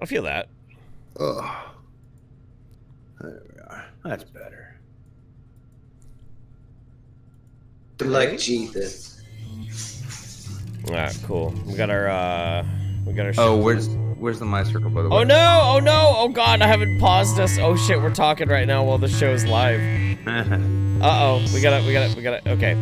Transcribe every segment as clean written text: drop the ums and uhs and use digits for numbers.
I feel that. Ugh. There we are. That's better. Like Jesus. Alright, cool. We got our Oh, where's the my circle, by the way? Oh no! Oh no! Oh god, I haven't paused us. Oh shit, we're talking right now while the show's live. Uh-oh. We gotta, okay.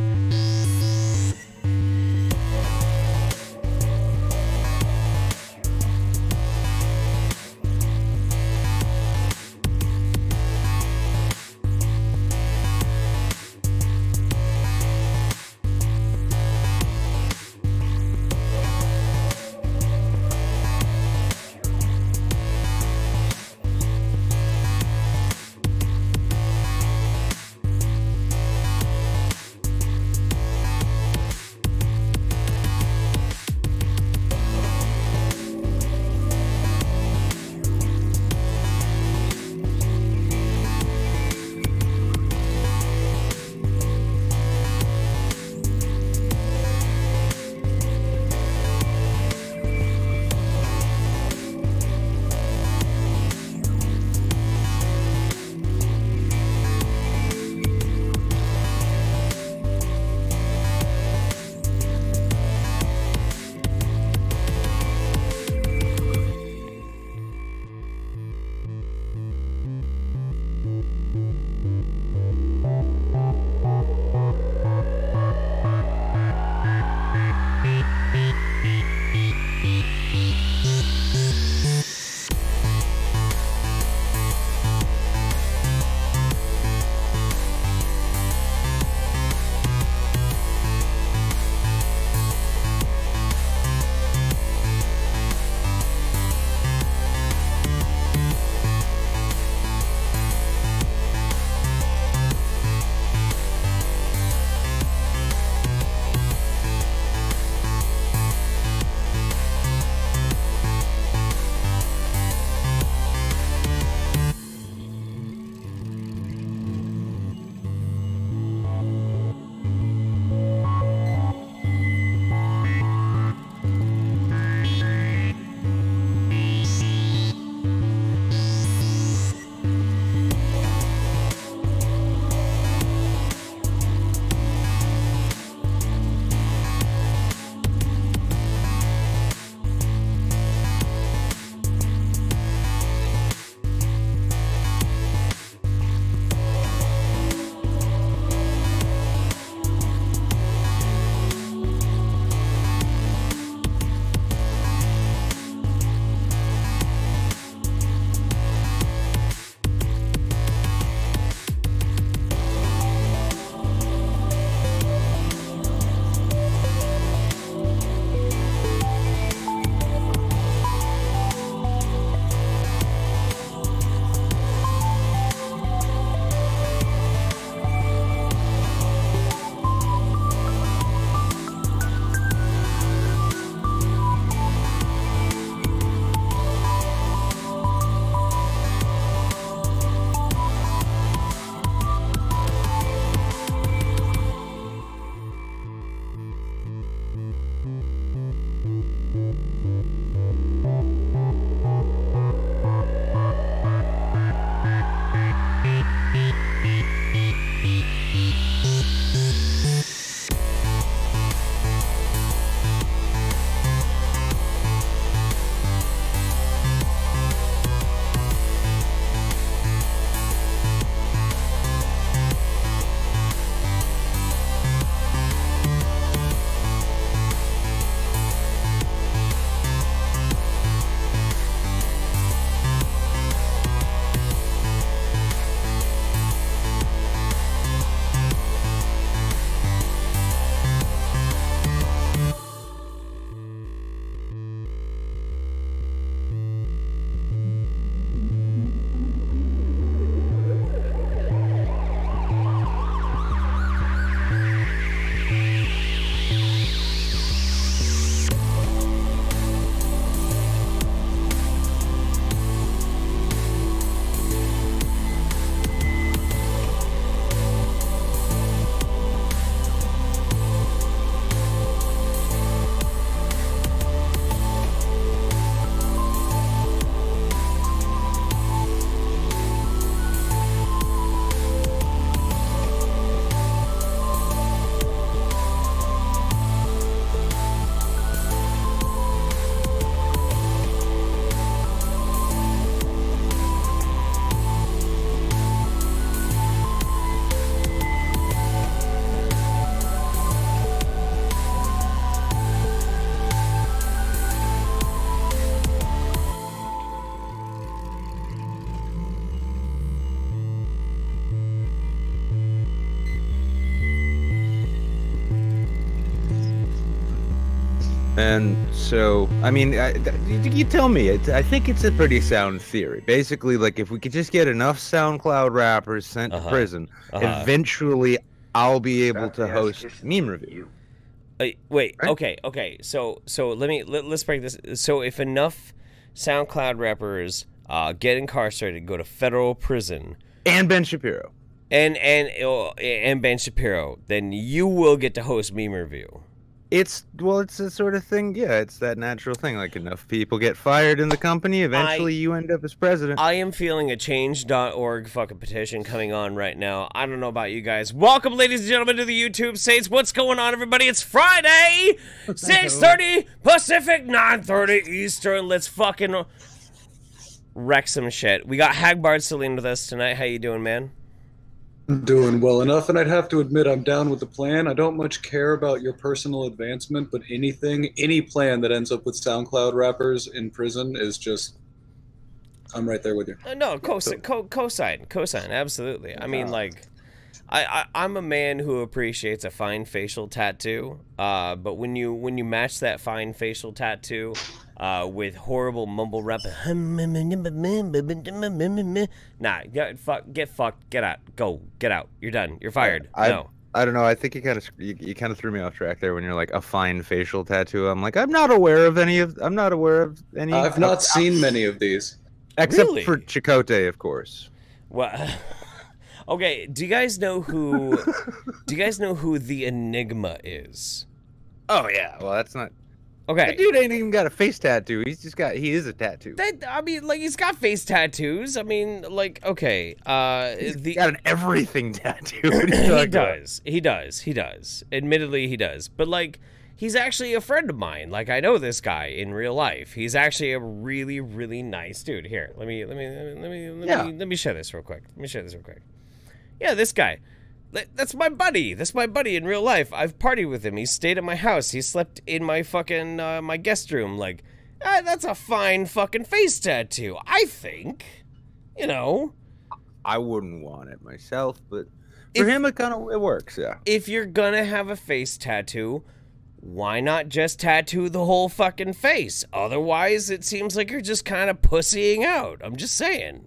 And so, I mean, you tell me. I think it's a pretty sound theory. Basically, like, if we could just get enough SoundCloud rappers sent to prison, eventually I'll be able to host meme review. Wait, right? Okay. So let's break this. So if enough SoundCloud rappers get incarcerated, go to federal prison, and Ben Shapiro, and Ben Shapiro, then you will get to host meme review. It's the sort of thing, yeah, it's that natural thing. Like, enough people get fired in the company, eventually you end up as president. I am feeling a change.org fucking petition coming on right now. I don't know about you guys. Welcome, ladies and gentlemen, to the YouTube Saints. What's going on, everybody? It's Friday, 6:30 Pacific, 9:30 Eastern. Let's fucking wreck some shit. We got Hagbard Celine with us tonight. How you doing, man? Doing well enough, and I'd have to admit I'm down with the plan. I don't much care about your personal advancement, but any plan that ends up with SoundCloud rappers in prison is just, I'm right there with you. No, cosign, absolutely. I mean, like, I'm a man who appreciates a fine facial tattoo, but when you match that fine facial tattoo with horrible mumble rap, nah, get fucked, get out, go, get out, you're done, you're fired. No. I don't know. I think you kind of threw me off track there when you're like, a fine facial tattoo. I'm like, I'm not aware of any. I've not seen many of these, except for Chicote, of course. Well. Okay, do you guys know who the Enigma is? Oh yeah, well that's not. Okay, the dude ain't even got a face tattoo. He is a tattoo. I mean, like, he's got face tattoos. I mean, like, okay, he's got an everything tattoo. He does. Admittedly, he does. But like, he's actually a friend of mine. Like, I know this guy in real life. He's actually a really, really nice dude. Here, let me share this real quick. Yeah, this guy. That's my buddy. That's my buddy in real life. I've partied with him. He stayed at my house. He slept in my fucking, my guest room. Like, that's a fine fucking face tattoo, I think. You know? I wouldn't want it myself, but for him, it works, yeah. If you're gonna have a face tattoo, why not just tattoo the whole fucking face? Otherwise, it seems like you're just kind of pussying out. I'm just saying.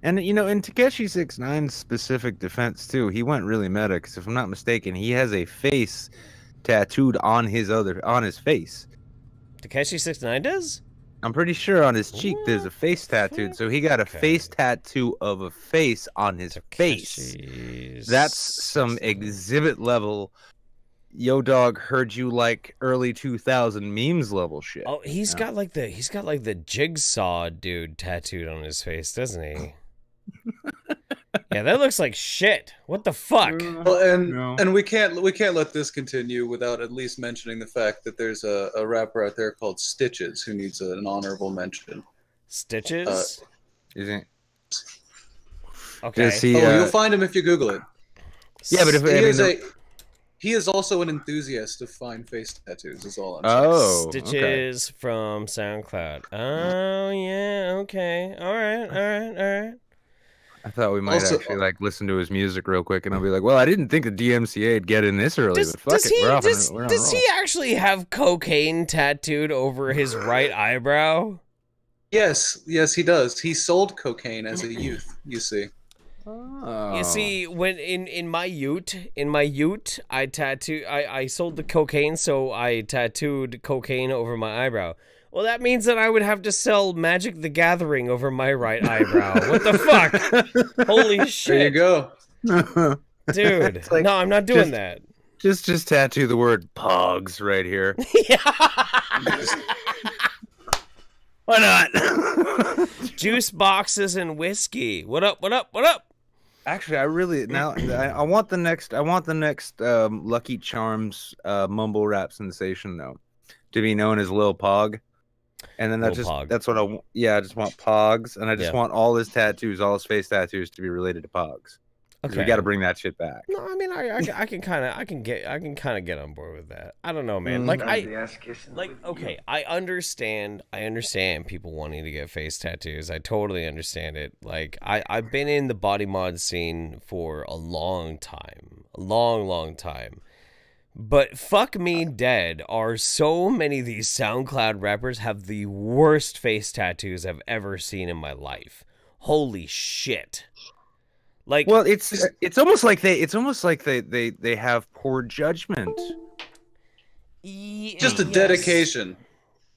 And, you know, in Takeshi 6ix9ine's specific defense, too, he went really meta, because if I'm not mistaken, he has a face tattooed on his face. Takeshi 6ix9ine does? I'm pretty sure on his cheek there's a face tattooed, so he got a face tattoo of a face on his face. That's some exhibit level, yo dog, heard you like early 2000 memes level shit. Oh, he's got like the jigsaw dude tattooed on his face, doesn't he? Yeah, that looks like shit. What the fuck? Well, and we can't let this continue without at least mentioning the fact that there's a rapper out there called Stitches who needs an honorable mention. Stitches? Isn't? Okay. You'll find him if you Google it. Yeah, but he is also an enthusiast of fine face tattoos. Is all I'm saying. Stitches from SoundCloud. Oh yeah. Okay. All right. I thought we might actually like listen to his music real quick, and I'll be like, "Well, I didn't think the DMCA'd get in this early, but fuck it, does he actually have cocaine tattooed over his right eyebrow? Yes, he does. He sold cocaine as a youth. You see. Oh. You see, when in my ute, I sold the cocaine, so I tattooed cocaine over my eyebrow. Well, that means that I would have to sell Magic the Gathering over my right eyebrow. What the fuck? Holy shit. There you go. Dude, like, no, I'm not doing that. Just tattoo the word Pogs right here. Why not? Juice boxes and whiskey. What up? Actually, I want the next Lucky Charms mumble rap sensation though to be known as Lil Pog. And then that's what I just want Pogs, and I just want all his tattoos, all his face tattoos to be related to Pogs. Okay, we got to bring that shit back. No, I mean I can kind of get on board with that. I don't know, man. Okay, I understand people wanting to get face tattoos. I totally understand it. Like I've been in the body mod scene for a long time, a long time. But fuck me dead are so many of these SoundCloud rappers have the worst face tattoos I've ever seen in my life. Holy shit. Like, well, it's almost like they have poor judgment. Just a dedication.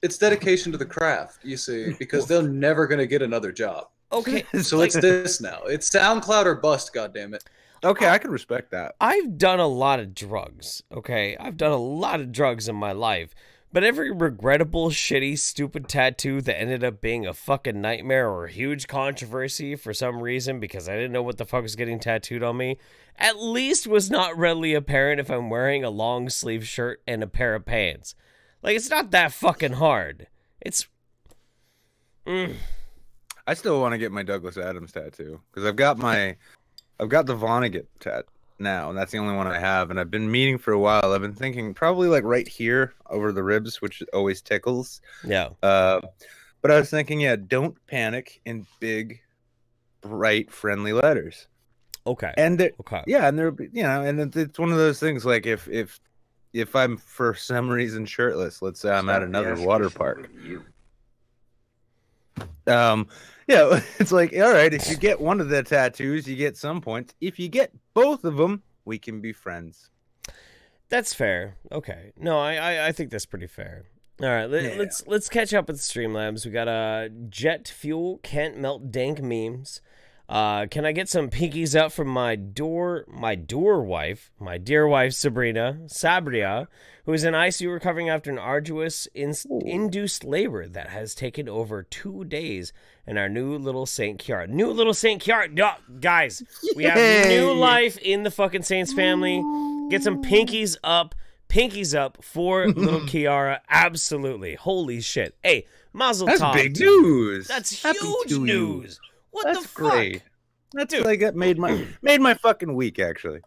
It's dedication to the craft, you see, because they're never going to get another job. Okay. So it's this now. It's SoundCloud or bust, goddammit. Okay, I can respect that. I've done a lot of drugs, okay? I've done a lot of drugs in my life. But every regrettable, shitty, stupid tattoo that ended up being a fucking nightmare or a huge controversy for some reason because I didn't know what the fuck was getting tattooed on me, at least was not readily apparent if I'm wearing a long sleeve shirt and a pair of pants. Like, it's not that fucking hard. It's... I still want to get my Douglas Adams tattoo because I've got the Vonnegut tat now, and that's the only one I have. And I've been meaning for a while. I've been thinking probably like right here over the ribs, which always tickles. Yeah. But I was thinking, yeah, don't panic in big, bright, friendly letters. Okay. And okay. Yeah, and they're and it's one of those things like if I'm for some reason shirtless, let's say I'm at another water park. Yeah, it's like, all right, if you get one of the tattoos, you get some points. If you get both of them, we can be friends. That's fair. Okay. No, I think that's pretty fair. All right, let's catch up with Streamlabs. We got jet fuel can't melt dank memes. Can I get some pinkies up from my dear wife Sabria, who is in ICU recovering after an arduous induced labor that has taken over 2 days, and our new little Saint Kiara. Guys, we have new life in the fucking Saints family. Get some pinkies up for little Kiara. Absolutely. Holy shit. Hey, mazel tov. That's big news. That's huge news. What That's the fuck? Great. That's like that made my fucking week, actually.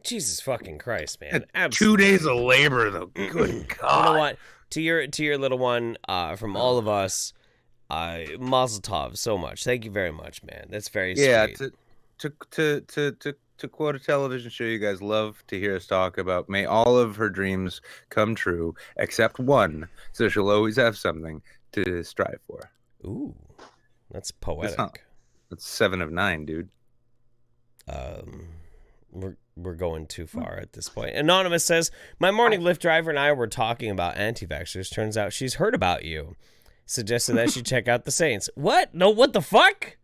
Jesus fucking Christ, man. 2 days of labor though. Good God. You know what? To your little one, from all of us, mazel tov so much. Thank you very much, man. That's very sweet. Yeah, to quote a television show you guys love to hear us talk about, may all of her dreams come true except one, so she'll always have something to strive for. Ooh. That's poetic. That's 7 of 9, dude. We're going too far at this point. Anonymous says, my morning Lyft driver and I were talking about anti-vaxxers. Turns out she's heard about you. Suggested that she check out the Saints. What? No, what the fuck?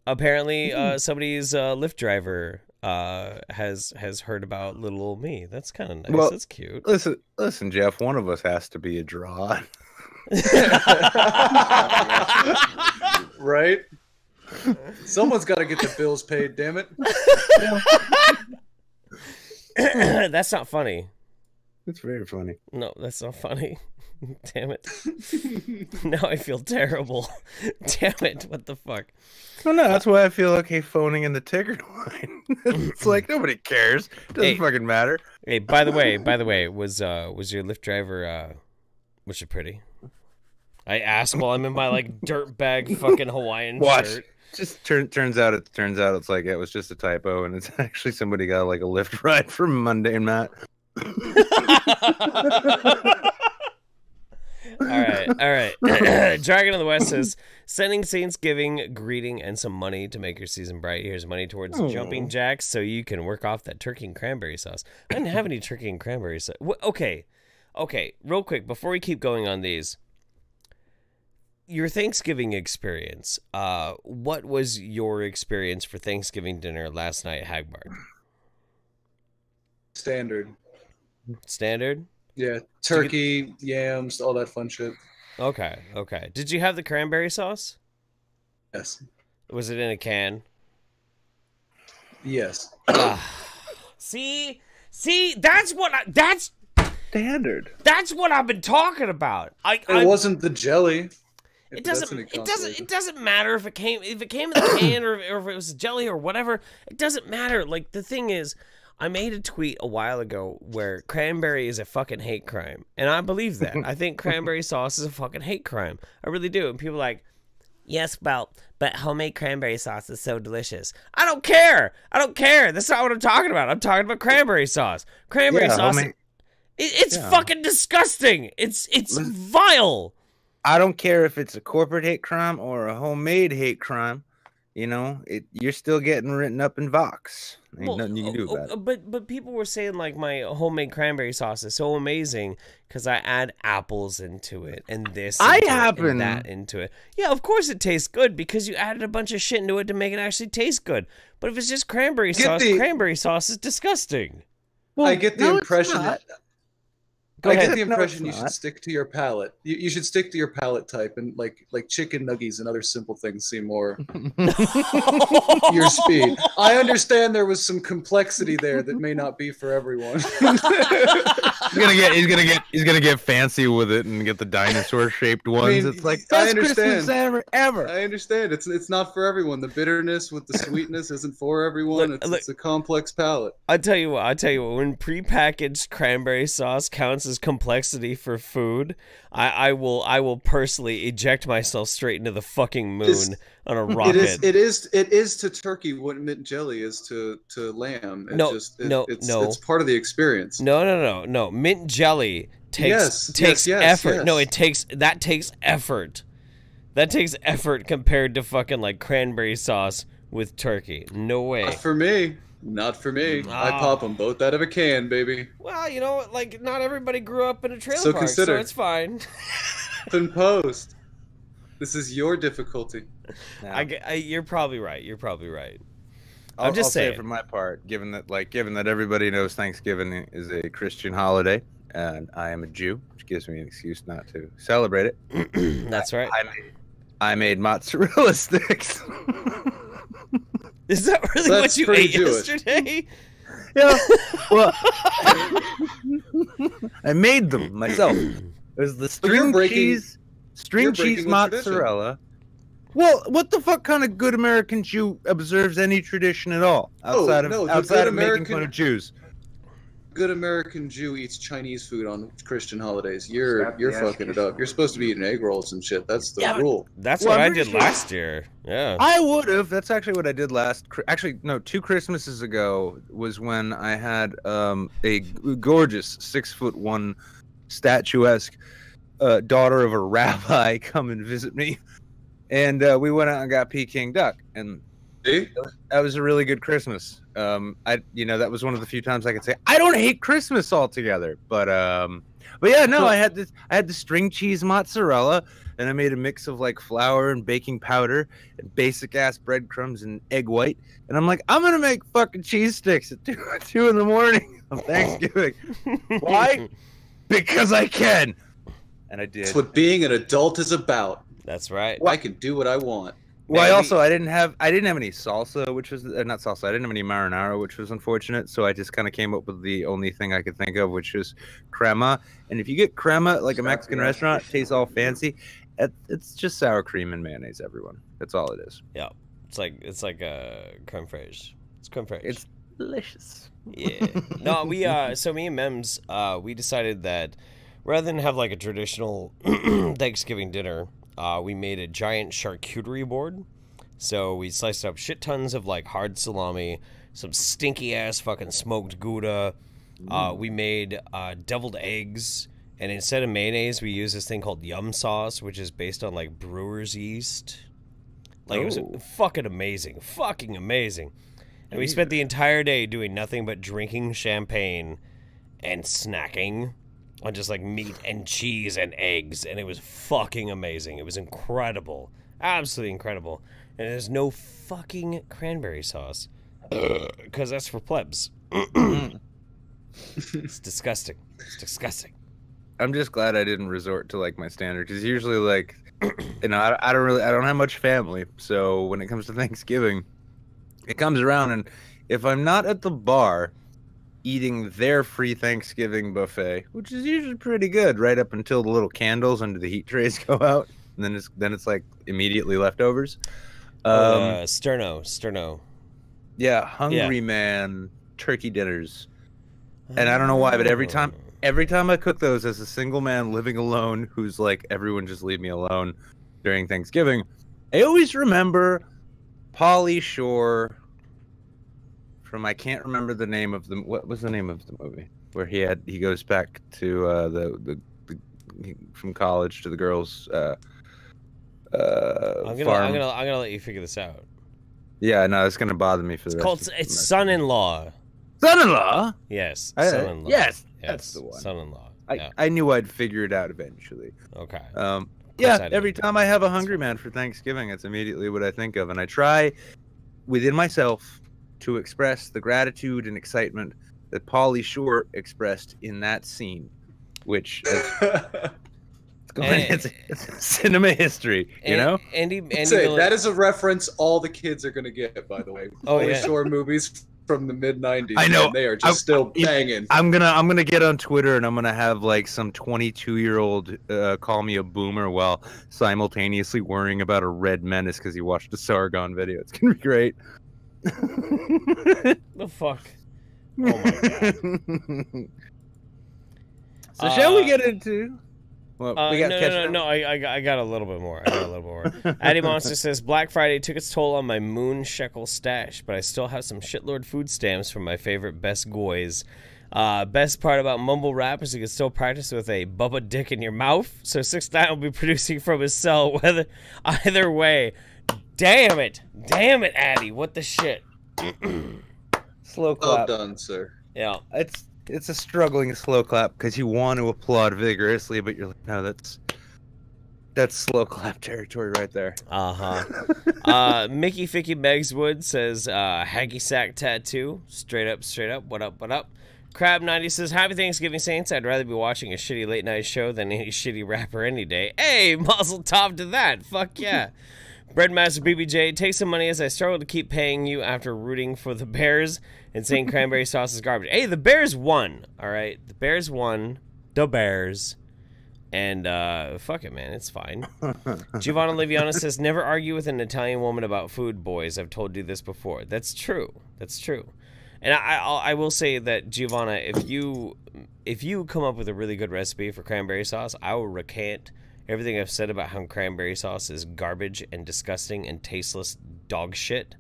Apparently, somebody's Lyft driver has heard about little old me. That's kind of nice. Well, that's cute. Listen, Jeff. One of us has to be a draw. Right? Someone's got to get the bills paid, damn it. That's not funny. It's very funny. No, that's not funny. Damn it. Now I feel terrible. Damn it. What the fuck? Oh, no, that's why I feel okay phoning in the ticket line. It's like nobody cares. Doesn't fucking matter. Hey, by the way, was your Lyft driver was she pretty? I asked while I'm in my like dirtbag fucking Hawaiian shirt. Just turns out it's like it was just a typo, and it's actually somebody got like a Lyft ride from Monday and Matt. All right. Dragon of the West says, sending Saintsgiving greeting and some money to make your season bright. Here's money towards jumping jacks so you can work off that turkey and cranberry sauce. I didn't have any turkey and cranberry sauce. Okay, real quick before we keep going on these. Your Thanksgiving experience. What was your experience for Thanksgiving dinner last night, Hagbard? Standard. Yeah, turkey, yams, all that fun shit. Okay. Did you have the cranberry sauce? Yes. Was it in a can? Yes. See, that's standard. That's what I've been talking about. It wasn't the jelly. It doesn't matter if it came in the can or if it was jelly or whatever. It doesn't matter. Like, the thing is, I made a tweet a while ago where cranberry is a fucking hate crime, and I believe that. I think cranberry sauce is a fucking hate crime. I really do. And people are like, Yes, but homemade cranberry sauce is so delicious. I don't care. I don't care. That's not what I'm talking about. I'm talking about cranberry sauce. Cranberry sauce. It's fucking disgusting. It's vile. I don't care if it's a corporate hate crime or a homemade hate crime. You know, you're still getting written up in Vox. Ain't nothing you can do about it. But people were saying like my homemade cranberry sauce is so amazing because I add apples into it and this and that into it. Yeah, of course it tastes good because you added a bunch of shit into it to make it actually taste good. But if it's just cranberry sauce is disgusting. Well, I get the impression that... I get the impression you should stick to your palate. You should stick to your palate type, and like chicken nuggies and other simple things seem more your speed. I understand there was some complexity there that may not be for everyone. He's gonna get fancy with it and get the dinosaur shaped ones. I mean, it's like best Christmas ever. I understand. It's not for everyone. The bitterness with the sweetness isn't for everyone. It's a complex palate. I tell you what. When prepackaged cranberry sauce counts as complexity for food, I will personally eject myself straight into the fucking moon on a rocket. It is to turkey what mint jelly is to lamb. It's part of the experience. No. Mint jelly takes effort. Yes. No, that takes effort. That takes effort compared to fucking like cranberry sauce with turkey. No way. Not for me. I pop them both out of a can, baby. Well, you know, like not everybody grew up in a trailer park, so it's fine. In post. This is your difficulty. No. You're probably right. I'll just say for my part, given that everybody knows Thanksgiving is a Christian holiday, and I am a Jew, which gives me an excuse not to celebrate it. That's right. I made mozzarella sticks. Is that really what you ate yesterday? Yeah. Well, I made them myself. It was the string cheese mozzarella. Well, what the fuck kind of good American Jew observes any tradition at all outside of making fun of Jews? Good American Jew eats Chinese food on Christian holidays. You're fucking it up. You're supposed to be eating egg rolls and shit. That's the rule. That's what I did last year. Yeah. I would have. That's actually what I did actually, no, 2 Christmases ago was when I had a gorgeous 6'1" statuesque daughter of a rabbi come and visit me. And we went out and got Peking duck, and that was a really good Christmas. That was one of the few times I could say I don't hate Christmas altogether. But yeah, no, I had the string cheese mozzarella, and I made a mix of like flour and baking powder and basic ass breadcrumbs and egg white. And I'm like, I'm gonna make fucking cheese sticks at 2 in the morning on Thanksgiving. Why? Because I can. And I did. That's what being an adult is about. That's right. I can do what I want. Well, I didn't have any salsa, which was not salsa. I didn't have any marinara, which was unfortunate. So I just kind of came up with the only thing I could think of, which is crema. And if you get crema like a Mexican restaurant, it tastes all fancy. It's just sour cream and mayonnaise, everyone. That's all it is. Yeah, it's like creme fraiche. It's creme fraiche. It's delicious. Yeah. No, so me and Mems, we decided that rather than have like a traditional Thanksgiving dinner, we made a giant charcuterie board. So we sliced up shit tons of like hard salami, some stinky ass fucking smoked Gouda. We made deviled eggs, and instead of mayonnaise, we used this thing called yum sauce, which is based on like brewer's yeast. Like, it was fucking amazing. And we spent the entire day doing nothing but drinking champagne and snacking on just like meat and cheese and eggs, and it was fucking amazing. It was incredible, absolutely incredible. And there's no fucking cranberry sauce because that's for plebs. It's disgusting. I'm just glad I didn't resort to like my standard, because usually like I don't have much family, so when it comes to Thanksgiving, it comes around, and if I'm not at the bar eating their free Thanksgiving buffet, which is usually pretty good, right up until the little candles under the heat trays go out, and then it's like immediately leftovers. Sterno. Yeah, hungry man turkey dinners, and I don't know why, but every time I cook those as a single man living alone, who's like, everyone just leave me alone during Thanksgiving, I always remember Pauly Shore from I can't remember the name of the what was the name of the movie where he goes back to the from college to the girls. I'm gonna let you figure this out. Yeah, no, it's gonna bother me for the rest. It's Son-in-Law. Son-in-law. Yes, Son-in-Law. Yes, that's the one. Son-in-Law. I knew I'd figure it out eventually. Okay. Yeah, every time I have a Hungry Man for Thanksgiving, it's immediately what I think of, and I try within myself to express the gratitude and excitement that Pauly Shore expressed in that scene, which it's cinema history, you know. Andy that is a reference all the kids are gonna get, by the way. Pauly Shore movies from the mid-90s. I know, and they are just still banging. I'm gonna get on Twitter and I'm gonna have like some 22-year-old call me a boomer while simultaneously worrying about a Red Menace because he watched a Sargon video. It's gonna be great. The fuck. Oh my god. So shall we get into? Well, we got I got a little bit more. Addy Monster says Black Friday took its toll on my moon shekel stash, but I still have some shitlord food stamps from my favorite best goys. Best part about mumble rap is you can still practice with a Bubba dick in your mouth. So 6ix9ine will be producing from his cell. Either way, damn it, Addy, what the shit? Slow clap. Well done, sir. Yeah, it's a struggling slow clap because you want to applaud vigorously, but you're like, no, that's slow clap territory right there. Mickey Ficky Megswood says Haggy Sack Tattoo. Straight up. What up? Crab90 says, Happy Thanksgiving, Saints. I'd rather be watching a shitty late night show than any shitty rapper any day. Hey, muzzle top to that. Fuck yeah. Breadmaster BBJ, take some money as I struggle to keep paying you after rooting for the Bears and saying cranberry sauce is garbage. Hey, the Bears won, all right? The Bears won. The Bears. And fuck it, man. It's fine. Giovanna Liviana says, never argue with an Italian woman about food, boys. I've told you this before. That's true. And I will say that, Giovanna, if you come up with a really good recipe for cranberry sauce, I will recant everything I've said about how cranberry sauce is garbage and disgusting and tasteless dog shit.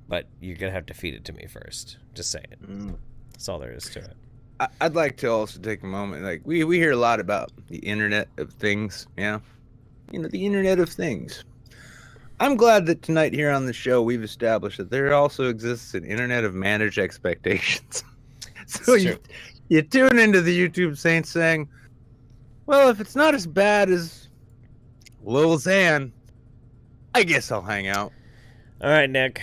But you're going to have to feed it to me first. Just saying. That's all there is to it. I'd like to also take a moment. Like, we hear a lot about the Internet of Things. Yeah. You know, the Internet of Things. I'm glad that tonight here on the show we've established that there also exists an Internet of Managed Expectations. So you tune into the YouTube Saints saying, well, if it's not as bad as Lil Xan, I guess I'll hang out. All right, Nick.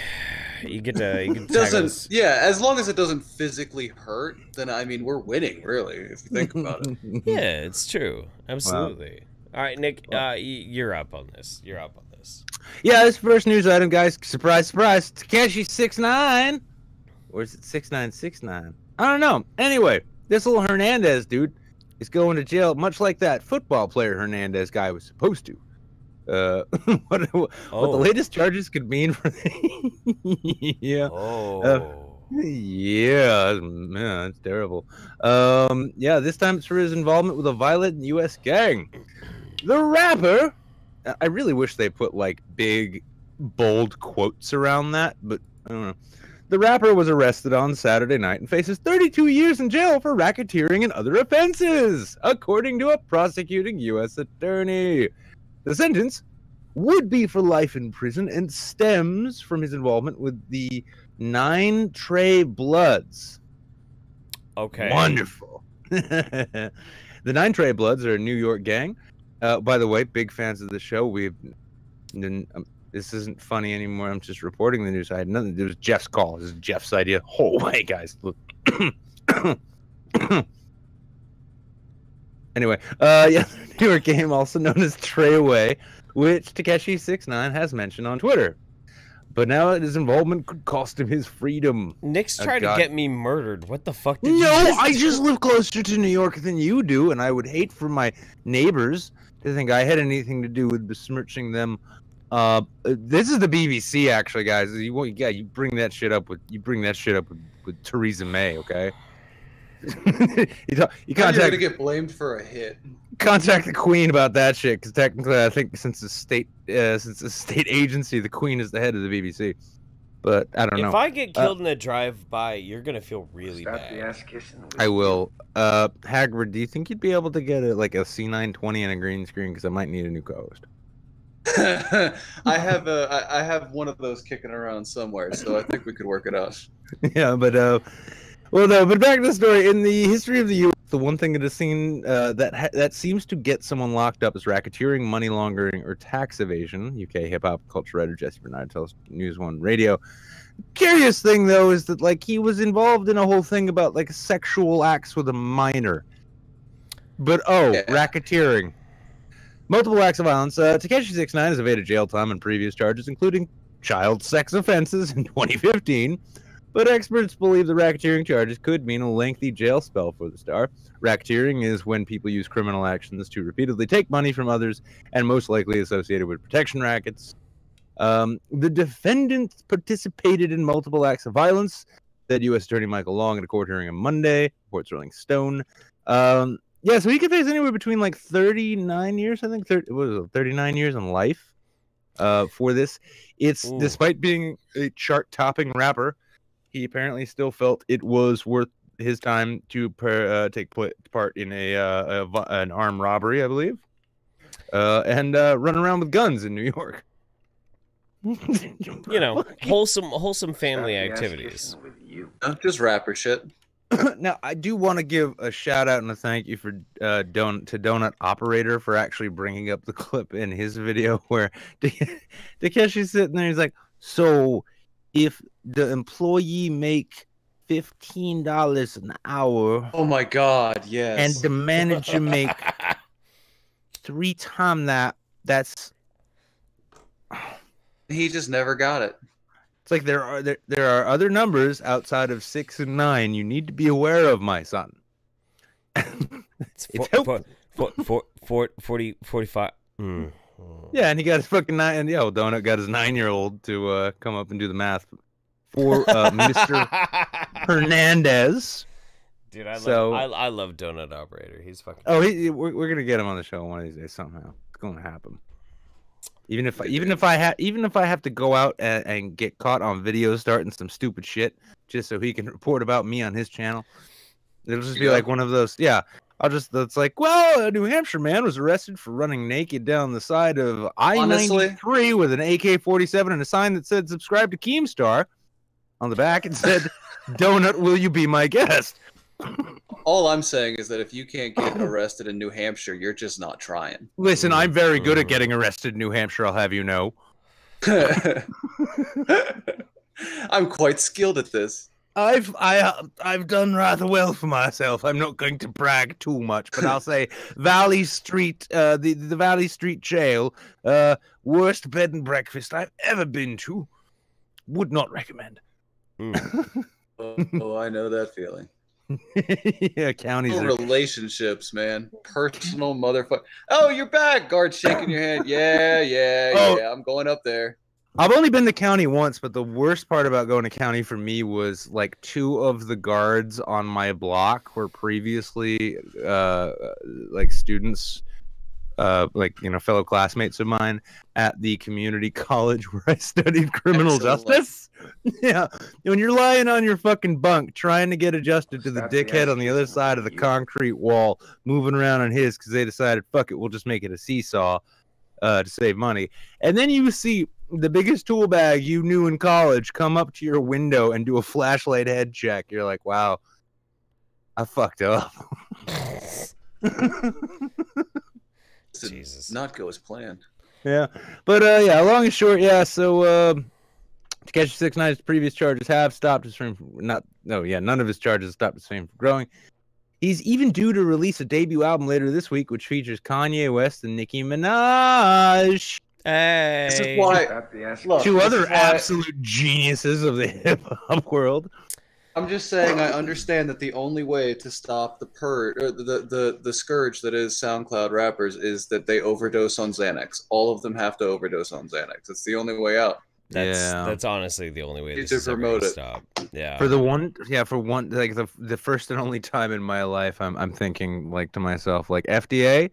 You get to doesn't, yeah, as long as it doesn't physically hurt, then I mean we're winning, really, if you think about it. Yeah, it's true. Absolutely. Wow. All right, Nick, you're up on this. Yeah, this first news item, guys. Surprise, surprise. Takeshi 6ix9ine. Or is it 6969? I don't know. Anyway, this little Hernandez dude is going to jail, much like that football player Hernandez guy was supposed to. What the latest charges could mean for yeah. Yeah, man, that's terrible. Yeah, this time it's for his involvement with a violent U.S. gang. The rapper, I really wish they put like big, bold quotes around that, but I don't know. The rapper was arrested on Saturday night and faces 32 years in jail for racketeering and other offenses, according to a prosecuting U.S. attorney. The sentence would be for life in prison and stems from his involvement with the 9 Trey Bloods. Okay. Wonderful. The 9 Trey Bloods are a New York gang. By the way, big fans of the show. This isn't funny anymore. I'm just reporting the news. I had nothing to do with Jeff's call. This is Jeff's idea. Oh, hey, guys. Look. Anyway, yeah, the New York game, also known as Treyway, which Takeshi 6ix9ine has mentioned on Twitter. But now his involvement could cost him his freedom. Nick's trying to get me murdered. What the fuck did I just live closer to New York than you do, and I would hate for my neighbors to think I had anything to do with besmirching them. This is the BBC, actually, guys. You bring that shit up with Theresa May, okay? You're gonna get blamed for a hit. contact the Queen about that shit, because technically, I think since the state agency, the Queen is the head of the BBC. But I don't know. If I get killed in a drive-by, you're gonna feel really bad. I will. Hagbard, do you think you'd be able to get a C920 and a green screen? Because I might need a new co-host. I have one of those kicking around somewhere, so I think we could work it out. Yeah, but but back to the story. In the history of the U.S., the one thing that is seen that seems to get someone locked up is racketeering, money laundering, or tax evasion. UK hip hop culture writer Jesse Bernard tells News One Radio. Curious thing though is that he was involved in a whole thing about sexual acts with a minor. But racketeering. Multiple acts of violence. Takeshi 69 has evaded jail time and previous charges, including child sex offenses in 2015. But experts believe the racketeering charges could mean a lengthy jail spell for the star. Racketeering is when people use criminal actions to repeatedly take money from others, and most likely associated with protection rackets. The defendant participated in multiple acts of violence, said U.S. Attorney Michael Long at a court hearing on Monday, reports Rolling Stone. Yeah, so he could face anywhere between 39 years, I think. 39 years in life for this. It's despite being a chart-topping rapper, he apparently still felt it was worth his time to take part in an armed robbery, I believe, and run around with guns in New York. Wholesome family activities. Just rapper shit. Now, I do want to give a shout out and a thank you to Donut Operator for actually bringing up the clip in his video where Takeshi's sitting there. He's like, so if the employee make $15 an hour, oh my god, yes, and the manager make 3 times that, that's he just never got it. It's there are other numbers outside of 6 and 9 you need to be aware of, my son. It's 45. Yeah, and he got his fucking 9, and Donut got his 9-year-old to come up and do the math for Mr. Hernandez. Dude, I love Donut Operator. He's fucking. Oh, we're gonna get him on the show one of these days somehow. It's gonna happen. Even if I have to go out and get caught on video starting some stupid shit just so he can report about me on his channel, it'll just be like one of those. Yeah, it's like, well, a New Hampshire man was arrested for running naked down the side of I-93 with an AK-47 and a sign that said "Subscribe to Keemstar" on the back and said, "Donut, will you be my guest?" All I'm saying is that if you can't get arrested in New Hampshire, you're just not trying. Listen, I'm very good at getting arrested in New Hampshire, I'll have you know. I'm quite skilled at this. I've done rather well for myself. I'm not going to brag too much, but I'll say Valley Street, the Valley Street jail, worst bed and breakfast I've ever been to. Would not recommend. Oh, I know that feeling. Yeah, counties relationships, man. Personal motherfucker. Oh, you're back. Guard shaking your hand. Yeah. I'm going up there. I've only been to county once, but the worst part about going to county for me was 2 of the guards on my block were previously students, fellow classmates of mine at the community college where I studied criminal justice. Yeah, when you're lying on your fucking bunk trying to get adjusted to the dickhead on the other side of the concrete wall, moving around on his because they decided, fuck it, we'll just make it a seesaw to save money. And then you see the biggest tool bag you knew in college come up to your window and do a flashlight head check. You're like, wow, I fucked up. Jesus, not go as planned. Yeah, but long and short, so Takeshi 69's previous charges have stopped his fame from none of his charges stopped his fame from growing. He's even due to release a debut album later this week, which features Kanye West and Nicki Minaj. Hey, this is why 2 other absolute geniuses of the hip hop world. I'm just saying, I understand that the only way to stop the scourge that is SoundCloud rappers is that they overdose on Xanax. All of them have to overdose on Xanax. It's the only way out. That's honestly the only way Need this to is ever promote gonna it. stop. Yeah. For one, like the first and only time in my life, I'm thinking like to myself, like FDA,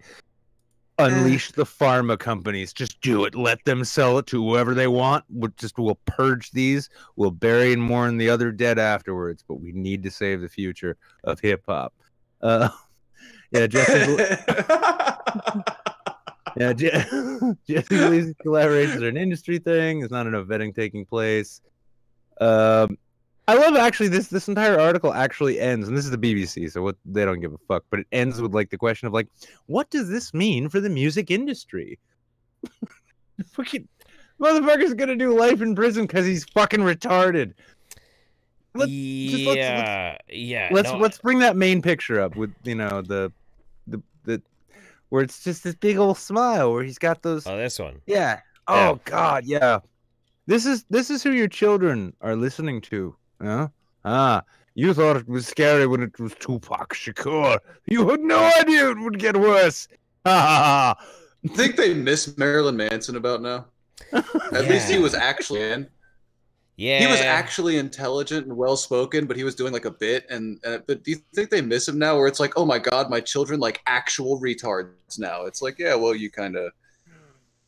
unleash the pharma companies. Just do it. Let them sell it to whoever they want. We'll purge these. We'll bury and mourn the other dead afterwards. But we need to save the future of hip hop. Yeah, Jesse. Yeah, Jesse believes collaborations are an industry thing. There's not enough vetting taking place. I love actually this entire article actually ends, and this is the BBC, so they don't give a fuck. But it ends with like the question of like, what does this mean for the music industry? Fucking motherfucker's gonna do life in prison because he's fucking retarded. Let's bring that main picture up with the where it's just this big old smile where he's got those. Oh, this one. Yeah. Oh God, yeah. This is who your children are listening to. Huh? You thought it was scary when it was Tupac Shakur. You had no idea it would get worse. Ha ha. Think they miss Marilyn Manson about now? At least he was actually in. Yeah. He was actually intelligent and well spoken, but he was doing like a bit. But do you think they miss him now? Where it's like, oh my God, my children like actual retards now. It's like, yeah, well, you kind of.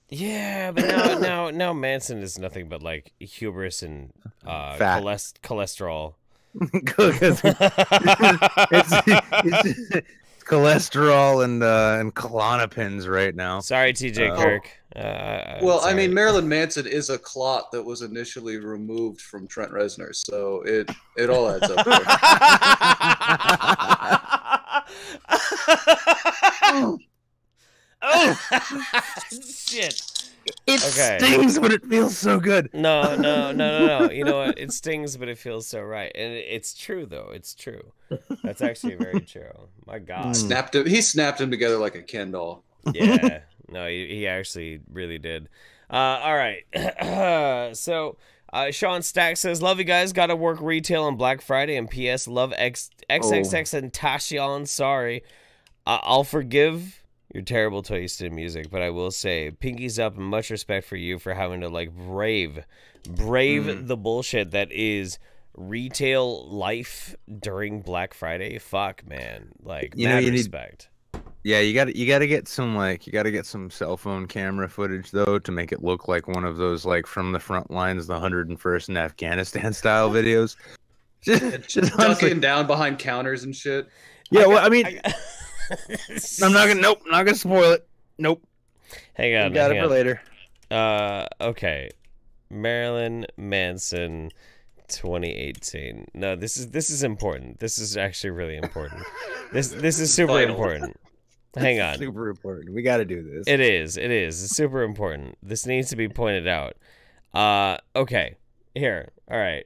Yeah, but now Manson is nothing but like hubris and cholesterol. it's cholesterol and Klonopins right now. Sorry, TJ Kirk. Well, I mean, Marilyn Manson is a clot that was initially removed from Trent Reznor, so it all adds up there. Oh shit! It stings, but it feels so good. No. You know what? It stings, but it feels so right, and it's true though. It's true. That's actually very true. My God, He snapped him together like a Ken doll. Yeah. No, he actually really did. All right. So Sean Stack says, "Love you guys. Got to work retail on Black Friday. And P.S. Love XXX and Tashion. Sorry, I'll forgive your terrible taste in music, but I will say, pinkies up and much respect for you for having to like brave the bullshit that is retail life during Black Friday. Fuck, man. Like, mad respect." Yeah, you got to get some cell phone camera footage though to make it look like one of those like from the front lines, the 101st in Afghanistan style videos. just ducking down behind counters and shit. Yeah, I'm not gonna spoil it. Nope. Hang on. Got it for later. Okay. Marilyn Manson 2018. No, this is important. This is actually really important. This is super important. Hang on. Super important. We got to do this. It is. It's super important. This needs to be pointed out. Okay. Here. All right.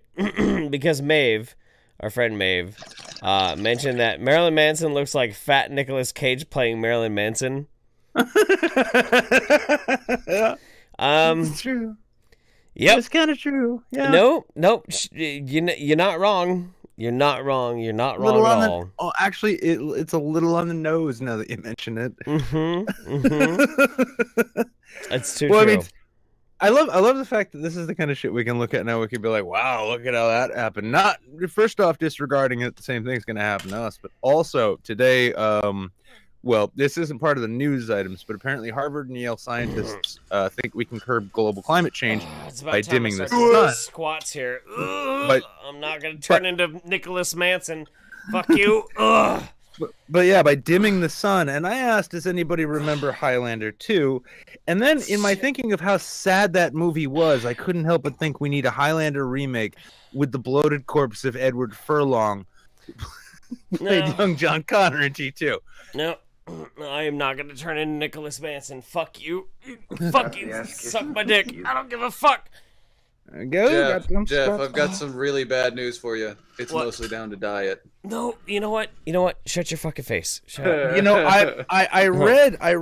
Because Maeve, our friend Maeve, mentioned that Marilyn Manson looks like fat Nicolas Cage playing Marilyn Manson. It's true. Yep. It's kind of true. Yeah. Nope. You're not wrong. You're not wrong at all. Actually, it's a little on the nose now that you mention it. It's too true. I mean, I love the fact that this is the kind of shit we can look at now. We can be like, wow, look at how that happened. Not first off, disregarding it, the same thing's going to happen to us, but also today, well, this isn't part of the news items, but apparently Harvard and Yale scientists think we can curb global climate change by dimming the sun. Squats here. I'm not going to turn into Nicholas Manson. Fuck you. But yeah, by dimming the sun. And I asked, does anybody remember Highlander 2? And then in my thinking of how sad that movie was, I couldn't help but think we need a Highlander remake with the bloated corpse of Edward Furlong, who played young John Connor in T2. No. I am not going to turn into Nicholas Manson. Fuck you. Fuck you. Suck my dick. I don't give a fuck. Jeff, I've got some really bad news for you. It's mostly down to diet. No, you know what? Shut your fucking face. Shut up. You know, I did read I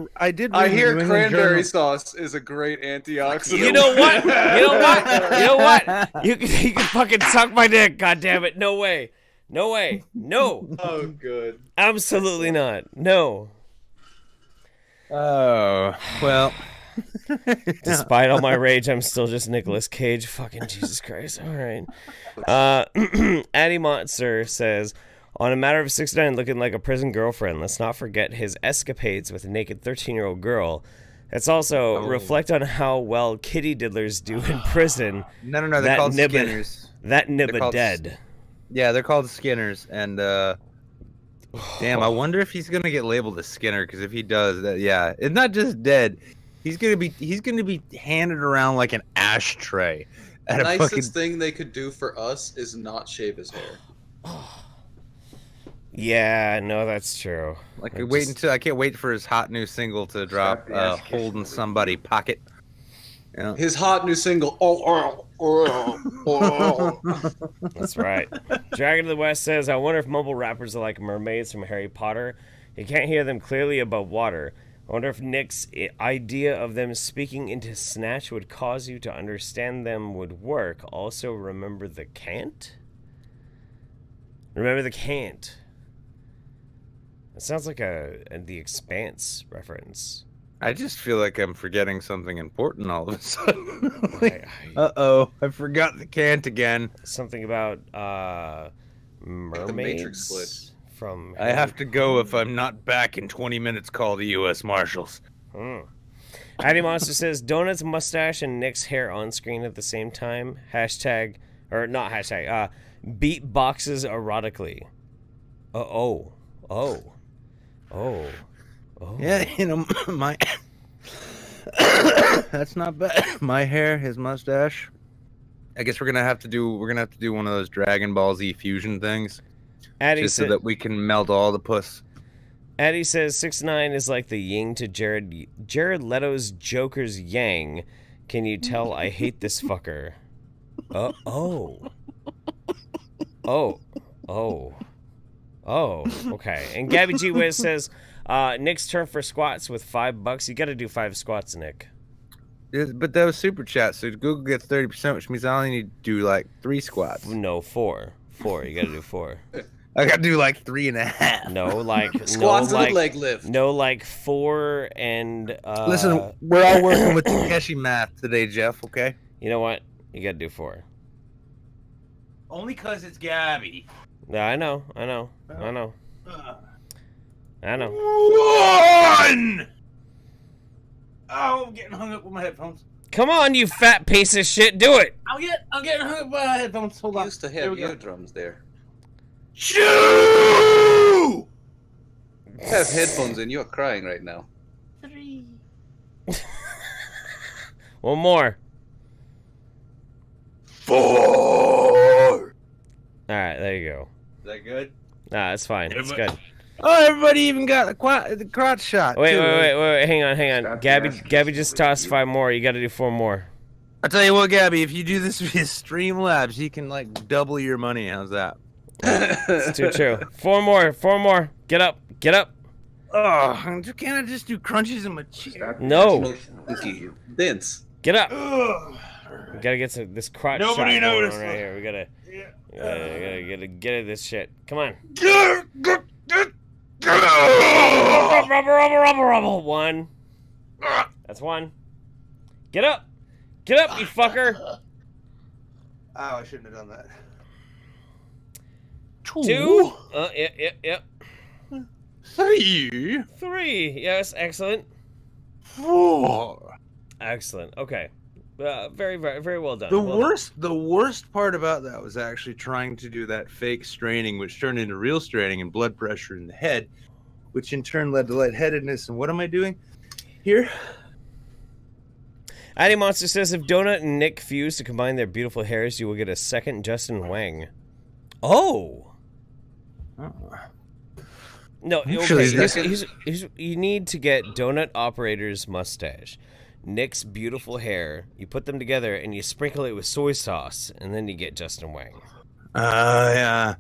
hear cranberry sauce is a great antioxidant. You know what? You can fucking suck my dick. God damn it. No way. No. Oh, good. Absolutely not. No. Oh, well, Despite all my rage, I'm still just Nicolas Cage. Fucking Jesus Christ. All right. Addy Monster says, on a matter of 69 looking like a prison girlfriend, let's not forget his escapades with a naked 13-year-old girl. Let's also reflect on how well kitty diddlers do in prison. No, they're called Skinners. That nibba dead. Yeah, they're called Skinners, and damn, I wonder if he's gonna get labeled a Skinner, because if he does, yeah, it's not just dead. He's gonna be handed around like an ashtray. The nicest thing they could do for us is not shave his hair. Yeah, no, that's true. Like, I can't wait for his hot new single to drop. Holding somebody pocket. Yeah. His hot new single. That's right. Dragon of the West says, I wonder if mumble rappers are like mermaids from Harry Potter. You can't hear them clearly above water. I wonder if Nick's idea of them speaking into Snatch would cause you to understand them would work. Also, remember the can't? Remember the can't. It sounds like The Expanse reference. I just feel like I'm forgetting something important all of a sudden. Uh-oh, I forgot the can't again. Something about mermaids. The Matrix split. From I have to go if I'm not back in 20 minutes. Call the U.S. Marshals. Addy Monster says, Donut's mustache and Nick's hair on screen at the same time. Hashtag, or not hashtag, beatboxes erotically. Oh. Yeah, you know, my that's not bad. My hair, his mustache. I guess we're gonna have to do one of those Dragon Ball Z fusion things, just so that we can melt all the puss. Addy says 6ix9ine is like the yin to Jared Leto's Joker's yang. Can you tell I hate this fucker? Okay. And Gabby G Wiz says, Nick's turn for squats with $5. You got to do 5 squats, Nick. But that was super chat, so Google gets 30%, which means I only need to do like 3 squats. No, 4. 4. You got to do 4. I got to do like 3.5. No, like squats no, like, leg lift. No, like 4 and. Listen, we're all working with Takeshi math today, Jeff. Okay. You know what? You got to do 4. Only because it's Gabby. No, I know. 1! Oh, I'm getting hung up with my headphones. Come on, you fat piece of shit, do it! I'm getting hung up with my headphones. Hold on. Used to have eardrums there. Shoo! You have headphones and you're crying right now. 3. One more. 4. All right, there you go. Is that good? Nah, it's fine. It's good. Oh, everybody even got the crotch shot. Wait, too. wait. Hang on. Gabby just tossed 5 more. You got to do 4 more. I'll tell you what, Gabby, if you do this via Streamlabs, you can like double your money. How's that? It's too true. 4 more. Get up. Oh, can't I just do crunches in my chair? No. Vince. Get up. We gotta get this crotch shot going on right here. We gotta get at this shit. Come on. Rubble. 1. That's 1. Get up, you fucker. Oh, I shouldn't have done that. 2. Yep. 3. 3. Yes, excellent. 4. Excellent. Okay. Very well done. The worst part about that was actually trying to do that fake straining, which turned into real straining and blood pressure in the head, which in turn led to lightheadedness. And what am I doing here? Addy Monster says, if Donut and Nick fuse to combine their beautiful hairs, you will get a second Justin Wang. Oh. No, okay. You need to get Donut Operator's mustache, Nick's beautiful hair, you put them together and you sprinkle it with soy sauce, and then you get Justin Wang. Yeah.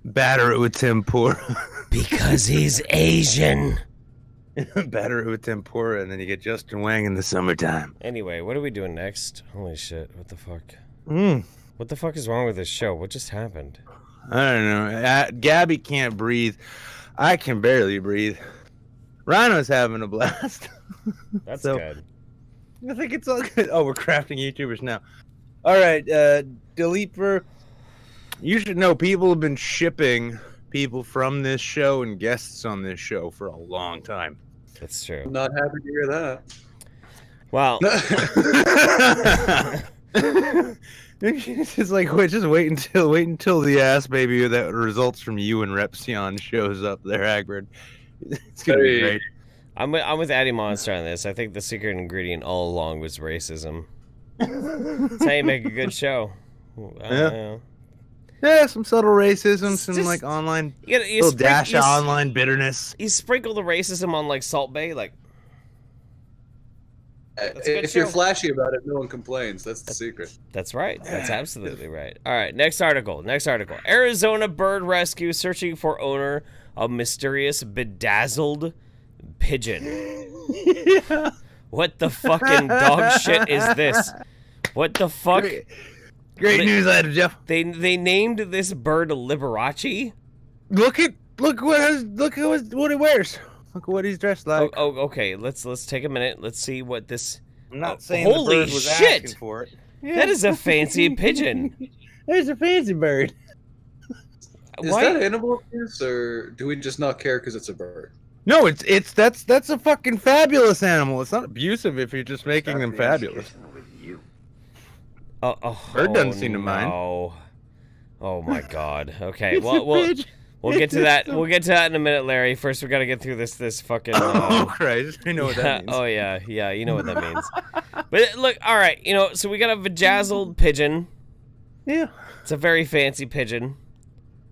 Batter it with tempura. Because he's Asian. Batter it with tempura, and then you get Justin Wang in the summertime. Anyway, what are we doing next? Holy shit, what the fuck? What the fuck is wrong with this show? What just happened? I don't know. Gabby can't breathe. I can barely breathe. Rhino's having a blast. That's good. I think it's all good. Oh, we're crafting YouTubers now. All right, Deleeper, you should know people have been shipping people from this show and guests on this show for a long time. That's true. I'm not happy to hear that. Wow. It's like, just wait until the ass baby that results from you and Repsion shows up there, Hagbard. It's gonna be great. I'm with Addy Monster on this. I think the secret ingredient all along was racism. That's how you make a good show. Yeah, some subtle racism, some just, like online, little dash of online bitterness. You sprinkle the racism on like Salt Bay, like. If you're flashy about it, no one complains. That's the secret. That's right. That's absolutely right. All right, next article. Arizona bird rescue searching for owner of mysterious bedazzled pigeon. Yeah. What the fucking dog shit is this? What the fuck? Great news item, Jeff. They named this bird Liberace. Look at what he wears. Look at what he's dressed like. Oh, okay. Let's take a minute. Let's see what this. I'm not saying holy the bird was shit! asking for it. Yeah. That is a fancy pigeon. There's a fancy bird. Is that animal abuse, or do we just not care because it's a bird? No, that's a fucking fabulous animal. It's not abusive if you're just making them fabulous. Bird doesn't seem to mind. Oh my god. Okay. We'll get to that. We'll get to that in a minute, Larry. First, we got to get through this fucking. Oh Christ! I know what that means. Oh yeah. You know what that means. But look, all right. So we got a bedazzled pigeon. Yeah. It's a very fancy pigeon.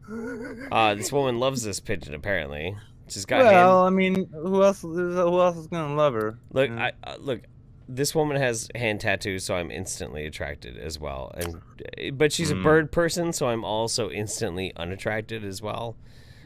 This woman loves this pigeon apparently. She's got. I mean, who else is gonna love her? Look, look. This woman has hand tattoos, so I'm instantly attracted as well. But she's a bird person, so I'm also instantly unattracted as well.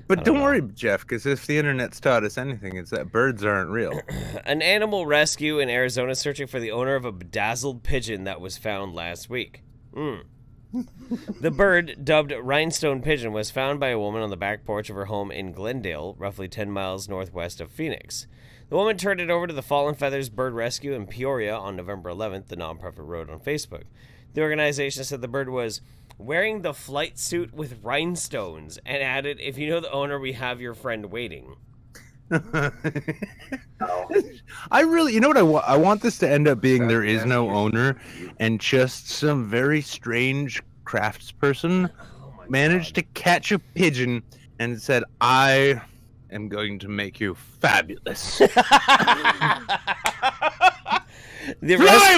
But don't worry, Jeff, because if the internet's taught us anything, it's that birds aren't real. An animal rescue in Arizona searching for the owner of a bedazzled pigeon that was found last week. The bird, dubbed rhinestone pigeon, was found by a woman on the back porch of her home in Glendale, roughly 10 miles northwest of Phoenix. The woman turned it over to the Fallen Feathers Bird Rescue in Peoria on November 11th, the nonprofit wrote on Facebook. The organization said the bird was wearing the flight suit with rhinestones and added, "If you know the owner, we have your friend waiting." I really, you know what I want this to end up being? There is no owner, and just some very strange craftsperson managed to catch a pigeon and said, "I am going to make you fabulous." Fly,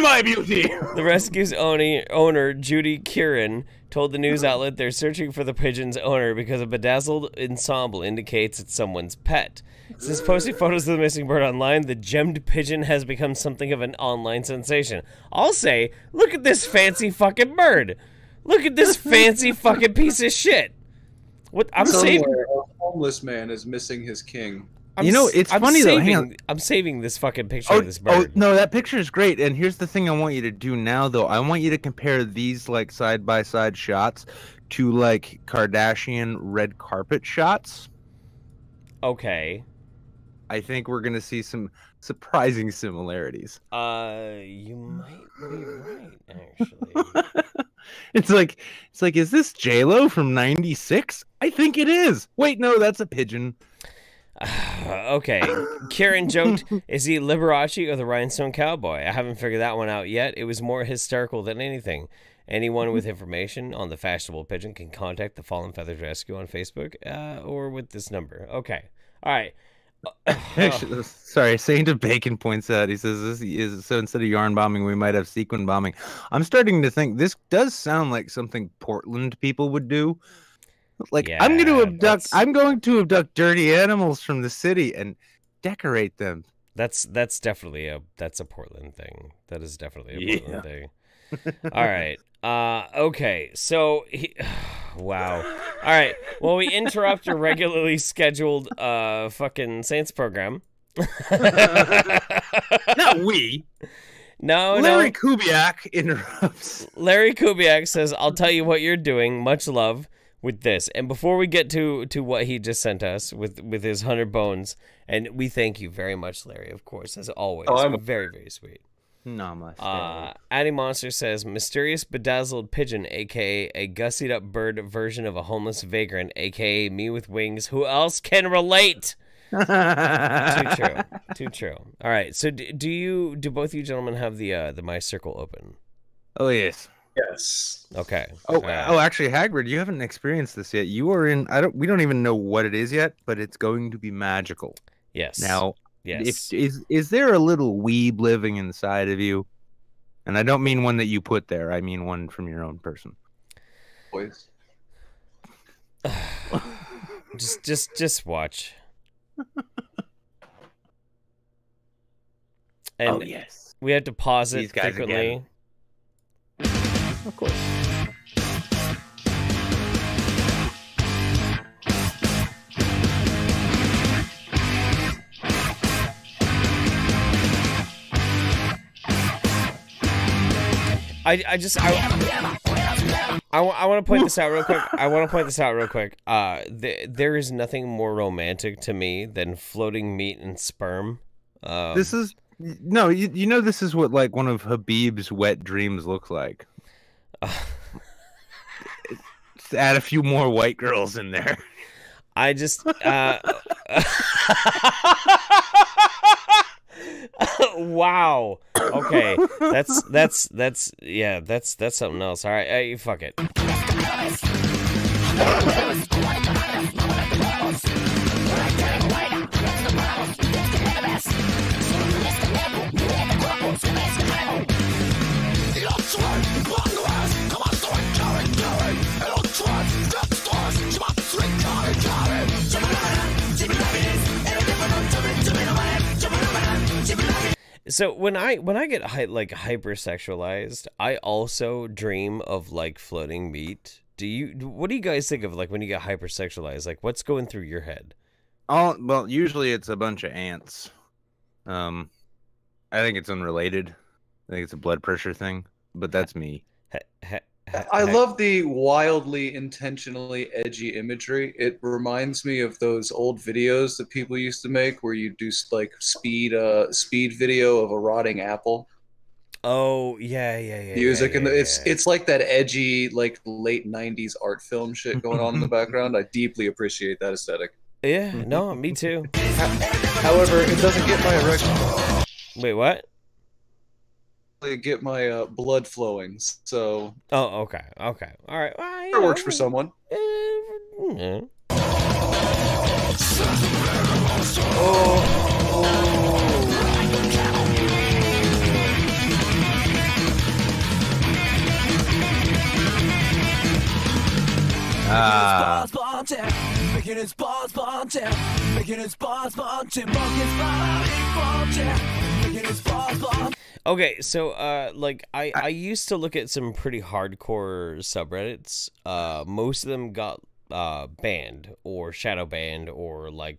my beauty! The rescue's owner, Judy Kieran, told the news outlet they're searching for the pigeon's owner because a bedazzled ensemble indicates it's someone's pet. Since posting photos of the missing bird online, the gemmed pigeon has become something of an online sensation. I'll say, look at this fancy fucking bird. Look at this fancy fucking piece of shit. What I'm saying. A homeless man is missing his king. It's funny though. Hang on. I'm saving this fucking picture of this bird. Oh no, that picture is great. And here's the thing I want you to do now, though. I want you to compare these like side by side shots to like Kardashian red carpet shots. Okay. I think we're gonna see some surprising similarities. You might be right, actually. It's like, is this J-Lo from '96? I think it is. Wait, no, that's a pigeon. Okay. Karen joked, "Is he Liberace or the Rhinestone Cowboy? I haven't figured that one out yet. It was more hysterical than anything. Anyone with information on the fashionable pigeon can contact the Fallen Feathers Rescue on Facebook or with this number." Okay. All right. Actually, sorry, Saint of Bacon points out, he says, so instead of yarn bombing, we might have sequin bombing. I'm starting to think this does sound like something Portland people would do. Like, yeah, I'm going to abduct dirty animals from the city and decorate them. That's definitely a Portland thing. That is definitely a Portland thing. All right. Okay. So wow. All right. Well, we interrupt your regularly scheduled fucking Saints program. Not we. No, Larry Kubiak interrupts. Larry Kubiak says, "I'll tell you what you're doing. Much love." With this, and before we get to what he just sent us with his 100 bones, and we thank you very much, Larry, of course, as always. Very, very sweet. Namaste. Addy Monster says, mysterious bedazzled pigeon, aka a gussied up bird version of a homeless vagrant, aka me with wings. Who else can relate? Too true. Too true. All right. So do both of you gentlemen have the My Circle open? Oh yes. Yes. Okay. Oh, actually, Hagbard, you haven't experienced this yet. You are in. We don't even know what it is yet, but it's going to be magical. Yes. Now, yes. Is there a little weeb living inside of you? And I don't mean one that you put there. I mean one from your own person. Boys. just watch. And oh yes. We have to pause it These guys frequently. Again. Of course. I want to point this out real quick. There is nothing more romantic to me than floating meat and sperm. This is no, you know this is what like one of Habib's wet dreams looks like. Just add a few more white girls in there. I just wow. Okay, that's something else. All right, fuck it. So when I get hypersexualized, I also dream of like floating meat. What do you guys think of like when you get hypersexualized? Like what's going through your head? Oh, well, usually it's a bunch of ants. I think it's unrelated. I think it's a blood pressure thing, but that's me. I love the wildly intentionally edgy imagery. It reminds me of those old videos that people used to make where you do like speed video of a rotting apple. Oh, yeah. Music and it's like that edgy like late 90s art film shit going on in the background. I deeply appreciate that aesthetic. Yeah, no, me too. However, it doesn't get my erection. Wait, what? Get my blood flowing, so oh, okay, all right. Well, it works for someone. Yeah. Okay, so like I used to look at some pretty hardcore subreddits. Most of them got banned or shadow banned or like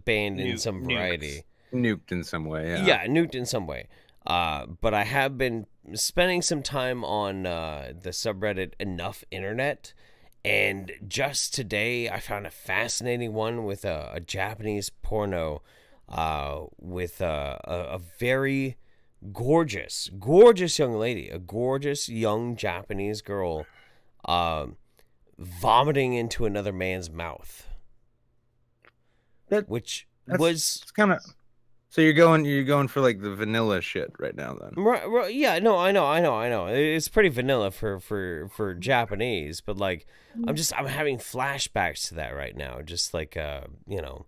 banned in some variety. Nuked in some way, yeah. Yeah, nuked in some way. But I have been spending some time on the subreddit Enough Internet, and just today I found a fascinating one with a Japanese porno with a very gorgeous young lady, a gorgeous young Japanese girl vomiting into another man's mouth. Which was kind of... So you're going for like the vanilla shit right now then. Right, yeah, no, I know. It's pretty vanilla for Japanese, but like I'm having flashbacks to that right now. Just like you know.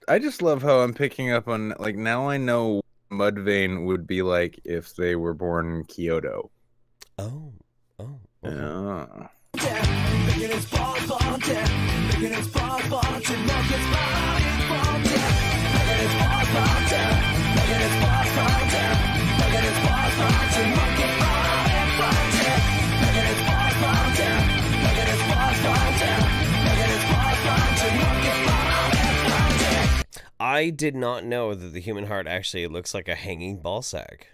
I just love how I'm picking up on like now I know what Mudvayne would be like if they were born in Kyoto. Oh. Yeah. I did not know that the human heart actually looks like a hanging ball sack.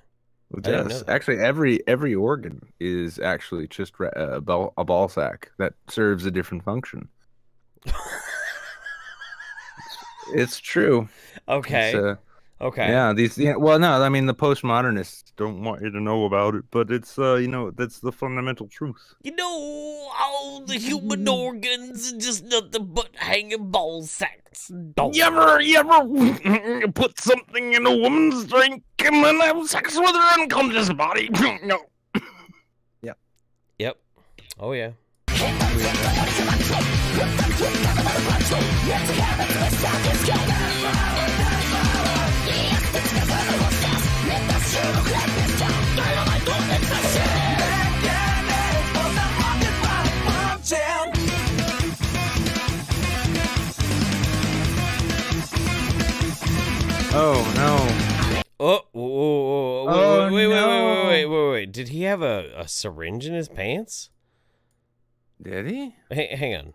It does. Actually, every organ is actually just a ball sack that serves a different function. It's true. Okay. Okay. Yeah, well, no, I mean the postmodernists don't want you to know about it, but it's you know, that's the fundamental truth. You know, all the human organs are just nothing but hanging ball sacks. You ever put something in a woman's drink and then have sex with her unconscious body? No. Yep. Oh yeah. Oh no. Oh, whoa, wait. Did he have a syringe in his pants? Did he? Hang on.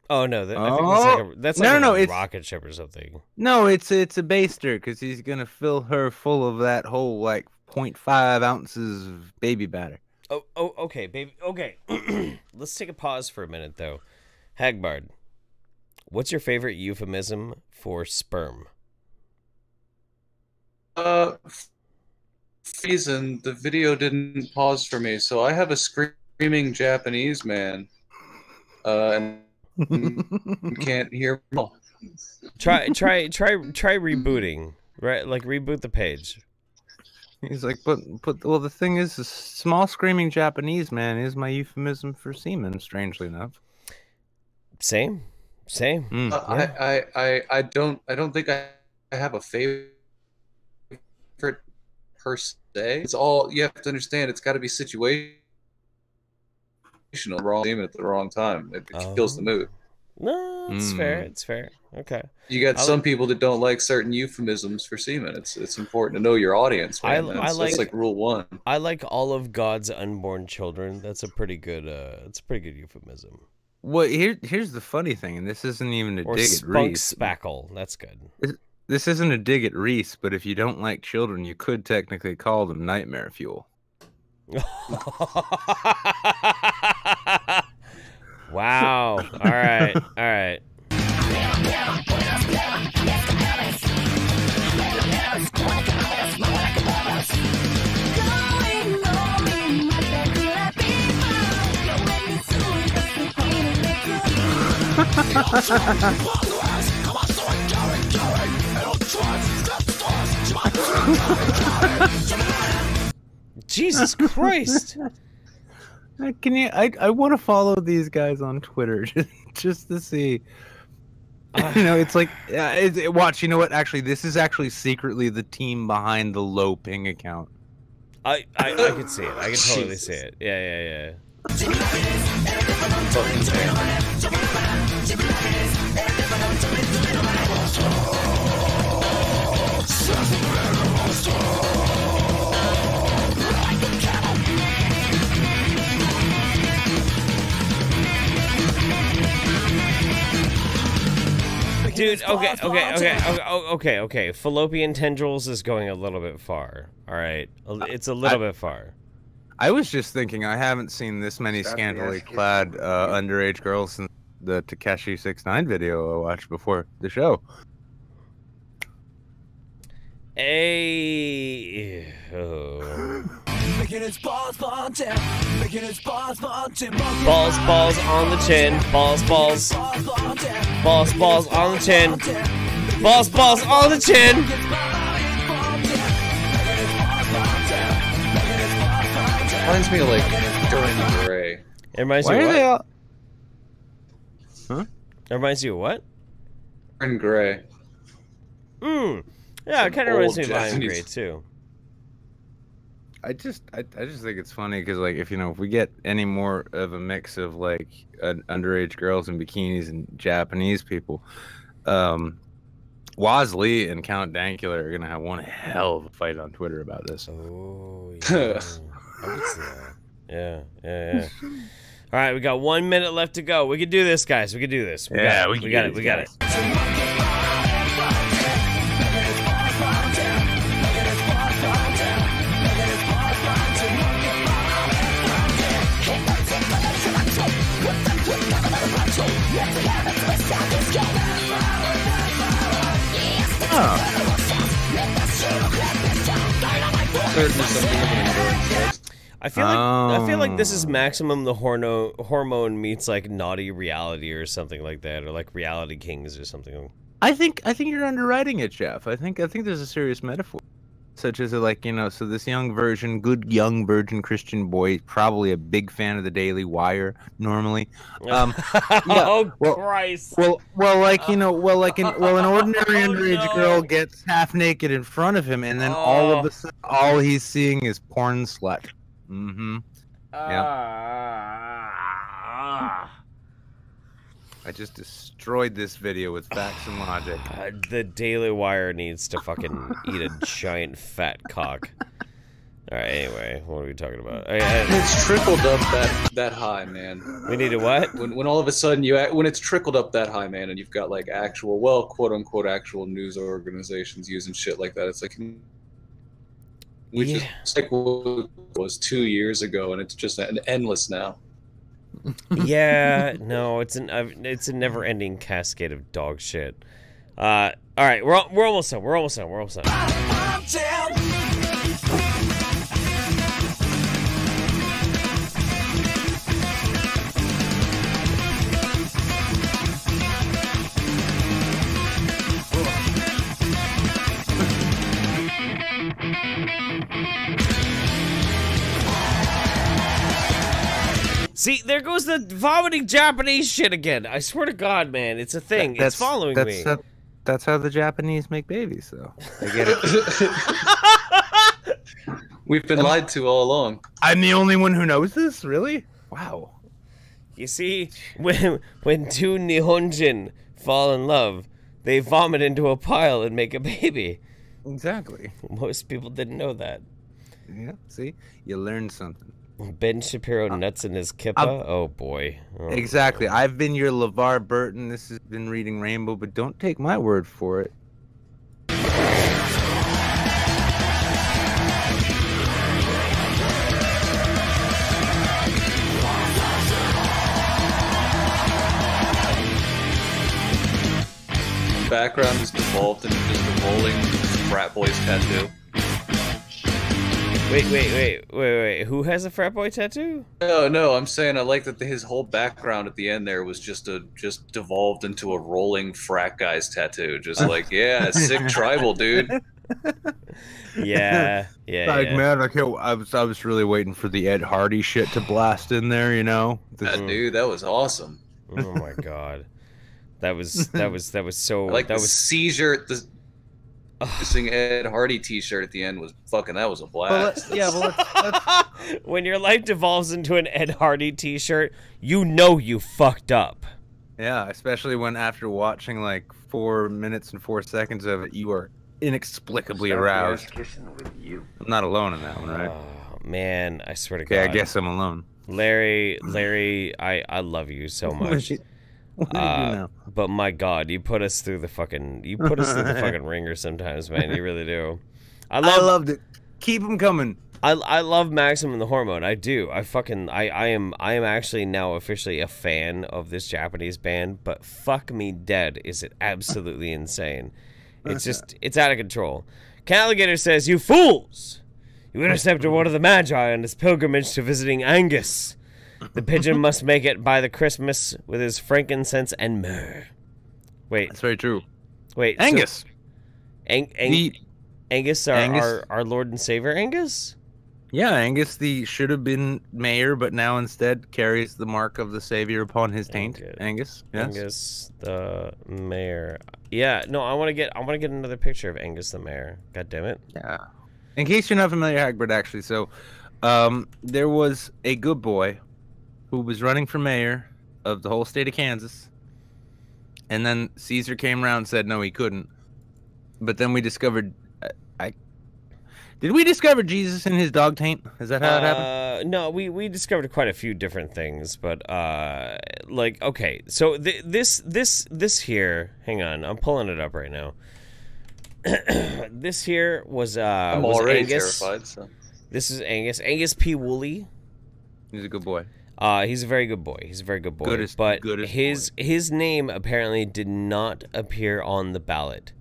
Oh no, I think that's like a rocket ship or something. No, it's a baster because he's gonna fill her full of that whole like 0.5 ounces of baby batter. Oh, okay, baby. Okay, let's take a pause for a minute though. Hagbard, what's your favorite euphemism for sperm? Reason the video didn't pause for me, so I have a screaming Japanese man, and you can't hear me. Try rebooting, right? Like reboot the page. He's like, but well, the thing is, a small screaming Japanese man is my euphemism for semen. Strangely enough. Same. Yeah. I don't think I have a favorite per se. It's all you have to understand. It's got to be situational. Wrong semen at the wrong time. It kills the mood. No, it's fair. It's fair. Okay. You got some people that don't like certain euphemisms for semen. It's important to know your audience. Man. That's like rule 1. I like all of God's unborn children. That's a pretty good. It's a pretty good euphemism. Well, here's the funny thing, and this isn't even a dig at spunk Reese. spackle. That's good. This isn't a dig at Reese, but if you don't like children, you could technically call them nightmare fuel. Wow. All right. Jesus Christ. Can you? I want to follow these guys on Twitter just to see. You know, it's like watch. You know what? Actually, this is actually secretly the team behind the low ping account. I could see it. I could totally see it. Yeah. Dude, okay. Fallopian tendrils is going a little bit far. All right, it's a little bit far. I was just thinking, I haven't seen this many scantily clad underage girls since the Takeshi 6ix9ine video I watched before the show. Hey. Balls on the chin. Balls on the chin. Balls on the chin. Reminds me of like Dorian Gray. It reminds you of what? Huh? It reminds you of what? Dorian Gray. Yeah, it kind of reminds me of Dorian Gray too. I just think it's funny because like if we get any more of a mix of like underage girls in bikinis and Japanese people, Wozlee and Count Dankula are gonna have one hell of a fight on Twitter about this. Oh yeah, I would see that. Yeah. All right, we got 1 minute left to go. We can do this, guys. We can do this. We got it. certainly something of an endurance test. I feel like this is maximum the hormone meets like naughty reality or something like that, or like Reality Kings or something. I think you're underwriting it, Jeff. I think there's a serious metaphor, such as like, you know, so this young virgin Christian boy, probably a big fan of the Daily Wire normally. Yeah, oh Christ. Well, like, you know, an ordinary underage girl gets half naked in front of him, and then all of a sudden, all he's seeing is porn slut. Mm-hmm. Yeah. I just destroyed this video with facts and logic. The Daily Wire needs to fucking eat a giant fat cock. All right. Anyway, what are we talking about? It's trickled up that high, man. We need to what? When all of a sudden when it's trickled up that high, man, and you've got like actual, well, quote unquote, actual news organizations using shit like that. It's like, which is like what was 2 years ago, and it's just endless now. Yeah, no, it's a never-ending cascade of dog shit. All right, we're almost done. We're almost done. See, there goes the vomiting Japanese shit again. I swear to God, man, it's a thing. It's following me. That's how the Japanese make babies, though. I get it. We've been lied to all along. I'm the only one who knows this? Really? Wow. You see, when two Nihonjin fall in love, they vomit into a pile and make a baby. Exactly. Most people didn't know that. Yeah, see? You learned something. Ben Shapiro nuts in his kippa? Oh, boy. Oh, exactly. Boy. I've been your LeVar Burton. This has been Reading Rainbow, but don't take my word for it. Background is devolved into just a rolling frat boy's tattoo. Wait. Who has a frat boy tattoo? No, I'm saying I like that his whole background at the end there was just devolved into a rolling frat guy's tattoo. Just like, yeah, sick tribal, dude. Yeah. Man, I was really waiting for the Ed Hardy shit to blast in there, you know? Dude, that was awesome. Oh my God. That was so. I like that the was seizure. The missing Ed Hardy T-shirt at the end was fucking. That was a blast. Let's... When your life devolves into an Ed Hardy T-shirt, you know you fucked up. Yeah, especially when after watching like 4 minutes and 4 seconds of it, you are inexplicably aroused. I'm not alone in that one, right? Oh man, I swear to God. Okay, I guess I'm alone. Larry, I love you so much. What do you do now? But my God, you put us through the fucking ringer sometimes, man. You really do. I loved it. Keep them coming. I love Maximum the Hormone. I do. I am actually now officially a fan of this Japanese band. But fuck me dead, is it absolutely insane? It's out of control. Calligator says, "You fools! You intercepted one of the Magi on his pilgrimage to visiting Angus. The pigeon must make it by the Christmas with his frankincense and myrrh." Wait. That's very true. Wait. Angus. So, Angus, our Lord and Savior Angus? Yeah, Angus, the should have been mayor, but now instead carries the mark of the Savior upon his taint. Angus. Yes. Angus the mayor. Yeah, no, I want to get another picture of Angus the mayor. God damn it. Yeah. In case you're not familiar, Hagbard, actually, so there was a good boy who was running for mayor of the whole state of Kansas, and then Caesar came around and said no, he couldn't. But then we discovered, did we discover Jesus in his dog taint? Is that how it happened? No, we discovered quite a few different things, but like, okay, so this here, hang on, I'm pulling it up right now. This here was I'm was already Angus. terrified. So. This is Angus P. Woolley. He's a good boy. He's a very good boy. Goodest his name apparently did not appear on the ballot.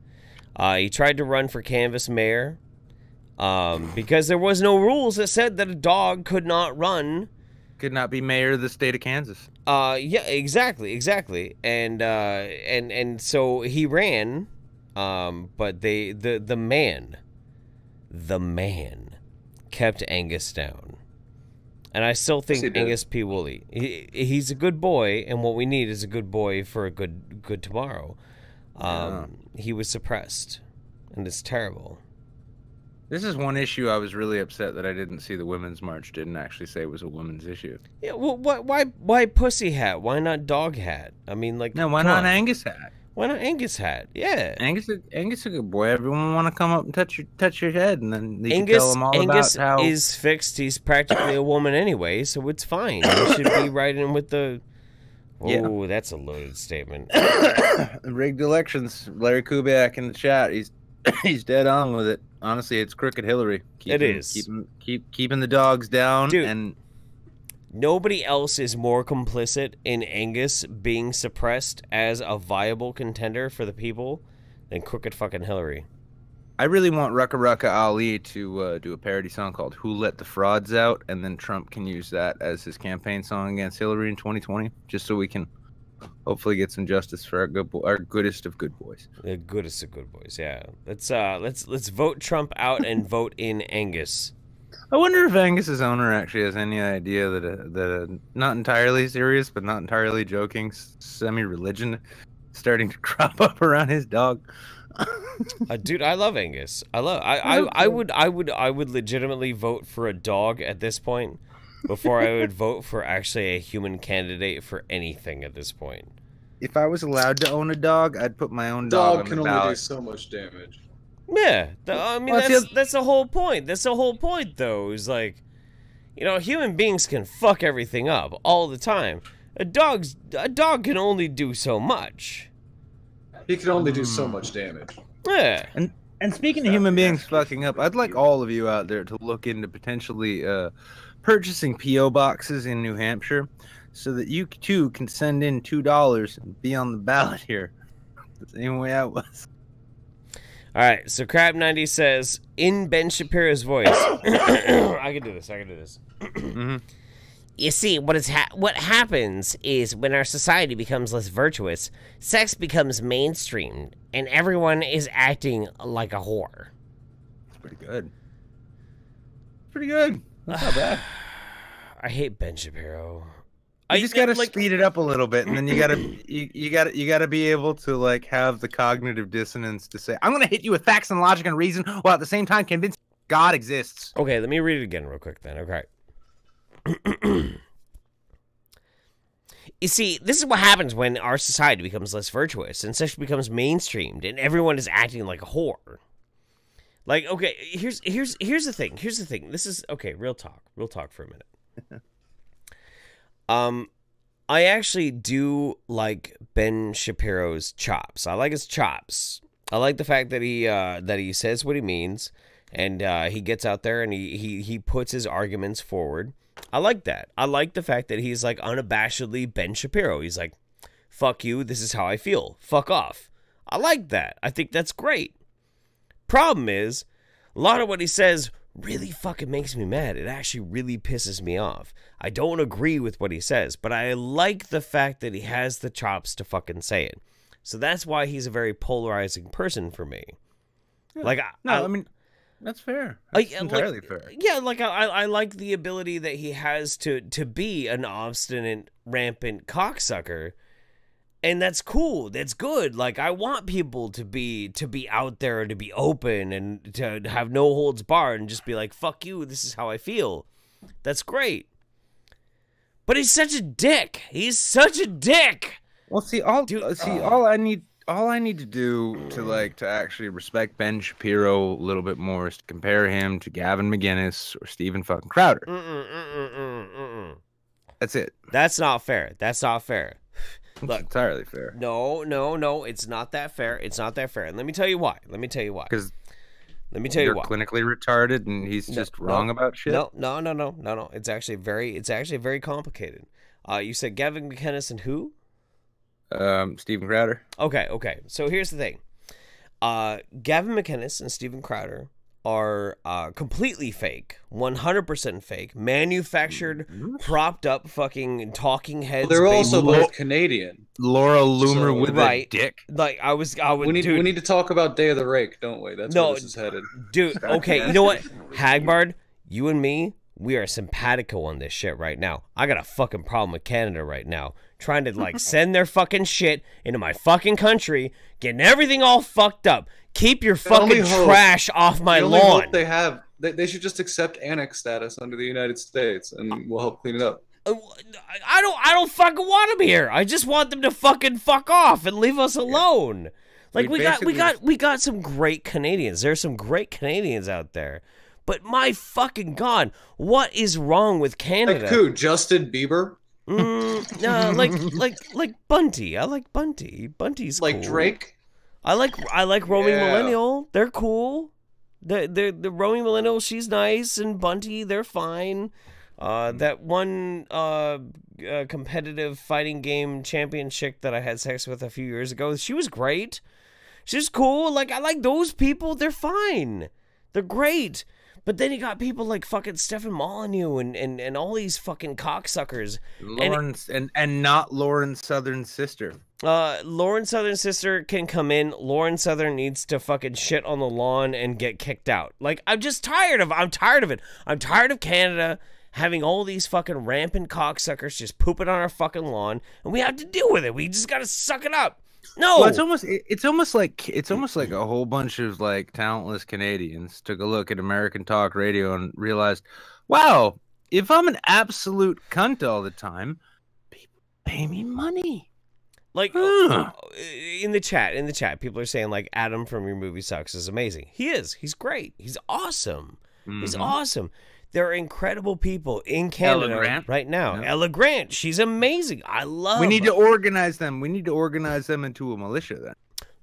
He tried to run for canvas mayor. Because there was no rules that said that a dog could not run. Could not be mayor of the state of Kansas. Yeah, exactly. And so he ran, but the man kept Angus down. And I still think Angus P. Woolley, he's a good boy, and what we need is a good boy for a good tomorrow. He was suppressed, and it's terrible. This is one issue I was really upset that I didn't see the Women's March didn't actually say it was a women's issue. Yeah, well, why pussy hat? Why not dog hat? I mean, like, no, why not Angus hat? Why not Angus hat? Yeah, Angus a good boy. Everyone want to come up and touch your head, and then you can tell them all Angus about how is fixed. He's practically a woman anyway, so it's fine. You should be right in with the. Oh, that's a loaded statement. Rigged elections. Larry Kubiak in the chat. He's dead on with it. Honestly, it's crooked Hillary. Keeping the dogs down. Dude, and nobody else is more complicit in Angus being suppressed as a viable contender for the people than crooked fucking Hillary. I really want Rucka Ali to do a parody song called "Who Let the Frauds Out," and then Trump can use that as his campaign song against Hillary in 2020, just so we can hopefully get some justice for our goodest of good boys. The goodest of good boys, yeah. Let's vote Trump out and vote in Angus. I wonder if Angus's owner actually has any idea that a not entirely serious but not entirely joking semi-religion starting to crop up around his dog. Dude, I love Angus. I would legitimately vote for a dog at this point before I would vote for actually a human candidate for anything at this point. If I was allowed to own a dog, I'd put my own dog on the ballot. Dog can only do so much damage. Yeah, I mean, that's the whole point. That's the whole point, though, is like, you know, human beings can fuck everything up all the time. A dog can only do so much. He can only do so much damage. Yeah. And speaking of human beings fucking up, I'd like all of you out there to look into potentially purchasing P.O. boxes in New Hampshire so that you too can send in $2 and be on the ballot here. The same way I was. All right, so Crab90 says, in Ben Shapiro's voice, I can do this. Mm-hmm. You see, what happens is when our society becomes less virtuous, sex becomes mainstream, and everyone is acting like a whore. It's pretty good. Pretty good. That's not bad. I hate Ben Shapiro. You just gotta speed it up a little bit, and then you gotta be able to like have the cognitive dissonance to say, "I'm gonna hit you with facts and logic and reason," while at the same time convince God exists. Okay, let me read it again real quick then. Okay. You see, this is what happens when our society becomes less virtuous and sex becomes mainstreamed, and everyone is acting like a whore. Like, okay, here's the thing. This is okay. Real talk for a minute. I actually do like Ben Shapiro's chops. I like his chops. I like the fact that he says what he means, and he gets out there and he puts his arguments forward. I like that. I like the fact that he's like unabashedly Ben Shapiro. He's like, fuck you, this is how I feel. Fuck off. I like that. I think that's great. Problem is, a lot of what he says really fucking makes me mad. It actually really pisses me off. I don't agree with what he says, but I like the fact that he has the chops to fucking say it. So that's why he's a very polarizing person for me. Yeah. Like, I mean, that's fair. That's entirely fair. Yeah, like I like the ability that he has to be an obstinate, rampant cocksucker. And that's cool. That's good. Like, I want people to be out there, to be open, and to have no holds barred, and just be like, "Fuck you. This is how I feel." That's great. But he's such a dick. He's such a dick. Well, all I need to do to actually respect Ben Shapiro a little bit more is to compare him to Gavin McInnes or Stephen fucking Crowder. That's it. That's not fair. That's not fair. Look, entirely fair. No, it's not that fair. It's not that fair. And let me tell you why. Because you're clinically retarded and he's just wrong about shit. No. It's actually very complicated. You said Gavin McInnes and who? Stephen Crowder. Okay. So here's the thing. Gavin McInnes and Stephen Crowder are completely fake, 100% fake, manufactured, propped up fucking talking heads. Well, they're also both Canadian. Laura Loomer with a dick. Like I would. We need to talk about Day of the Rake, don't we? That's where this is headed, dude. Okay, you know what, Hagbard, you and me, we are simpatico on this shit right now. I got a fucking problem with Canada right now, trying to like send their fucking shit into my fucking country, getting everything all fucked up. Keep your fucking trash off my lawn. Hope they have. They should just accept annex status under the United States, and we'll help clean it up. I don't fucking want them here. I just want them to fucking fuck off and leave us alone. Like we got some great Canadians. There's some great Canadians out there. But my fucking God, what is wrong with Canada? Like who? Justin Bieber? No, like Bunty. I like Bunty. Bunty's like cool. Drake. I like Roaming Millennial. They're cool. The Roaming Millennial, she's nice, and Bunty, they're fine. That one competitive fighting game champion chick that I had sex with a few years ago, she was great. She's cool. Like, I like those people. They're fine. They're great. But then you got people like fucking Stefan Molyneux and all these fucking cocksuckers. And not Lauren's Southern sister. Lauren's Southern sister can come in. Lauren Southern needs to fucking shit on the lawn and get kicked out. Like, I'm tired of it. I'm tired of Canada having all these fucking rampant cocksuckers just pooping on our fucking lawn, and we have to deal with it. We just gotta suck it up. No, well, it's almost like a whole bunch of like talentless Canadians took a look at American talk radio and realized, wow, if I'm an absolute cunt all the time, people pay me money. Like in the chat, people are saying like Adam from Your Movie Sucks is amazing. He is. He's great. He's awesome. He's awesome. There are incredible people in Canada right now. Yeah. Ella Grant, she's amazing. I love. We need to organize them. We need to organize them into a militia then.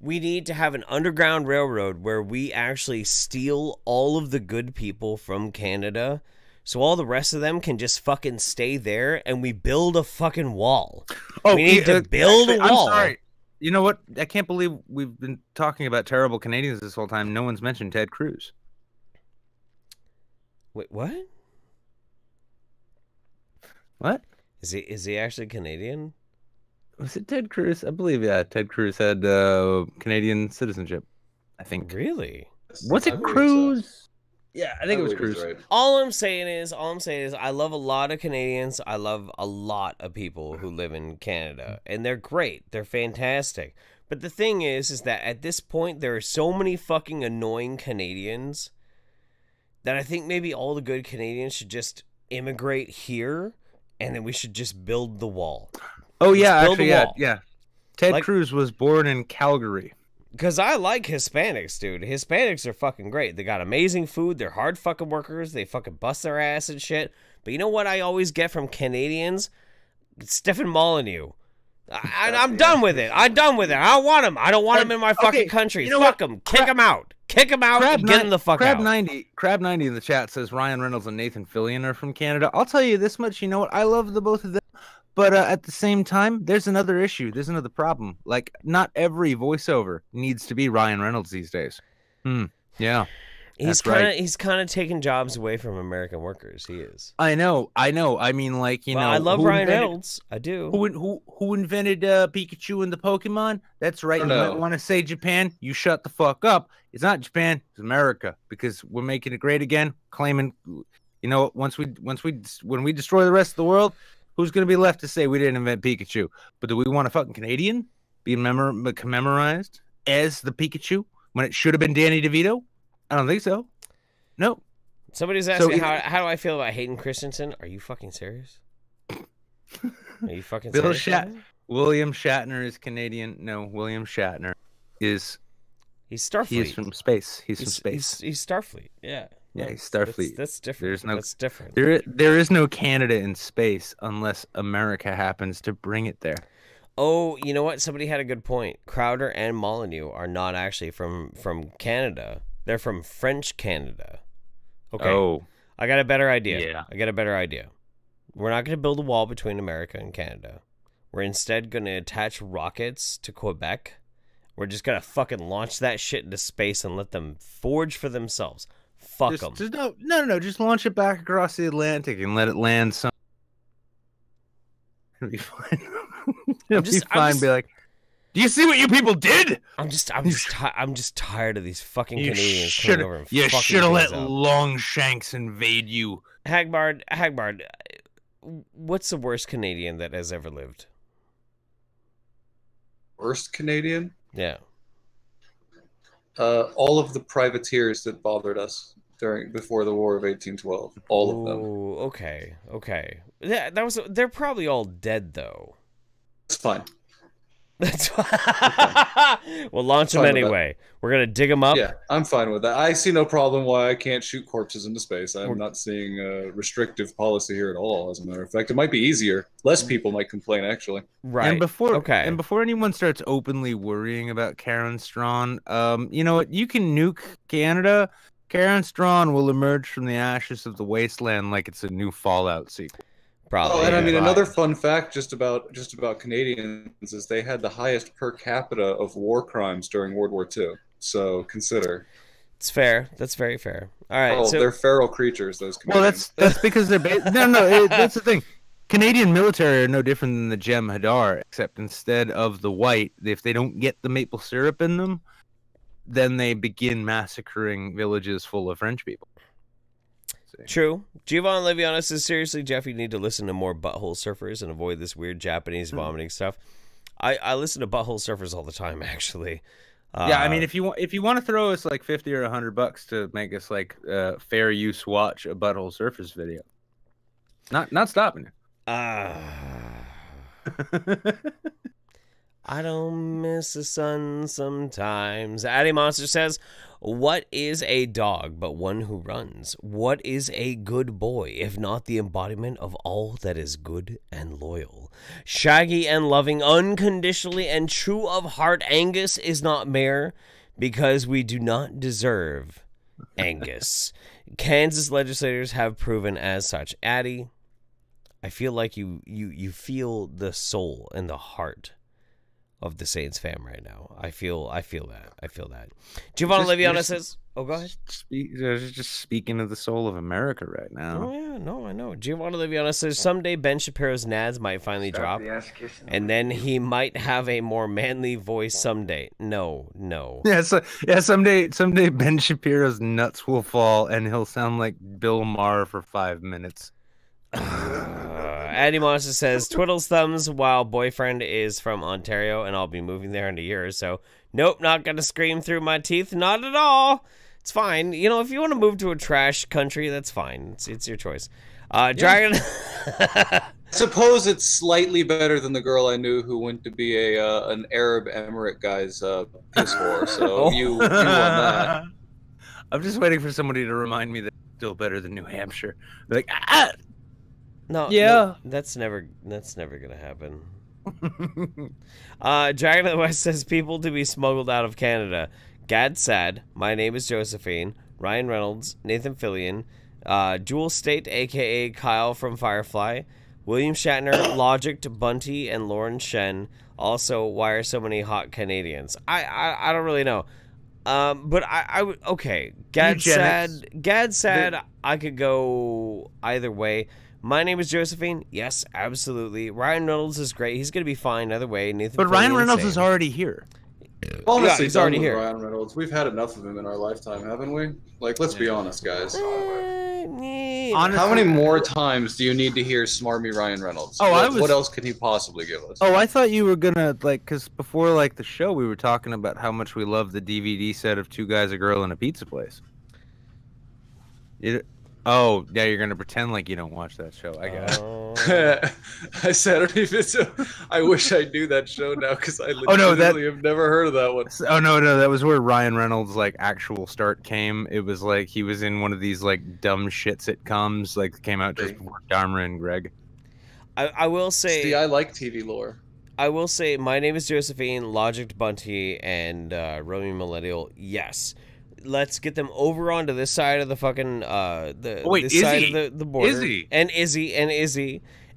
We need to have an underground railroad where we actually steal all of the good people from Canada, so all the rest of them can just fucking stay there, and we build a fucking wall. Oh, we need to build a wall. I'm sorry. You know what? I can't believe we've been talking about terrible Canadians this whole time. No one's mentioned Ted Cruz. Wait, what? What? Is he actually Canadian? Was it Ted Cruz? I believe, yeah. Ted Cruz had Canadian citizenship, I think. Really? Was it Cruz? So. Yeah, I think it was Cruz. Right. All I'm saying is, I love a lot of Canadians. I love a lot of people who live in Canada, and they're great. They're fantastic. But the thing is that at this point, there are so many fucking annoying Canadians that I think maybe all the good Canadians should just immigrate here, and then we should just build the wall. Oh, yeah, actually, yeah. Ted Cruz was born in Calgary. Because I like Hispanics, dude. Hispanics are fucking great. They got amazing food. They're hard fucking workers. They fucking bust their ass and shit. But you know what I always get from Canadians? Stefan Molyneux. I'm done with it. I'm done with it. I don't want him. I don't want him in my fucking country. You know Fuck him. Kick him out. Kick him out and get him the fuck out. Crab90 in the chat says Ryan Reynolds and Nathan Fillion are from Canada. I'll tell you this much. You know what? I love the both of them. But at the same time, there's another issue. There's another problem. Like, not every voiceover needs to be Ryan Reynolds these days. Yeah. He's kind of taking jobs away from American workers. He is. I know. I mean, like, you know, I love Ryan Reynolds. I do. Who invented Pikachu and the Pokemon? That's right. You might want to say Japan. You shut the fuck up. It's not Japan. It's America, because we're making it great again. Claiming, you know, when we destroy the rest of the world, who's going to be left to say we didn't invent Pikachu? But do we want a fucking Canadian being commemorized as the Pikachu when it should have been Danny DeVito? I don't think so. No. Somebody's asking how do I feel about Hayden Christensen? Are you fucking serious? Are you fucking serious? William Shatner is Canadian. No, William Shatner is... He's Starfleet. He's from space. He's from space. He's Starfleet. Yeah. Yeah, he's Starfleet. That's different. That's different. There is no Canada in space unless America happens to bring it there. Oh, you know what? Somebody had a good point. Crowder and Molyneux are not actually from Canada. They're from French Canada. Okay. Oh. I got a better idea. Yeah. I got a better idea. We're not going to build a wall between America and Canada. We're instead going to attach rockets to Quebec. We're just going to fucking launch that shit into space and let them forge for themselves. Fuck them. Just no. Just launch it back across the Atlantic and let it land some. It'll be fine. It'll be fine. Be like, do you see what you people did? I'm just tired of these fucking Canadians coming over and you fucking should have let things up. Longshanks invade you. Hagbard, what's the worst Canadian that has ever lived? Worst Canadian? Yeah. All of the privateers that bothered us before the War of 1812. All of them. Okay. Yeah, they're probably all dead though. It's fine. That's we'll launch them anyway. We're gonna dig them up. Yeah, I'm fine with that. I see no problem why I can't shoot corpses into space. I'm not seeing a restrictive policy here at all. As a matter of fact, it might be easier. Less people might complain, actually. Right. And before anyone starts openly worrying about Karen Strawn, you know what? You can nuke Canada. Karen Strawn will emerge from the ashes of the wasteland like it's a new Fallout sequel. Probably. Oh, and I mean, another fun fact just about Canadians is they had the highest per capita of war crimes during World War II. So consider. It's fair. That's very fair. All right. Oh, so they're feral creatures. Those Canadians. Well, that's because they're that's the thing. Canadian military are no different than the Jem'Hadar, except instead of the white, if they don't get the maple syrup in them, then they begin massacring villages full of French people. True. Giovanni Leviana says, seriously, Jeff, you need to listen to more Butthole Surfers and avoid this weird Japanese vomiting stuff. I listen to Butthole Surfers all the time, actually. Yeah, I mean, if you want to throw us like $50 or $100 to make us like fair use watch a Butthole Surfers video, not stopping you. I don't miss the sun sometimes. Addy Monster says, what is a dog but one who runs? What is a good boy if not the embodiment of all that is good and loyal? Shaggy and loving, unconditionally and true of heart, Angus is not mayor because we do not deserve Angus. Kansas legislators have proven as such. Addy, I feel like you feel the soul and the heart of the Saints fam right now. I feel that. Giovanni Leviana says, "Oh, go ahead." Just speaking of the soul of America right now. Oh yeah, no, I know. Giovanni Leviana says someday Ben Shapiro's nads might finally drop, and then he might have a more manly voice someday. No. Yeah, someday Ben Shapiro's nuts will fall, and he'll sound like Bill Maher for 5 minutes. Addy Monster says, twiddles thumbs while boyfriend is from Ontario and I'll be moving there in a year or so. Nope, not gonna scream through my teeth. Not at all. It's fine. You know, if you want to move to a trash country, that's fine. It's your choice. Dragon. Suppose it's slightly better than the girl I knew who went to be an Arab Emirate guy's piss whore. So you won that. I'm just waiting for somebody to remind me that it's still better than New Hampshire. They're like, No, yeah, no, that's never gonna happen. Dragon of the West says people to be smuggled out of Canada. Gad Sad, my name is Josephine, Ryan Reynolds, Nathan Fillion, Jewel State, aka Kyle from Firefly, William Shatner, Logic, Bunty, and Lauren Shen. Also, why are so many hot Canadians? I don't really know. But I would okay. Gad Sad. I could go either way. My name is Josephine. Yes, absolutely. Ryan Reynolds is great. He's going to be fine either way. Nathan but Ryan Reynolds same. is already here. Honestly, he's already here. Ryan Reynolds. We've had enough of him in our lifetime, haven't we? Like, let's be honest, guys. Honestly, how many more times do you need to hear smarmy Ryan Reynolds? What else could he possibly give us? Oh, I thought you were gonna because before the show we were talking about how much we love the DVD set of Two Guys, a Girl, and a Pizza Place. Oh, yeah, you're gonna pretend like you don't watch that show. I got it. I said I wish I knew that show now because I legitimately have never heard of that one. Oh no, that was where Ryan Reynolds' actual start came. It was he was in one of these dumb shit sitcoms came out just before Dharma and Greg. I will say. See, I like TV lore. I will say, my name is Josephine, Logic Bunty, and Romy Millennial. Yes. Let's get them over onto this side of the fucking this side of the border. Izzy. And Izzy,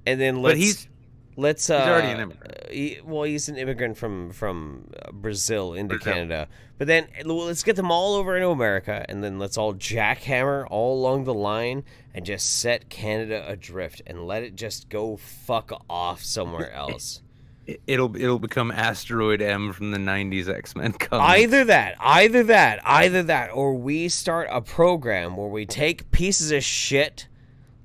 and then let's. let's. He's already an immigrant. Well, he's an immigrant from Brazil into Canada. But then let's get them all over into America, and then let's all jackhammer all along the line and just set Canada adrift and let it just go fuck off somewhere else. It'll become Asteroid M from the 90s X-Men comic. Either that, or we start a program where we take pieces of shit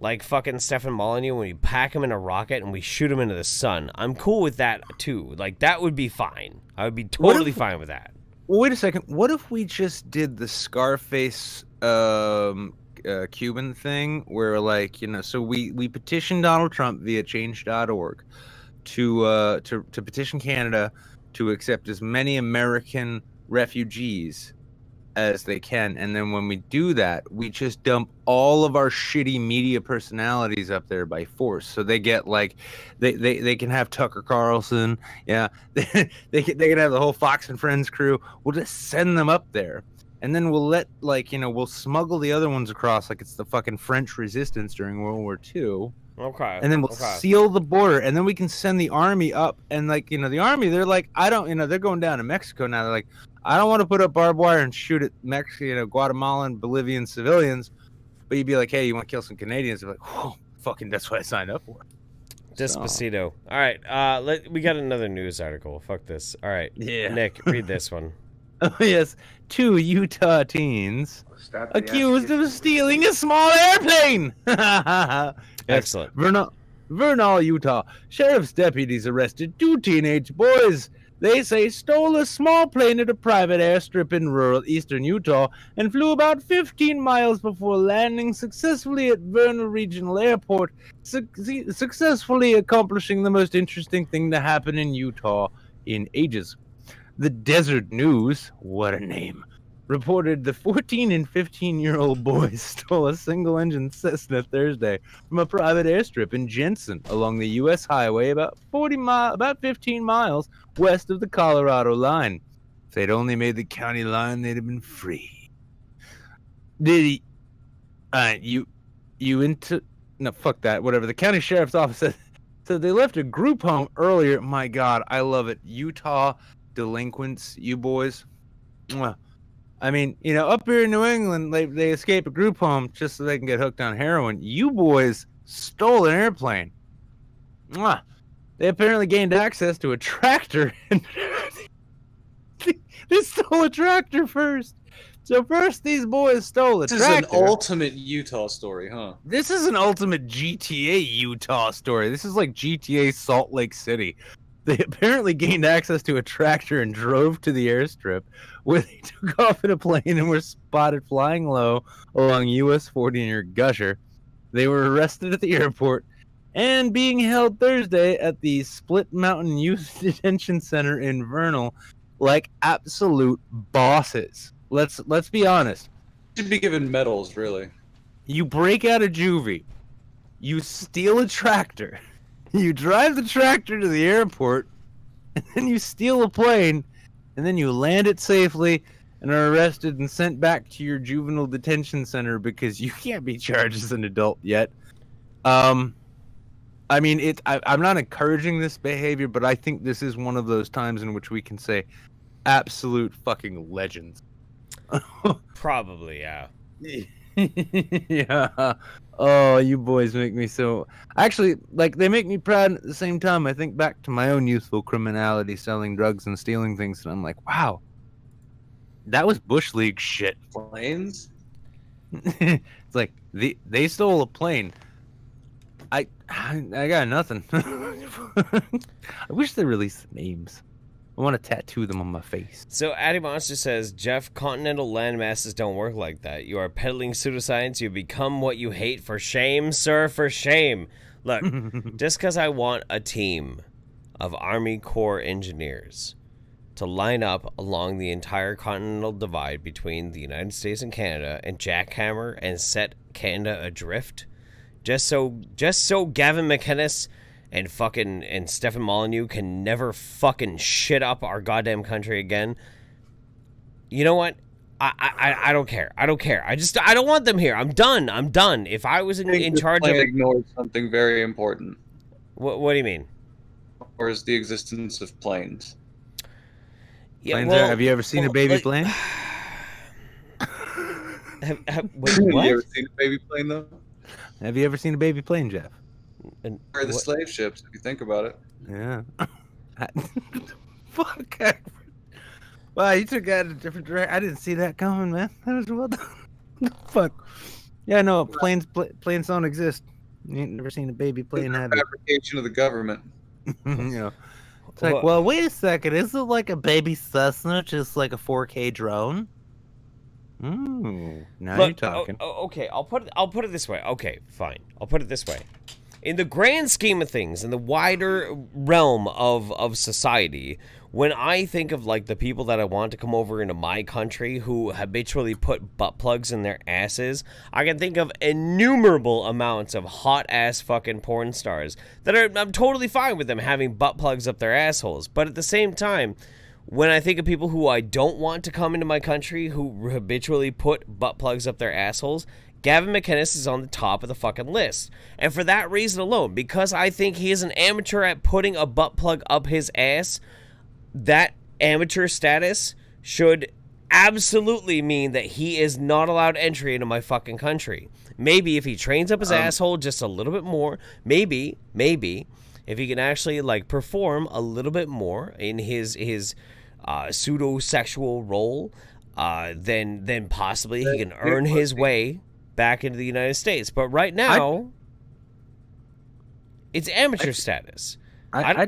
like fucking Stefan Molyneux and we pack him in a rocket and we shoot him into the sun. I'm cool with that too. Like, that would be fine. I would be totally fine with that. Well, wait a second. What if we just did the Scarface Cuban thing where, like, you know, so we petitioned Donald Trump via change.org to petition Canada to accept as many American refugees as they can, and then when we do that, we just dump all of our shitty media personalities up there by force. So they get like, they can have Tucker Carlson, yeah, they can have the whole Fox and Friends crew. We'll just send them up there, and then we'll let, like, you know, we'll smuggle the other ones across like it's the fucking French Resistance during World War II. Okay. And then we'll seal the border, and then we can send the army up, and, like, you know, the army, they're like, they're going down to Mexico now. They're like, I don't want to put up barbed wire and shoot at Guatemalan, Bolivian civilians, but you'd be like, hey, you want to kill some Canadians? They're like, whoa, fucking, that's what I signed up for. Despacito. All right, we got another news article. Fuck this. All right, yeah. Nick, read this one. Oh, yes. 2 Utah teens accused of stealing a small airplane. Excellent. Vernal, Utah. Sheriff's deputies arrested 2 teenage boys. They say stole a small plane at a private airstrip in rural eastern Utah and flew about 15 miles before landing successfully at Vernal Regional Airport, successfully accomplishing the most interesting thing to happen in Utah in ages. The Desert News, what a name, reported the 14 and 15-year-old boys stole a single-engine Cessna Thursday from a private airstrip in Jensen along the U.S. highway about 15 miles west of the Colorado line. If they'd only made the county line, they'd have been free. Did he? No, fuck that. Whatever. The county sheriff's office said they left a group home earlier. My God, I love it. Utah delinquents, you boys. Mwah. I mean, you know, up here in New England, they escape a group home just so they can get hooked on heroin. You boys stole an airplane. Mwah. They apparently gained access to a tractor. And they stole a tractor first. So first, these boys stole a tractor. This is an ultimate Utah story, huh? This is an ultimate GTA Utah story. This is like GTA Salt Lake City. They apparently gained access to a tractor and drove to the airstrip, where they took off in a plane and were spotted flying low along US 40 near Gusher. They were arrested at the airport and being held Thursday at the Split Mountain Youth Detention Center in Vernal like absolute bosses. Let's be honest. Should be given medals, really. You break out of juvie, you steal a tractor, you drive the tractor to the airport, and then you steal a plane, and then you land it safely and are arrested and sent back to your juvenile detention center because you can't be charged as an adult yet. I mean, I'm not encouraging this behavior, but I think this is one of those times in which we can say absolute fucking legends. Probably, yeah. Yeah. Oh, you boys make me so... Actually, like, they make me proud, and at the same time, I think back to my own youthful criminality, selling drugs and stealing things, and I'm like, wow, that was Bush League shit. Planes? It's like, they stole a plane. I got nothing. I wish they released the names. I want to tattoo them on my face. So Addy Monster says, Jeff, continental landmasses don't work like that. You are peddling pseudoscience. You become what you hate. For shame, sir, for shame. Look, just because I want a team of Army Corps engineers to line up along the entire continental divide between the United States and Canada and jackhammer and set Canada adrift, just so Gavin McInnes and Stefan Molyneux can never fucking shit up our goddamn country again. You know what? I don't care. I don't care. I don't want them here. I'm done. If I was in charge of... ignored something very important. What do you mean? or is the existence of planes? Yeah, Planes well, have you ever seen a baby like, plane? wait, Have what? you ever seen a baby plane though? Have you ever seen a baby plane, Jeff? And Or the what- slave ships, if you think about it. Yeah. Fuck. Wow, you took that in a different direction. I didn't see that coming, man. That was well done. Fuck. Yeah, no, planes don't exist. You ain't never seen a baby plane, have you? Fabrication of the government. You know. It's like, well, wait a second. Is it like a baby Cessna, just like a 4K drone? Now you're talking. Okay, I'll put it this way. Okay, fine. I'll put it this way. In the grand scheme of things, in the wider realm of society, when I think of like the people that I want to come over into my country who habitually put butt plugs in their asses, I can think of innumerable amounts of hot ass fucking porn stars that I'm totally fine with them having butt plugs up their assholes. But at the same time, when I think of people who I don't want to come into my country who habitually put butt plugs up their assholes, Gavin McInnes is on the top of the fucking list. And for that reason alone, because I think he is an amateur at putting a butt plug up his ass, that amateur status should absolutely mean that he is not allowed entry into my fucking country. Maybe if he trains up his asshole just a little bit more, maybe if he can actually like perform a little bit more in his pseudo-sexual role, then possibly he can earn his way back into the United States. But right now, it's amateur status. I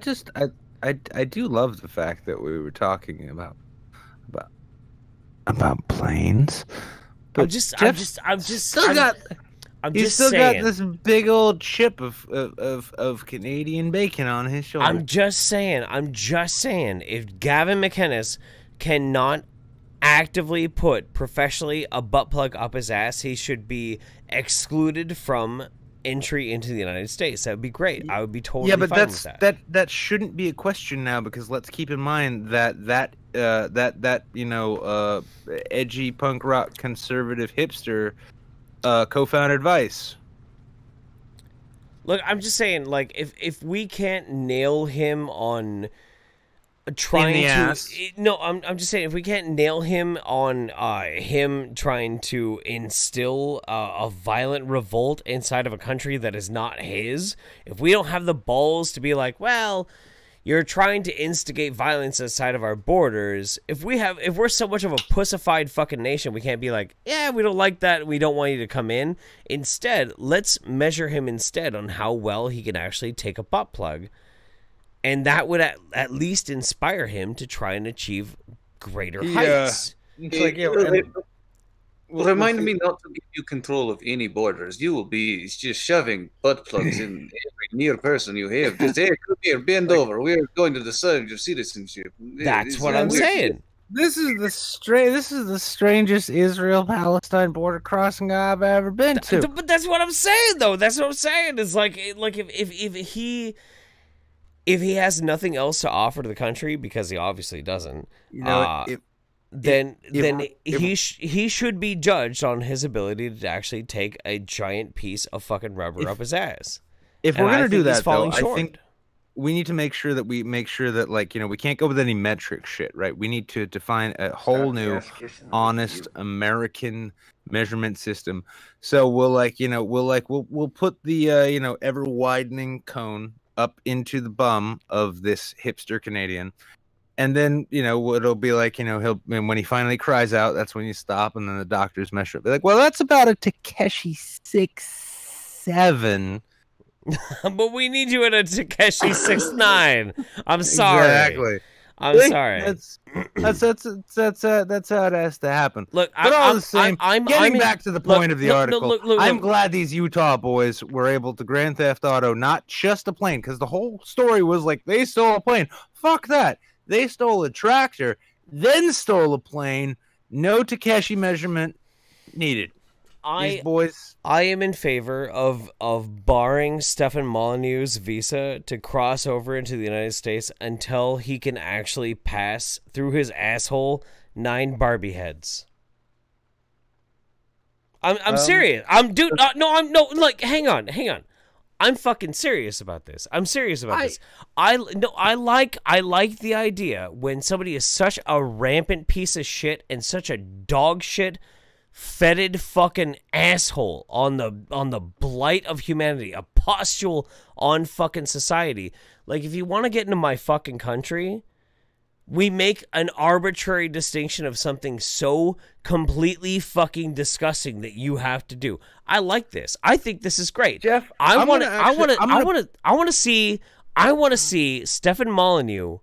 do love the fact that we were talking about planes. But I'm just still saying. got this big old chip of Canadian bacon on his shoulder. I'm just saying. If Gavin McInnes cannot actively put professionally a butt plug up his ass, he should be excluded from entry into the United States. That would be great. I would be totally fine with that. That shouldn't be a question now, because let's keep in mind that edgy punk rock conservative hipster co-founded Vice. Look, I'm just saying, like, if we can't nail him on trying to ass. No, I'm just saying, if we can't nail him on him trying to instill a violent revolt inside of a country that is not his, if we don't have the balls to be like, well, you're trying to instigate violence inside of our borders, if we're so much of a pussified fucking nation, we can't be like, yeah, we don't like that, we don't want you to come in. Instead, let's measure him instead on how well he can actually take a butt plug. And that would at least inspire him to try and achieve greater heights. It's like, remind me not to give you control of any borders. You will be just shoving butt plugs in every near person you have. Just, hey, come here, bend over. We're going to decide your citizenship. That's what I'm saying. This is the strangest Israel-Palestine border crossing I've ever been to. But that's what I'm saying, though. That's what I'm saying. It's like if he has nothing else to offer to the country, because he obviously doesn't, then he should be judged on his ability to actually take a giant piece of fucking rubber up his ass. If we're gonna do that, though, short. I think we need to make sure that we can't go with any metric shit, right? We need to define a whole new, honest American measurement system. So we'll put the ever widening cone up into the bum of this hipster Canadian, and then it'll be like and when he finally cries out, that's when you stop, and then the doctors measure it. Be like, well, that's about a Takeshi 6'7". But we need you at a Takeshi 6'9". I'm sorry. Exactly. I'm sorry. That's how it has to happen. Look, but all the same, getting back to the point of the article, I'm glad these Utah boys were able to Grand Theft Auto not just a plane, because the whole story was like they stole a plane. Fuck that. They stole a tractor, then stole a plane. No Takeshi measurement needed. These boys. I am in favor of barring Stefan Molyneux's visa to cross over into the United States until he can actually pass through his asshole 9 Barbie heads. I'm serious. Hang on. I'm fucking serious about this. I'm serious about this. I like the idea when somebody is such a rampant piece of shit and such a dog shit fetid fucking asshole on the blight of humanity, a pustule on fucking society. Like, if you want to get into my fucking country, we make an arbitrary distinction of something so completely fucking disgusting that you have to do. I like this. I think this is great. Jeff, I want to see Stefan Molyneux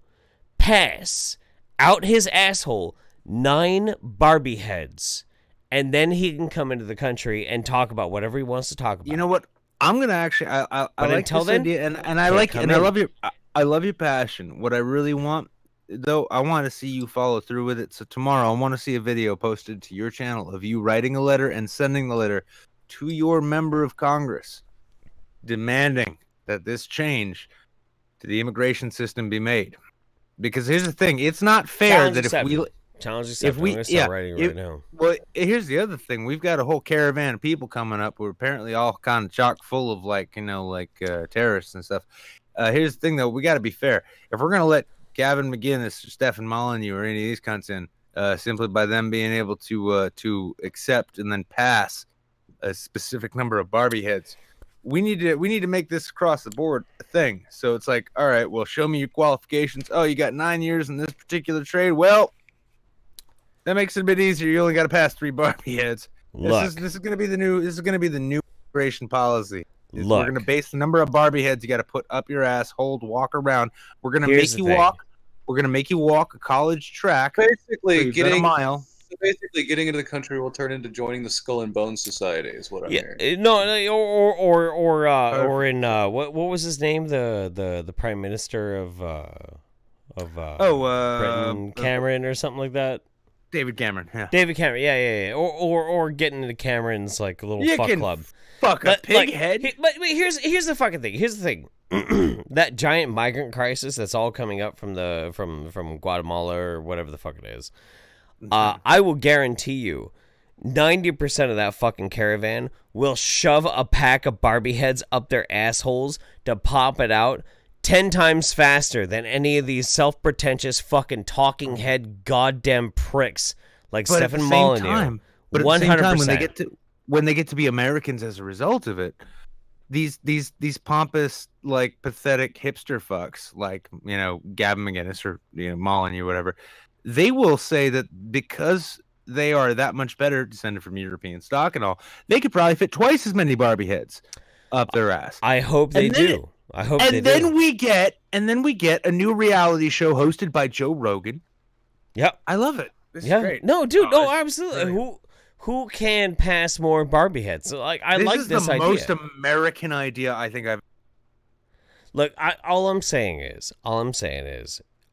pass out his asshole 9 Barbie heads, and then he can come into the country and talk about whatever he wants to talk about. You know what? I'm gonna actually. I like until this then, idea, and I like, and I love your. I love your passion. What I really want, though, I want to see you follow through with it. So tomorrow, I want to see a video posted to your channel of you writing a letter and sending the letter to your member of Congress, demanding that this change to the immigration system be made. Because here's the thing: it's not fair that if we. Challenge accepted. I'm going to start writing right now. Well, here's the other thing. We've got a whole caravan of people coming up who are apparently all kind of chock full of, like, you know, like terrorists and stuff. Here's the thing, though. We got to be fair. If we're going to let Gavin McGinnis or Stefan Molyneux or any of these cunts in, simply by them being able to accept and then pass a specific number of Barbie heads, we need to make this across the board a thing. So it's like, all right, well, show me your qualifications. Oh, you got 9 years in this particular trade. Well, that makes it a bit easier. You only got to pass 3 Barbie heads. This is going to be the new. This is going to be the new immigration policy. We're going to base the number of Barbie heads you got to put up your ass, hold, walk around. We're going to make you walk. We're going to make you walk a college track. Basically, getting a mile. So basically, getting into the country will turn into joining the Skull and Bones Society, is what I'm hearing. No, or in what was his name? The Prime Minister of Britain, Cameron or something like that. David Cameron, yeah. David Cameron, yeah. Or getting into Cameron's like little fuck club. Fuck a pig head. But here's the fucking thing. Here's the thing. That giant migrant crisis that's all coming up from Guatemala or whatever the fuck it is. I will guarantee you 90% of that fucking caravan will shove a pack of Barbie heads up their assholes to pop it out 10 times faster than any of these self-pretentious fucking talking head goddamn pricks like Stefan Molyneux. But at the same time, when they get to be Americans as a result of it, these pompous, like, pathetic hipster fucks, like, you know, Gavin McGinnis or, you know, Molyneux or whatever, they will say that because they are that much better, descended from European stock and all, they could probably fit twice as many Barbie heads up their ass. I hope they do. I hope they do. And then we get a new reality show hosted by Joe Rogan. Yep. I love it. This is great. No, dude, no, absolutely. Who can pass more Barbie heads? So, like, I like this idea. This is the most American idea I think I've. Look, all I'm saying is,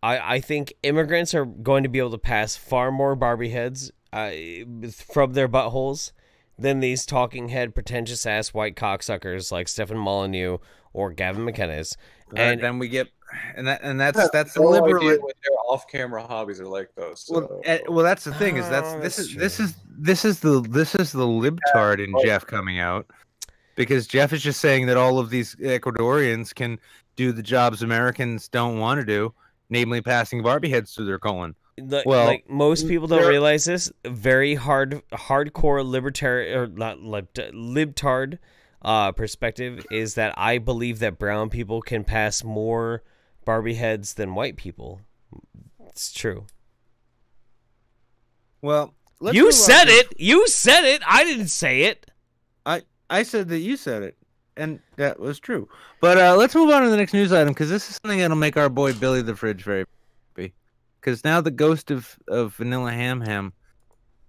I think immigrants are going to be able to pass far more Barbie heads from their buttholes than these talking head, pretentious ass white cocksuckers like Stefan Molyneux or Gavin McInnes. And then we get, that's the liberal. Their off-camera hobbies are like those. So. Well, that's the thing is this is the libtard in Jeff coming out, because Jeff is just saying that all of these Ecuadorians can do the jobs Americans don't want to do, namely passing Barbie heads through their colon. Like most people don't realize this. Very hardcore libertarian or not libtard perspective is that I believe that brown people can pass more Barbie heads than white people. It's true. Well, you said it. You said it. I didn't say it. I said that you said it, and that was true. But let's move on to the next news item, because this is something that'll make our boy Billy the Fridge very happy. Because now the ghost of Vanilla Ham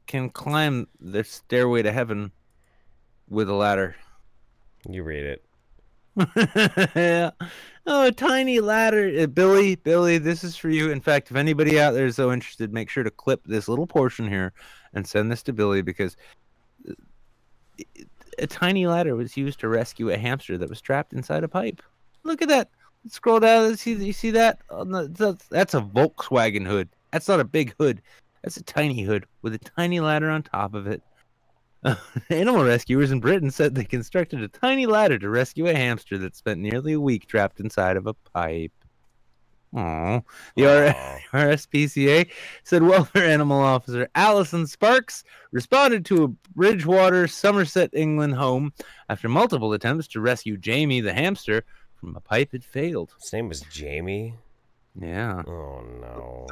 can climb the stairway to heaven with a ladder. You read it. Yeah. Oh, a tiny ladder. Billy, this is for you. In fact, if anybody out there is so interested, make sure to clip this little portion here and send this to Billy, because a tiny ladder was used to rescue a hamster that was trapped inside a pipe. Look at that. Scroll down. You see that? That's a Volkswagen hood. That's not a big hood. That's a tiny hood with a tiny ladder on top of it. Animal rescuers in Britain said they constructed a tiny ladder to rescue a hamster that spent nearly a week trapped inside of a pipe. Aww. The RSPCA said welfare animal officer Alison Sparks responded to a Bridgewater, Somerset, England home after multiple attempts to rescue Jamie the hamster from a pipe had failed. His name was Jamie? Yeah. Oh, no.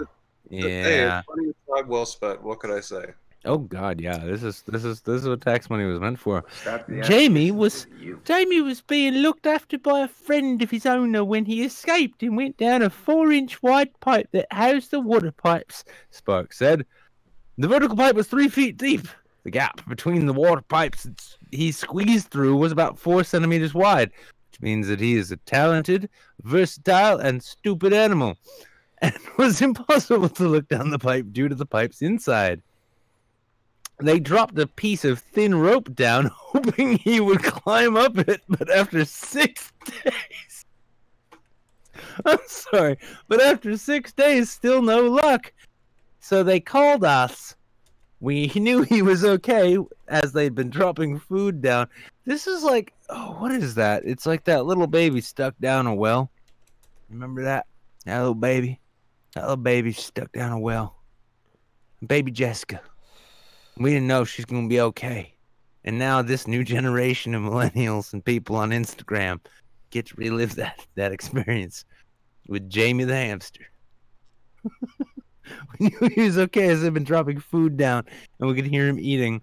Yeah. Hey, money is well spent. What could I say? Oh God, yeah. This is what tax money was meant for. Yeah, Jamie was being looked after by a friend of his owner when he escaped and went down a 4-inch wide pipe that housed the water pipes, Sparks said. The vertical pipe was 3 feet deep. The gap between the water pipes he squeezed through was about 4 centimeters wide, which means that he is a talented, versatile, and stupid animal. And it was impossible to look down the pipe due to the pipe's inside. They dropped a piece of thin rope down, hoping he would climb up it, but after 6 days... I'm sorry, but after 6 days, still no luck. So they called us. We knew he was okay, as they'd been dropping food down. This is like... Oh, what is that? It's like that little baby stuck down a well. Remember that? That little baby? That little baby stuck down a well. Baby Jessica. We didn't know she's going to be okay. And now this new generation of millennials and people on Instagram get to relive that experience with Jamie the hamster. We knew he was okay as they've been dropping food down and we could hear him eating.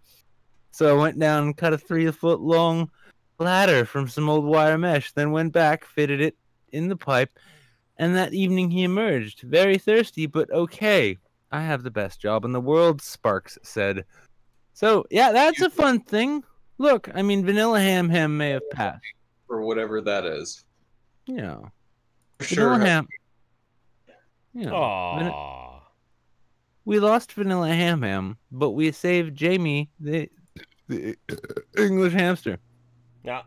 So I went down and cut a 3-foot long ladder from some old wire mesh, then went back, fitted it in the pipe, and that evening he emerged, very thirsty, but okay. I have the best job in the world, Sparks said. So, yeah, that's a fun thing. Look, I mean, Vanilla Ham may have passed. Or whatever that is. Yeah. Sure. Vanilla Ham. Yeah. Aww. We lost Vanilla Ham, but we saved Jamie, the English hamster. Yeah.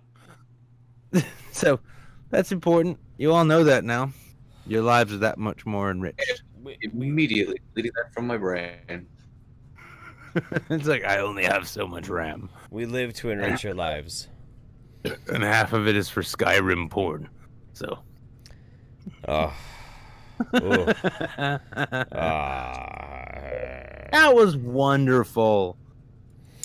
So, that's important. You all know that now. Your lives are that much more enriched. Immediately deleting that from my brain. It's like, I only have so much RAM. We live to enrich your lives. And half of it is for Skyrim porn. So. Oh. That was wonderful.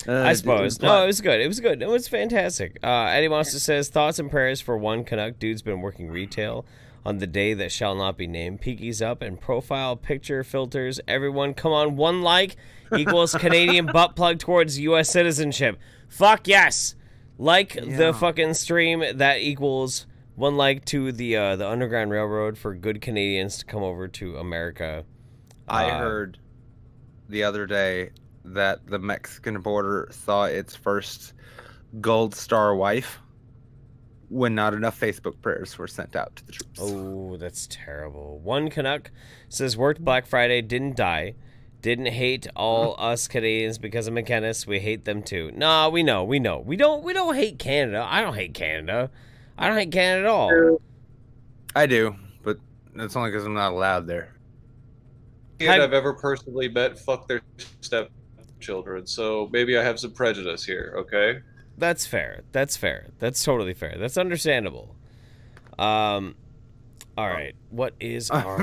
I suppose. No, it was good. It was good. It was fantastic. Eddie Monster says, thoughts and prayers for one Canuck dude's been working retail on the day that shall not be named. Peekies up and profile picture filters. Everyone, come on, 1 like equals Canadian butt plug towards U.S. citizenship. Fuck yes. Like the fucking stream, that equals 1 like to the Underground Railroad for good Canadians to come over to America. I heard the other day that the Mexican border saw its first gold star wife when not enough Facebook prayers were sent out to the troops. Oh, that's terrible. One Canuck says, worked Black Friday, didn't die. Didn't hate all us Canadians because of McKennis. We hate them too. Nah, we know. We don't hate Canada. I don't hate Canada. I don't hate Canada at all. I do, but that's only because I'm not allowed there. Kid I've ever personally met fuck their stepchildren, so maybe I have some prejudice here, okay? That's fair. That's fair. That's totally fair. That's understandable. All right. What is our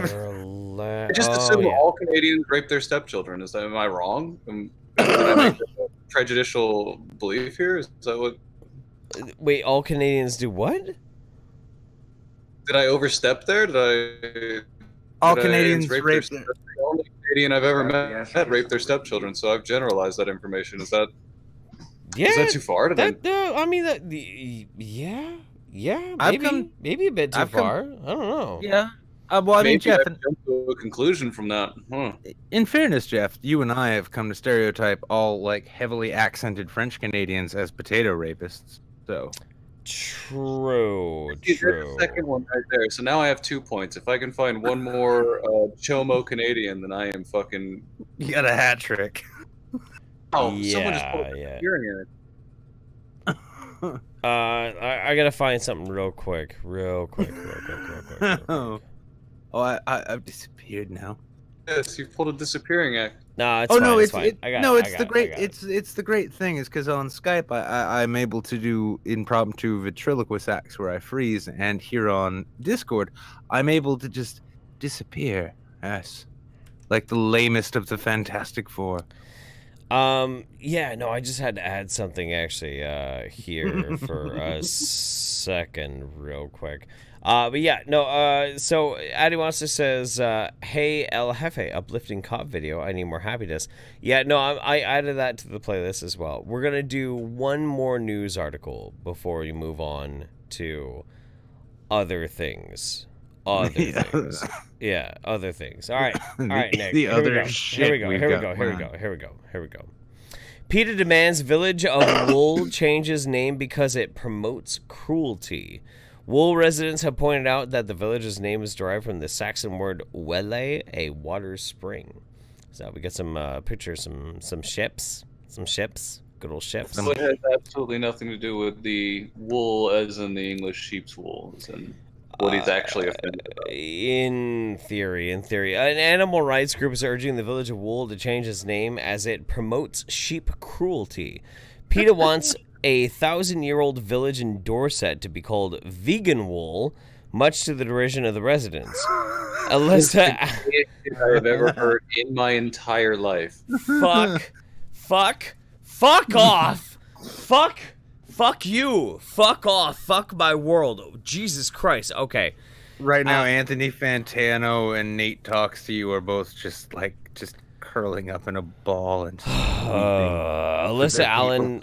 I just assume all Canadians rape their stepchildren. Am I wrong? Did I make a prejudicial belief here? Is that what? Wait, all Canadians do what? Did I overstep there? All Canadians rape their the only Canadian I've ever met raped their stepchildren, so I've generalized that information. Is that too far? I mean, maybe a bit too far. I don't know. Yeah. Well, I mean, Jeff, I've jumped to a conclusion from that. In fairness, Jeff, you and I have come to stereotype all like heavily accented French Canadians as potato rapists. So true. There's the second one right there. So now I have 2 points. If I can find one more chomo Canadian, then I am fucking. You got a hat trick. Oh, someone just put a hearing aid. I gotta find something real quick. Oh, I've disappeared now. Yes, you pulled a disappearing act. No, it's Oh fine. no, it's fine. I got it. it's the great it's the great thing is because on Skype I'm able to do impromptu ventriloquist acts where I freeze, and here on Discord I'm able to just disappear. Yes, like the lamest of the Fantastic Four. Yeah, no, I just had to add something actually here for a second real quick. But yeah, no, so Addy Monster says, hey, El Jefe, uplifting cop video. I need more happiness. Yeah, no, I added that to the playlist as well. We're going to do one more news article before we move on to other things. Other things. Yeah, other things. All right, Nick. Here we go. PETA demands Village of Wool change its name because it promotes cruelty. Wool residents have pointed out that the village's name is derived from the Saxon word welle, a water spring. So we got some pictures, some ships, good old ships. It has absolutely nothing to do with the wool, as in the English sheep's wool, as in what he's actually offended about. In theory. An animal rights group is urging the Village of Wool to change its name as it promotes sheep cruelty. PETA wants a 1,000-year-old village in Dorset to be called Vegan Wool, much to the derision of the residents. Alyssa, I've ever heard in my entire life. Fuck off, fuck you, fuck off, fuck my world. Oh, Jesus Christ. Okay. Right now, Anthony Fantano and Nate Talks to You are both just curling up in a ball and Alyssa Allen,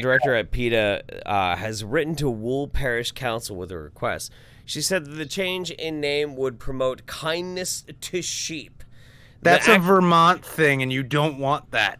director at PETA, has written to Wool Parish Council with a request. She said that the change in name would promote kindness to sheep. That's a Vermont thing, and you don't want that.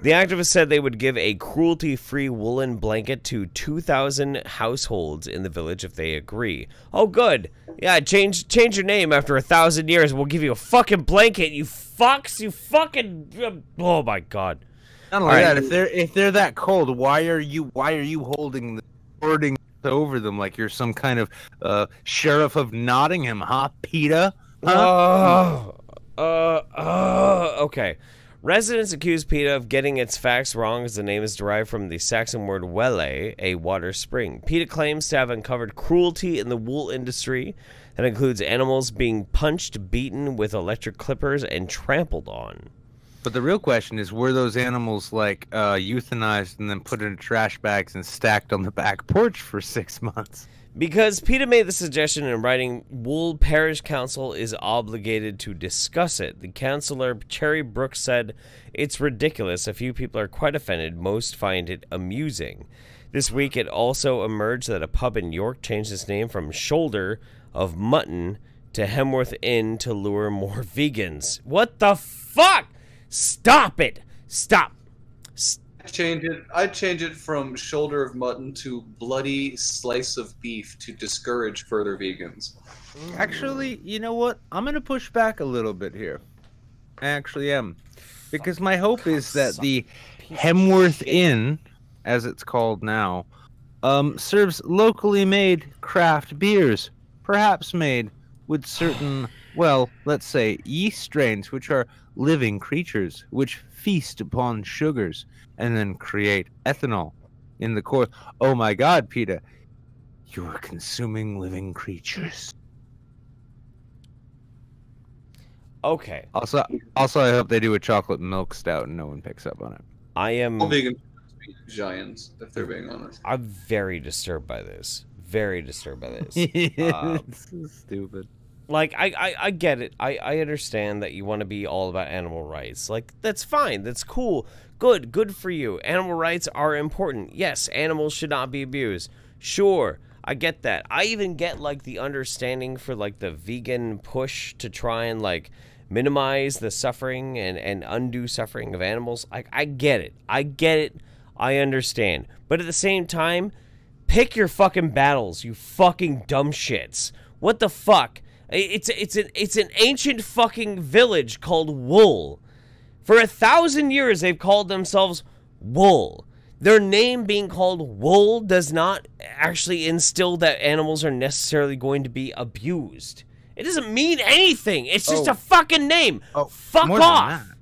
The activist said they would give a cruelty-free woolen blanket to 2,000 households in the village if they agree. Oh, good. Yeah, change your name after 1,000 years. We'll give you a fucking blanket. You fucks. You fucking. Oh my God. Not only that, if they're that cold, why are you holding over them like you're some kind of sheriff of Nottingham, huh, PETA? Huh? Okay. Residents accuse PETA of getting its facts wrong as the name is derived from the Saxon word welle, a water spring. PETA claims to have uncovered cruelty in the wool industry that includes animals being punched, beaten with electric clippers, and trampled on. But the real question is, were those animals euthanized and then put in trash bags and stacked on the back porch for 6 months? Because PETA made the suggestion in writing, Wool Parish Council is obligated to discuss it. The councillor, Cherry Brooks, said, it's ridiculous. A few people are quite offended. Most find it amusing. This week, it also emerged that a pub in York changed its name from Shoulder of Mutton to Hemworth Inn to lure more vegans. What the fuck? Stop it. Stop. I'd change it from shoulder of mutton to bloody slice of beef to discourage further vegans. Actually, you know what? I'm going to push back a little bit here. I actually am. Because my hope is that the Hemworth Inn, as it's called now, serves locally made craft beers, perhaps made with certain, well, let's say, yeast strains, which are living creatures, which feast upon sugars and then create ethanol in the core. Oh my God, PETA, you are consuming living creatures. Okay. Also, I hope they do a chocolate milk stout and no one picks up on it. I am. All vegan giants, if they're being honest. I'm very disturbed by this. Very disturbed by this. It's so stupid. Like, I get it. I understand that you want to be all about animal rights. Like, that's fine. That's cool. Good for you. Animal rights are important. Yes, animals should not be abused. Sure, I get that. I even get, like, the understanding for, like, the vegan push to try and, like, minimize the suffering and undue suffering of animals. I get it. I understand. But at the same time, pick your fucking battles, you fucking dumb shits. What the fuck? It's an ancient fucking village called Wool. For 1,000 years, they've called themselves Wool. Their name being called Wool does not actually instill that animals are necessarily going to be abused. It doesn't mean anything. It's just Oh. a fucking name. Oh, Fuck more than off. that.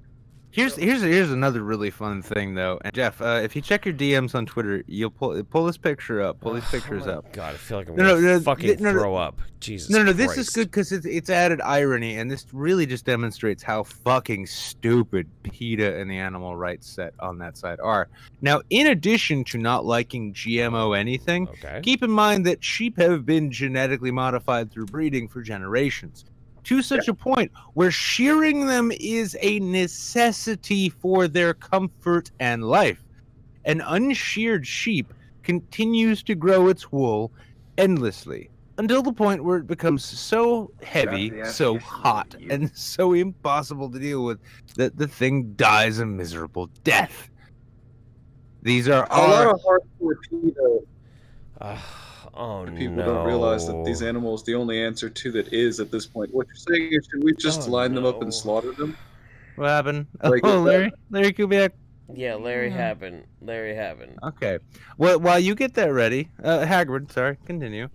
Here's another really fun thing though. And Jeff, if you check your DMs on Twitter, you'll pull this picture up. Pull these pictures up. God, I feel like I'm gonna fucking throw up. Jesus. No, Christ. this is good because it's added irony, and this really just demonstrates how fucking stupid PETA and the animal rights set on that side are. Now, in addition to not liking GMO anything, keep in mind that sheep have been genetically modified through breeding for generations. To such a point where shearing them is a necessity for their comfort and life. An unsheared sheep continues to grow its wool endlessly until the point where it becomes so heavy, so hot, and so impossible to deal with that the thing dies a miserable death. These are a lot of hardcore PETA. Oh, People don't realize that these animals, the only answer to that is at this point. What you're saying is, should we just line them up and slaughter them? What happened? Like, Larry Kubiak. Yeah, Larry happened. Okay. Well, while you get that ready, Hagbard, sorry, continue.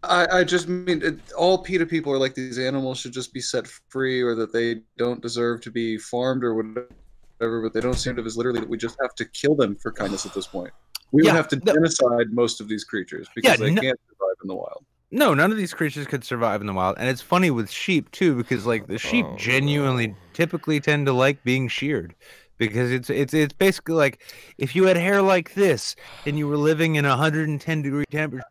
I just mean, all PETA people are like, these animals should just be set free, or that they don't deserve to be farmed or whatever, but they don't seem to. Is literally that we just have to kill them for kindness at this point. We would have to genocide most of these creatures because they can't survive in the wild. No, none of these creatures could survive in the wild. And it's funny with sheep, too, because like the sheep genuinely typically tend to like being sheared. Because it's basically like if you had hair like this and you were living in 110-degree temperature,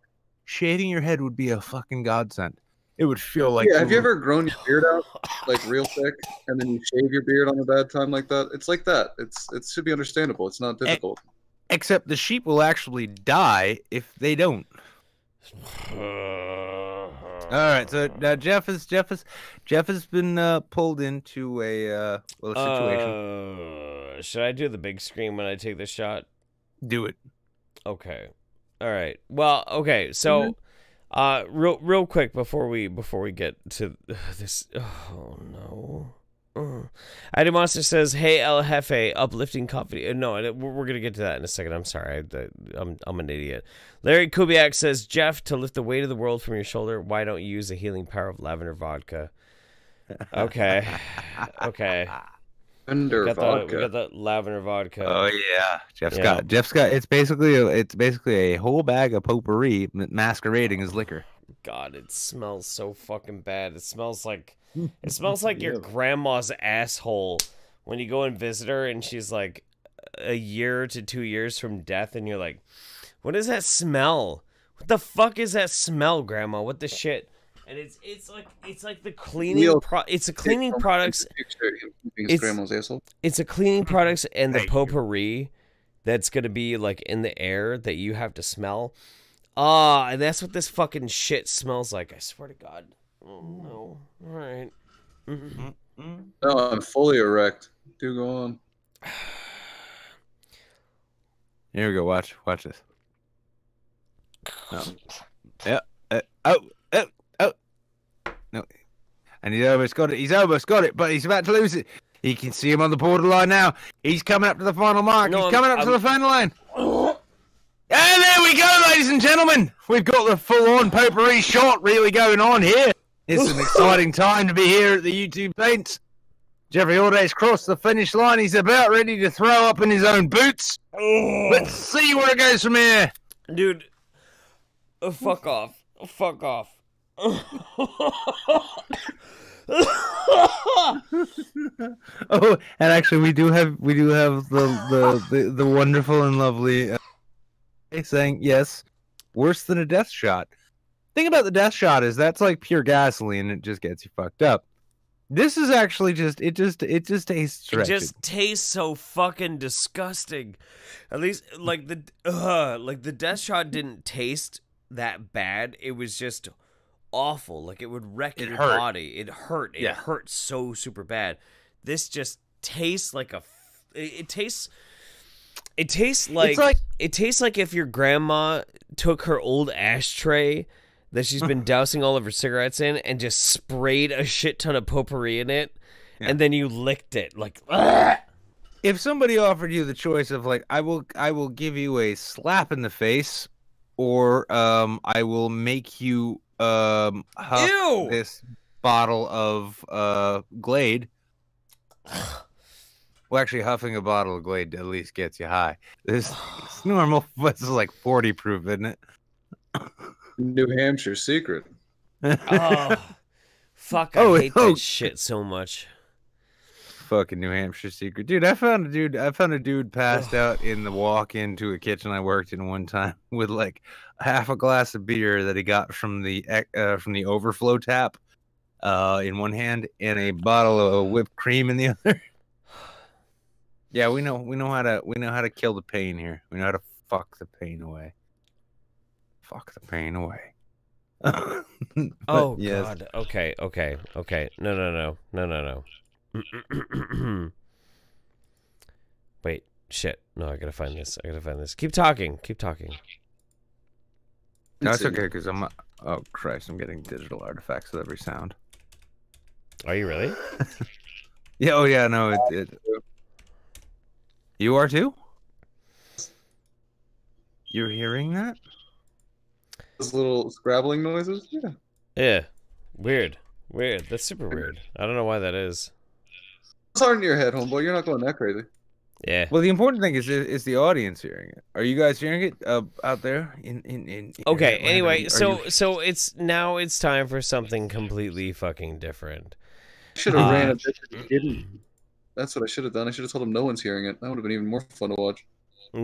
shaving your head would be a fucking godsend. It would feel like... Yeah, have you ever grown your beard out, like, real thick, and then you shave your beard on a bad time like that? It's like that. It should be understandable. It's not difficult. Except the sheep will actually die if they don't. All right, so now Jeff has been pulled into a situation. Should I do the big screen when I take this shot? Do it. Okay. All right. Well, okay. So, real quick before we get to this. Oh no. Ida Monster says, "Hey El Jefe, uplifting coffee." No, we're gonna get to that in a second. I'm sorry, I'm an idiot. Larry Kubiak says, "Jeff, to lift the weight of the world from your shoulder, why don't you use the healing power of lavender vodka?" Okay, okay. Lavender vodka. We got the lavender vodka. Oh yeah, Jeff's got. It's basically a whole bag of potpourri masquerading as liquor. God, it smells so fucking bad. It smells like your grandma's asshole when you go and visit her and she's like a year to 2 years from death and you're like, what is that smell? What the fuck is that smell, Grandma? What the shit? And it's like the cleaning it's a cleaning products. It's a cleaning products and the potpourri that's gonna be like in the air that you have to smell. And that's what this fucking shit smells like. I swear to God. Oh no! All right. No, I'm fully erect. Do go on. Here we go. Watch this. No. Yeah. No. And he's almost got it. He's almost got it, but he's about to lose it. You can see him on the borderline now. He's coming up to the final mark. He's coming up to the final line. And there we go, ladies and gentlemen. We've got the full-on potpourri shot really going on here. It's an exciting time to be here at the YouTube Saints. Jeffrey Alday's crossed the finish line. He's about ready to throw up in his own boots. Let's see where it goes from here. Dude, fuck off. Fuck off. Oh, and actually we do have the wonderful and lovely saying yes, worse than a death shot. Thing about the death shot is that's like pure gasoline. It just gets you fucked up. This is actually just it just tastes wretched. It just tastes so fucking disgusting. At least like the death shot didn't taste that bad. It was just awful. Like it would wreck your body. It hurt. It hurt so super bad. This just tastes like it tastes like if your grandma took her old ashtray that she's been dousing all of her cigarettes in and just sprayed a shit ton of potpourri in it, and then you licked it. Like, ugh! If somebody offered you the choice of like, I will give you a slap in the face, or I will make you huff Ew! this bottle of Glade. Well, actually, huffing a bottle of Glade at least gets you high. This is normal. This is like 40 proof, isn't it? New Hampshire secret. Oh, fuck! I hate that shit so much. Fucking New Hampshire secret, dude. I found a dude passed out in the walk-in to a kitchen I worked in one time with like half a glass of beer that he got from the overflow tap in one hand and a bottle of whipped cream in the other. Yeah, we know how to kill the pain here. We know how to fuck the pain away. Fuck the pain away. Oh yes. God. Okay. No. Wait, shit. No, I gotta find this. Keep talking. No, it's okay because I'm. Oh Christ! I'm getting digital artifacts with every sound. Are you really? Yeah. Oh yeah. No. You are too. You're hearing that? Those little scrabbling noises. Yeah. Yeah. Weird. That's super weird. I don't know why that is. It's hard in your head, homeboy. You're not going that crazy. Yeah. Well, the important thing is the audience hearing it. Are you guys hearing it out there? Okay. Anyway, so it's time for something completely fucking different. Should have ran a bit. Didn't. That's what I should have done. I should have told him no one's hearing it. That would have been even more fun to watch. Yeah.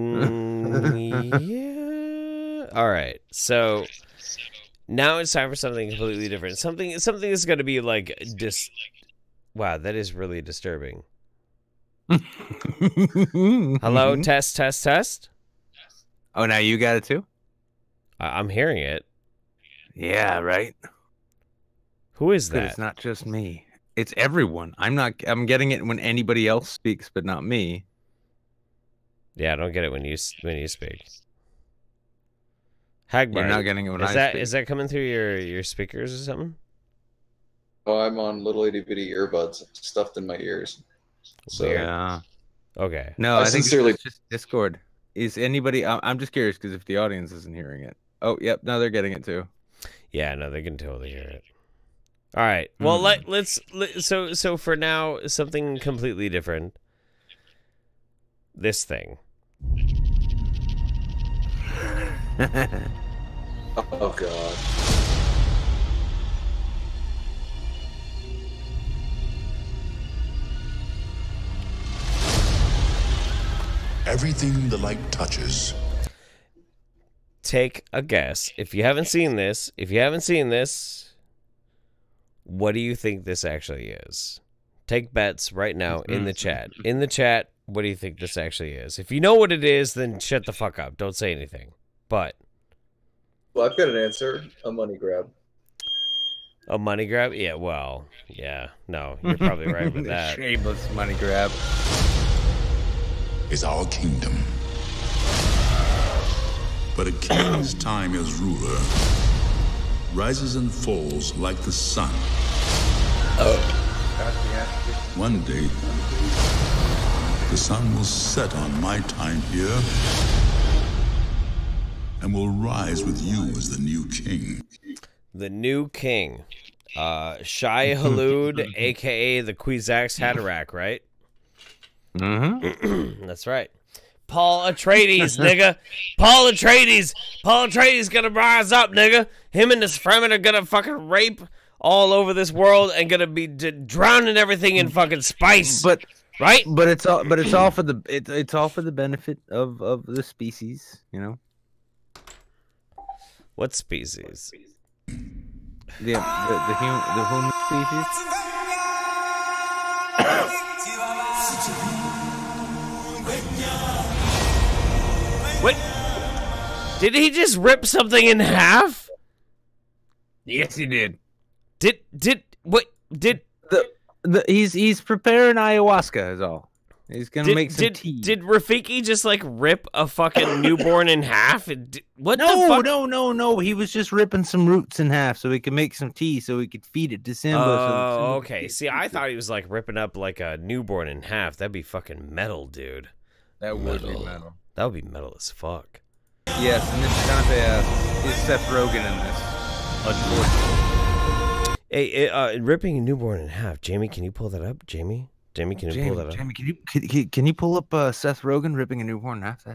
All right. So now it's time for something completely different. Something that's going to be like Wow, that is really disturbing. Hello, test. Oh, now you got it too? I'm hearing it. Yeah, right. Who is that? It's not just me. It's everyone. I'm getting it when anybody else speaks, but not me. Yeah, I don't get it when you speak. Hagbard, you're not getting it when I speak. Is that coming through your speakers or something? Oh, I'm on little itty bitty earbuds stuffed in my ears. So yeah. Okay. No, I think it's just Discord. Is anybody? I'm just curious because if the audience isn't hearing it. Oh, yep. No, they're getting it too. Yeah, no, they can totally hear it. All right. Well, let's so for now, something completely different. This thing. Oh God. Everything the light touches. Take a guess. If you haven't seen this, what do you think this actually is? Take bets right now in the chat. In the chat, what do you think this actually is? If you know what it is, then shut the fuck up. Don't say anything. But Well, I've got an answer. A money grab. A money grab? Yeah, well, yeah. No, you're probably right with that. Shameless money grab. Is our kingdom. But a king's time as ruler rises and falls like the sun. One day, the sun will set on my time here and will rise with you as the new king. The new king. Shai Halud, a.k.a. the Kwisatz Haderach, right? Mm-hmm. That's right. Paul Atreides, nigga. Paul Atreides gonna rise up, nigga. Him and this Fremen are gonna fucking rape all over this world and gonna be drowning everything in fucking spice. But right? But it's all for the it's all for the benefit of the species, you know. What species? The human species. What? Did he just rip something in half? Yes, he did. He's preparing ayahuasca is all. He's gonna make some tea. Did Rafiki just like rip a fucking newborn in half? What the fuck? No. He was just ripping some roots in half so he could make some tea so he could feed it to Simba. Oh, okay. See, I thought he was like ripping up like a newborn in half. That'd be fucking metal, dude. That would be metal. That would be metal as fuck. Yes, and this Dante is Seth Rogen in this. unfortunately. Hey, ripping a newborn in half. Jamie, can you pull that up? Jamie, can you pull that up? Jamie, can you pull up Seth Rogen ripping a newborn in half?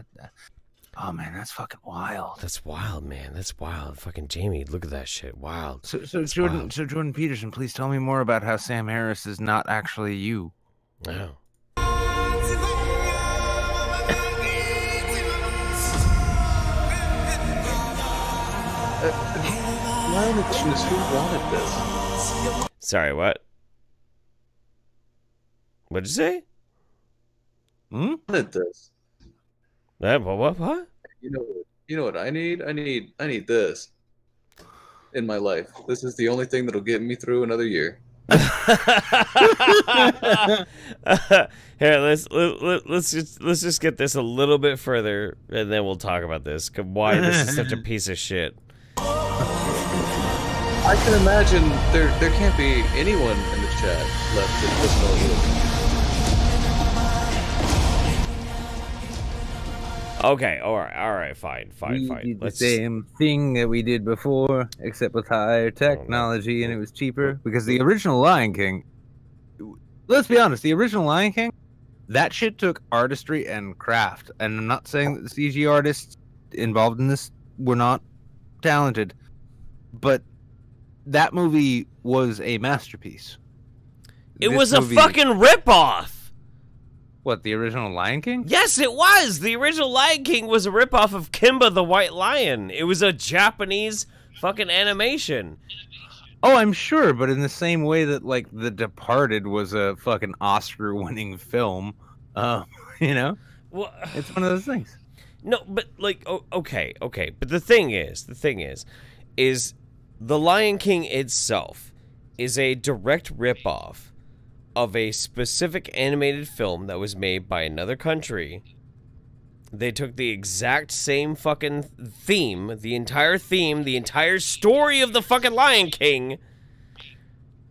Oh man, that's fucking wild. That's wild, man. That's wild. Fucking Jamie, look at that shit. Wild. So Jordan Peterson, please tell me more about how Sam Harris is not actually you. Wow. Why would choose who wanted this? Sorry, what? What'd you say? Wanted this. What? You know what I need? I need this in my life. This is the only thing that'll get me through another year. Here, let's just get this a little bit further, and then we'll talk about this. Why this is such a piece of shit. I can imagine there can't be anyone in the chat left that doesn't know it. Okay, all right, fine. We did the same thing that we did before, except with higher technology, and it was cheaper. Because the original Lion King, let's be honest, the original Lion King, that shit took artistry and craft. And I'm not saying that the CG artists involved in this were not talented, but that movie was a masterpiece. It was a fucking ripoff. What, the original Lion King? Yes, it was. The original Lion King was a ripoff of Kimba the White Lion. It was a Japanese fucking animation. Oh, I'm sure, but in the same way that, like, The Departed was a fucking Oscar-winning film, you know? Well, it's one of those things. No, but, like, okay. But the thing is, The Lion King itself is a direct ripoff of a specific animated film that was made by another country. They took the exact same fucking theme, the entire story of the fucking Lion King,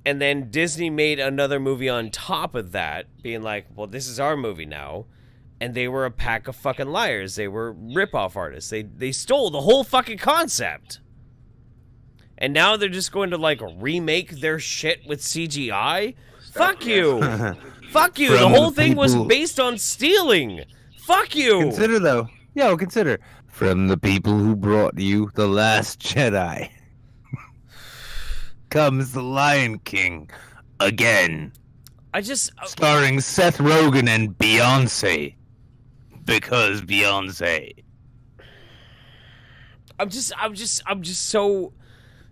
and then Disney made another movie on top of that, being like, well, this is our movie now. And they were a pack of fucking liars. They were ripoff artists. They stole the whole fucking concept. And now they're just going to, like, remake their shit with CGI? Fuck you. Fuck you. The whole thing was based on stealing. Fuck you. Consider, though. Consider. From the people who brought you The Last Jedi comes The Lion King again. Starring Seth Rogen and Beyonce. Because Beyonce. I'm just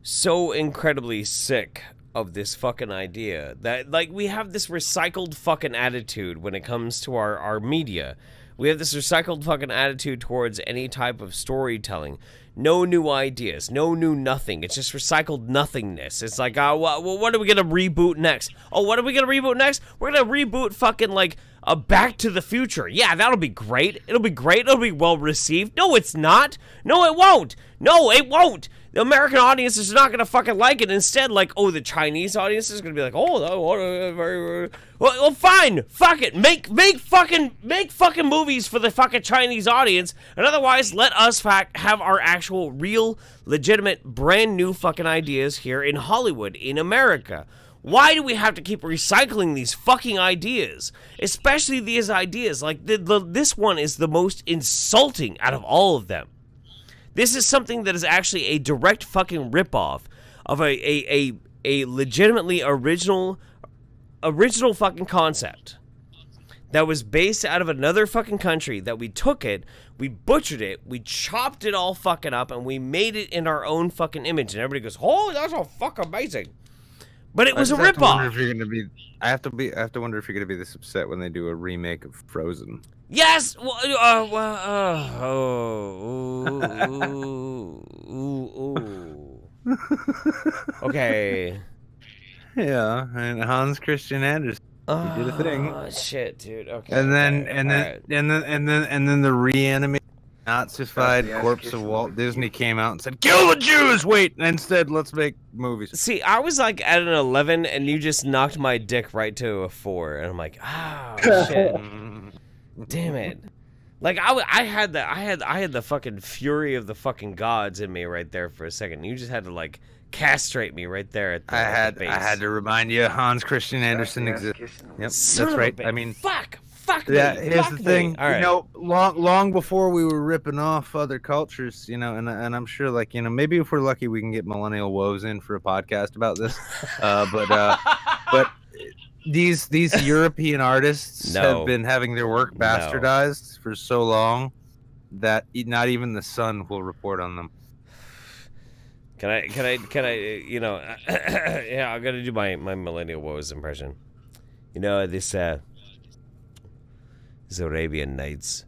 so incredibly sick of this fucking idea that, like, we have this recycled fucking attitude when it comes to our media. We have this recycled fucking attitude towards any type of storytelling. No new ideas, no new nothing. It's just recycled nothingness. It's like, what are we gonna reboot next? Oh, what are we gonna reboot next? We're gonna reboot fucking, like, a Back to the Future. Yeah, that'll be great. It'll be great. It'll be well received. No, it's not. No, it won't. No, it won't. The American audience is not gonna fucking like it. Instead, like, oh, the Chinese audience is gonna be like, oh, well, fine, fuck it, make fucking movies for the fucking Chinese audience, and otherwise let us have our actual, real, legitimate, brand new fucking ideas here in Hollywood, in America. Why do we have to keep recycling these fucking ideas? Especially these ideas, like, this one is the most insulting out of all of them. This is something that is actually a direct fucking ripoff of a legitimately original fucking concept that was based out of another fucking country, that we took it, we butchered it, we chopped it all fucking up, and we made it in our own fucking image. And everybody goes, oh, that's all fucking amazing. But it was a ripoff. I have to wonder if you're gonna be this upset when they do a remake of Frozen. Yes. Okay. Yeah, and Hans Christian Andersen. He did a thing. Oh shit, dude. Okay. And then the reanimated, Nazified corpse of Walt Disney came out and said, "Kill the Jews!" Wait, instead, let's make movies. See, I was like at an 11, and you just knocked my dick right to a 4, and I'm like, oh shit. Damn it. Like I had the fucking fury of the fucking gods in me right there for a second. You just had to like castrate me right there at the at the base. I had to remind you Hans Christian Andersen exists. Yep, Son that's of a right. bitch. I mean, fuck yeah. me, Here's fuck the thing. me. All right. You know, long before we were ripping off other cultures, you know, and I'm sure, like, you know, maybe if we're lucky, we can get Millennial Woes in for a podcast about this. But these European artists have been having their work bastardized for so long that not even the Sun will report on them. Can I, you know, yeah, I'm going to do my Millennial Woes impression. You know, this Arabian Nights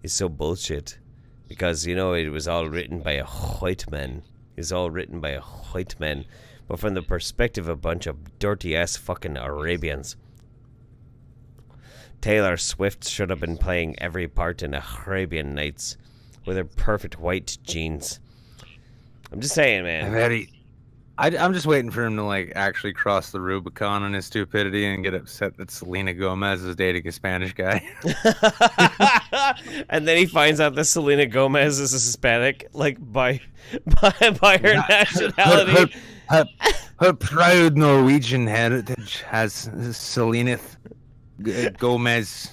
is so bullshit because, you know, it was all written by a white man. It's all written by a white man, but from the perspective of a bunch of dirty-ass fucking Arabians. Taylor Swift should have been playing every part in Arabian Nights with her perfect white jeans. I'm just saying, man. I'm just waiting for him to, like, actually cross the Rubicon on his stupidity and get upset that Selena Gomez is dating a Spanish guy. And then he finds out that Selena Gomez is a Hispanic, like, by her nationality. Her proud Norwegian heritage has Selena Gomez.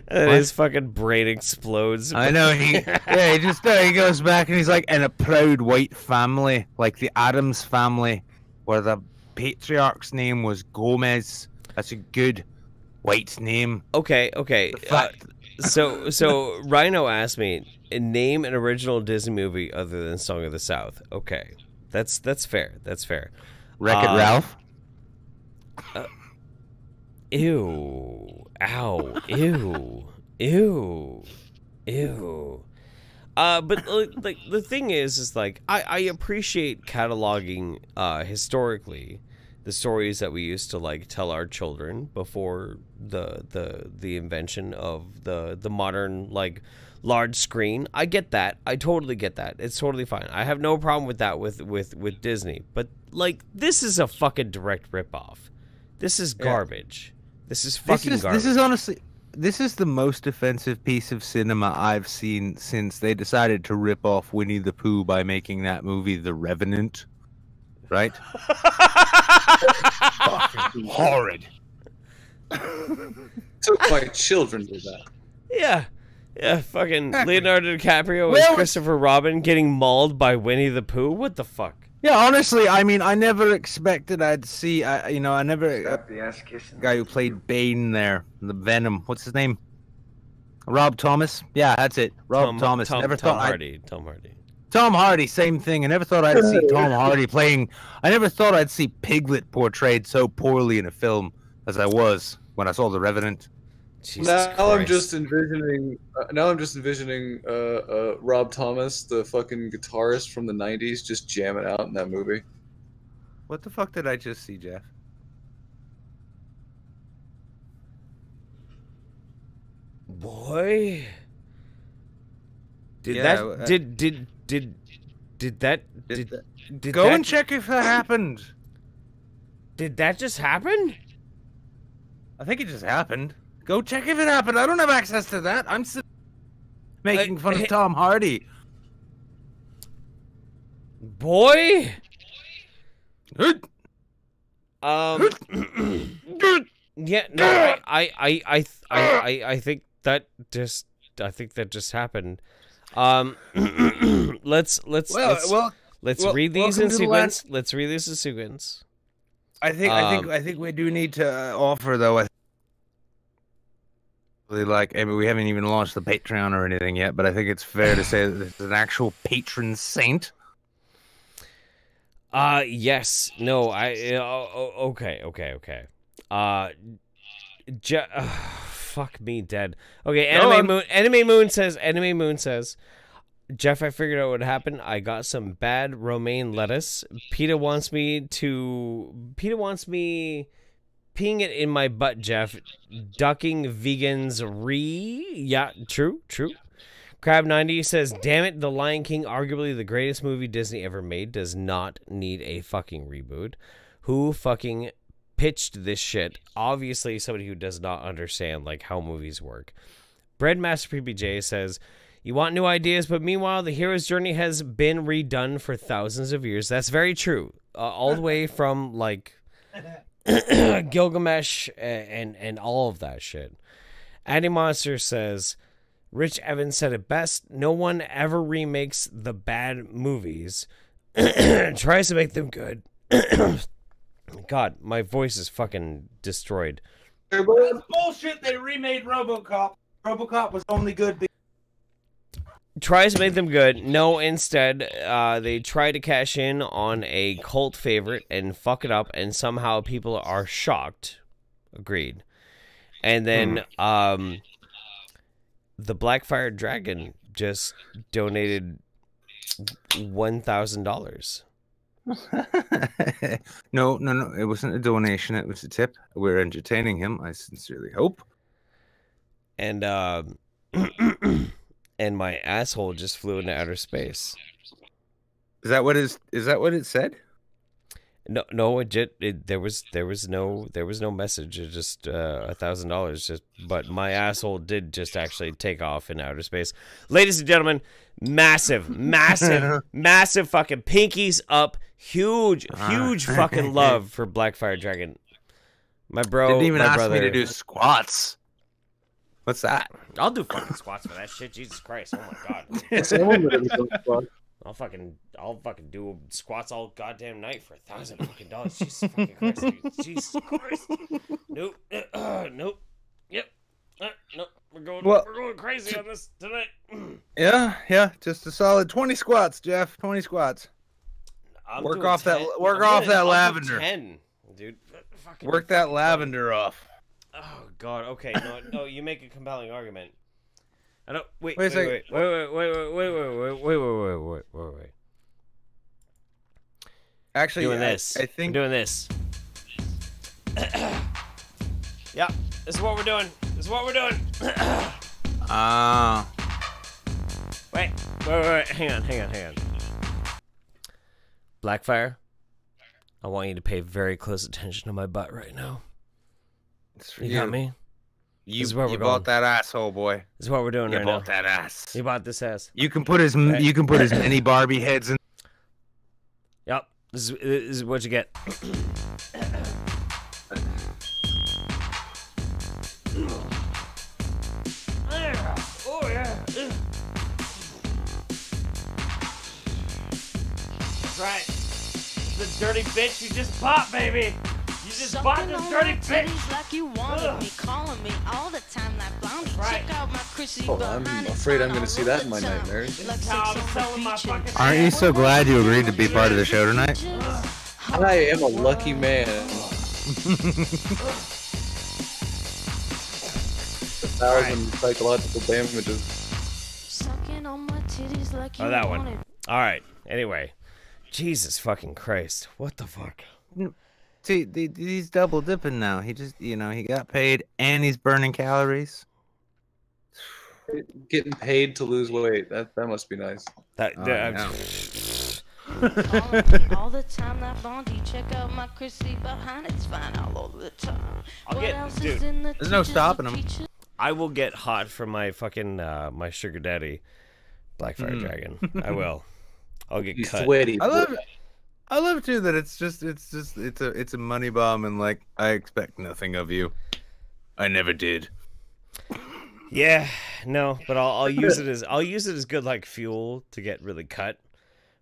And his fucking brain explodes. I know. He goes back and he's like, in a proud white family, like the Adams family, where the patriarch's name was Gomez. That's a good white name. Okay. So Rhino asked me, name an original Disney movie other than Song of the South. Okay, that's fair. That's fair. Wreck-It Ralph. Ew. Ow. Ew. But like the thing is like I appreciate cataloging historically the stories that we used to like tell our children before the invention of the modern like large screen. I get that. I totally get that. It's totally fine. I have no problem with that with Disney. But like this is a fucking direct ripoff. This is garbage. This is fucking garbage. This is honestly, this is the most offensive piece of cinema I've seen since they decided to rip off Winnie the Pooh by making that movie The Revenant. Right? Fucking horrid. Took my children to that. Yeah, fucking Leonardo DiCaprio and Christopher Robin getting mauled by Winnie the Pooh. What the fuck? Yeah, honestly, I mean, I never expected I'd see, guy who played Bane there, the Venom. What's his name? Rob Thomas. Yeah, that's it. Rob Thomas. Tom Hardy. Tom Hardy, same thing. I never thought I'd see Tom Hardy playing. I never thought I'd see Piglet portrayed so poorly in a film as I was when I saw The Revenant. I'm just envisioning Rob Thomas, the fucking guitarist from the '90s, just jamming out in that movie. What the fuck did I just see, Jeff? Boy, did go and check if that happened. Did that just happen? I think it just happened. Go check if it happened. I don't have access to that. I'm making fun of Tom Hardy. Boy. Yeah. No. I think that just happened. Let's read these in sequence. Let's read this in sequence. I think we do need to offer though. Like, I mean, we haven't even launched the Patreon or anything yet, but I think it's fair to say that this is an actual patron saint. Yes. No, okay. Fuck me dead. Okay, Anime Moon says, Jeff, I figured out what happened. I got some bad romaine lettuce. PETA wants me peeing it in my butt, Jeff. Ducking vegans Yeah, true. Crab90 says, damn it, The Lion King, arguably the greatest movie Disney ever made, does not need a fucking reboot. Who fucking pitched this shit? Obviously somebody who does not understand like how movies work. Breadmaster PBJ says, you want new ideas, but meanwhile, the hero's journey has been redone for thousands of years. That's very true. All the way from, like, Gilgamesh and all of that shit. Andy Monster says, Rich Evans said it best. No one ever remakes the bad movies. Tries to make them good. God, my voice is fucking destroyed. That's bullshit. They remade RoboCop. RoboCop was only good. Tries to make them good. No, instead, they try to cash in on a cult favorite and fuck it up, and somehow people are shocked. Agreed. And then, the Blackfire Dragon just donated $1,000. No. It wasn't a donation. It was a tip. We're entertaining him. I sincerely hope. And and my asshole just flew into outer space. Is that what it said? No, there was no message. It just $1,000. Just, but my asshole did just actually take off in outer space. Ladies and gentlemen, massive fucking pinkies up, huge fucking love for Blackfire Dragon. My bro didn't even ask brother, me to do squats. What's that? I'll do fucking squats for that shit. Jesus Christ! Oh my god! I'll fucking do squats all goddamn night for $1,000 Jesus fucking Christ! Dude. Jesus Christ! Nope. Nope. Yep. Nope. We're going crazy on this tonight. Yeah. Just a solid 20 squats, Jeff. 20 squats. Work off that lavender. 10, dude. Work that lavender off. Oh God. Okay. No. You make a compelling argument. I don't. Wait. Wait. Actually, doing this. I think we're doing this. Yeah. This is what we're doing. Wait. Hang on. Blackfire, I want you to pay very close attention to my butt right now. You got me? You bought that asshole, boy. This is what we're doing right now. You bought that ass. You bought this ass. You can put as many Barbie heads in. Yep. This is what you get. Oh yeah. That's right. The dirty bitch you just bought, baby. You just bought this dirty bitch. Like you wanted me, calling me all the time. That blondie. Right. Check out my Chrissy I'm afraid I'm going to see that in my nightmares. This is how I'm selling my fucking Aren't you so glad you agreed to be part of the show tonight? I am a lucky man. 1,000 psychological damages. Sucking on my titties like you that wanted. one. All right. Anyway, Jesus fucking Christ. What the fuck? See, he's double dipping now. He just, he got paid and he's burning calories. Getting paid to lose weight. That must be nice. All the time, that blondie. Check out my Chrissy behind. It's fine all over the time. There's no stopping him. I will get hot for my fucking my sugar daddy, Blackfire Dragon. I will. I'll get cut. Sweaty. I love too that it's a money bomb and like I expect nothing of you. I never did. Yeah, no, but I'll use it as good like fuel to get really cut,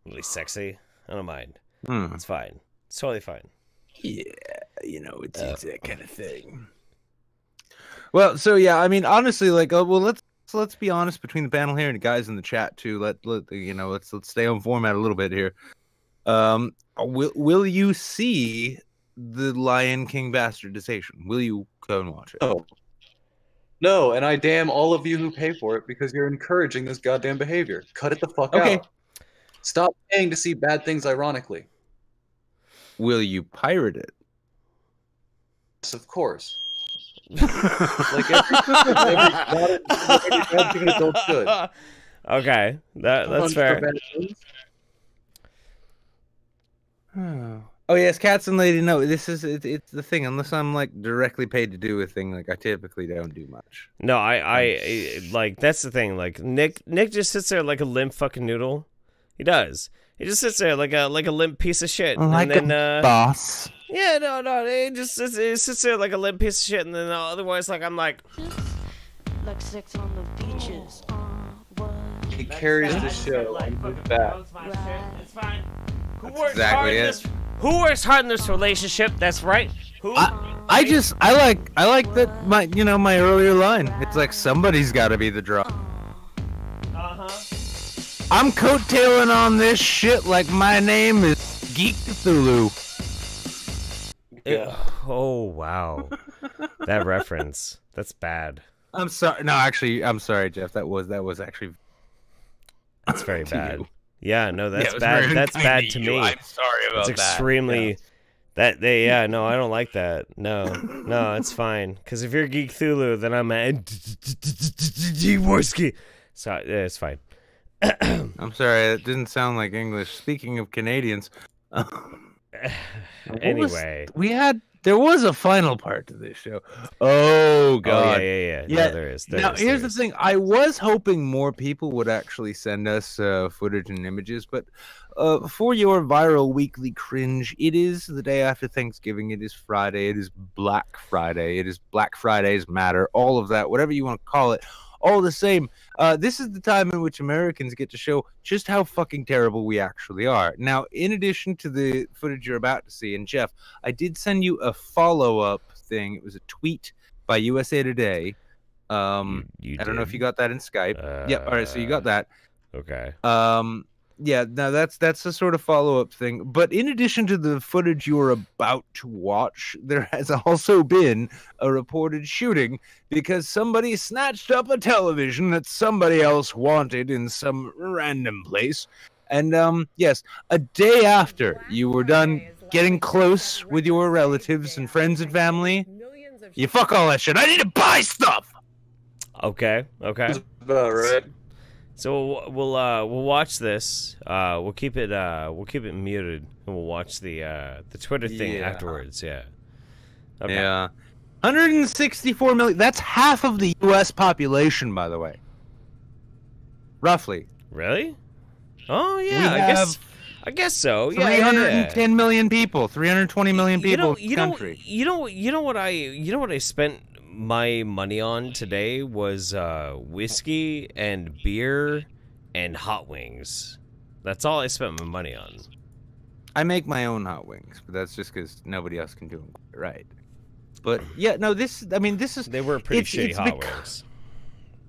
really sexy. I don't mind. It's fine. It's totally fine. Yeah, it's that kind of thing. Well, so yeah, I mean, honestly, like, let's be honest between the panel here and the guys in the chat too. Let's stay on format a little bit here. Will you see the Lion King bastardization? Will you go and watch it? Oh. No, and I damn all of you who pay for it because you're encouraging this goddamn behavior. Cut it the fuck out. Stop paying to see bad things ironically. Will you pirate it? Yes, of course. Like every bad thing an adult should. Okay, that's fair. Oh yes, Cats and Lady. No, this is it's the thing. Unless I'm like directly paid to do a thing, like I typically don't do much. No, I like that's the thing. Like Nick just sits there like a limp fucking noodle. He does. He just sits there like a limp piece of shit. Like and then, a boss. Yeah, no. He just sits there like a limp piece of shit, and then otherwise, like I'm like. Like sex on the beaches. What? He carries the show on his back. It's fine. Who That's works exactly hard in it. this? Who works hard in this relationship? That's right. Who? I like that my earlier line. It's like somebody's got to be the draw. I'm coattailing on this shit like my name is Geek Cthulhu. Yeah. Oh wow, that reference. That's bad. I'm sorry. No, actually, I'm sorry, Jeff. That was actually. That's very bad. you. Yeah, no, that's it was bad. very That's kind bad of to you. me. I'm sorry about It's that. extremely. Yeah. No, I don't like that. No, it's fine. Because if you're Geek Thulu, then I'm a Dvorsky. So it's fine. I'm sorry. That didn't sound like English. Speaking of Canadians. Anyway, there was a final part to this show. Oh god. Oh, yeah. Yeah, No, there is. Now here's the thing. I was hoping more people would actually send us footage and images, but for your viral weekly cringe, it is the day after Thanksgiving. It is Friday. It is Black Friday. It is Black Fridays matter. All of that, whatever you want to call it. All the same, this is the time in which Americans get to show just how fucking terrible we actually are. Now, in addition to the footage you're about to see, and Jeff, I did send you a follow-up thing. It was a tweet by USA Today. I don't know if you got that in Skype. Yep. All right, so you got that. Okay. Yeah, now that's a sort of follow-up thing. But in addition to the footage you are about to watch, there has also been a reported shooting because somebody snatched up a television that somebody else wanted in some random place. And yes, a day after you were done getting close with your relatives and friends and family, you fuck all that shit. I need to buy stuff. Okay. That's about right. So we'll watch this. We'll keep it muted, and we'll watch the Twitter thing afterwards. Yeah. Okay. Yeah. 164 million. That's half of the U.S. population, by the way. Roughly. Really? Oh yeah. I guess so. 310 million people. 320 million people in the country. You know what I spent my money on today was whiskey and beer and hot wings. That's all I spent my money on. I make my own hot wings, but that's just because nobody else can do them right. But yeah, no, this is. They were pretty shitty hot wings.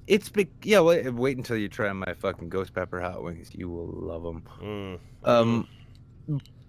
Wait until you try my fucking ghost pepper hot wings. You will love them.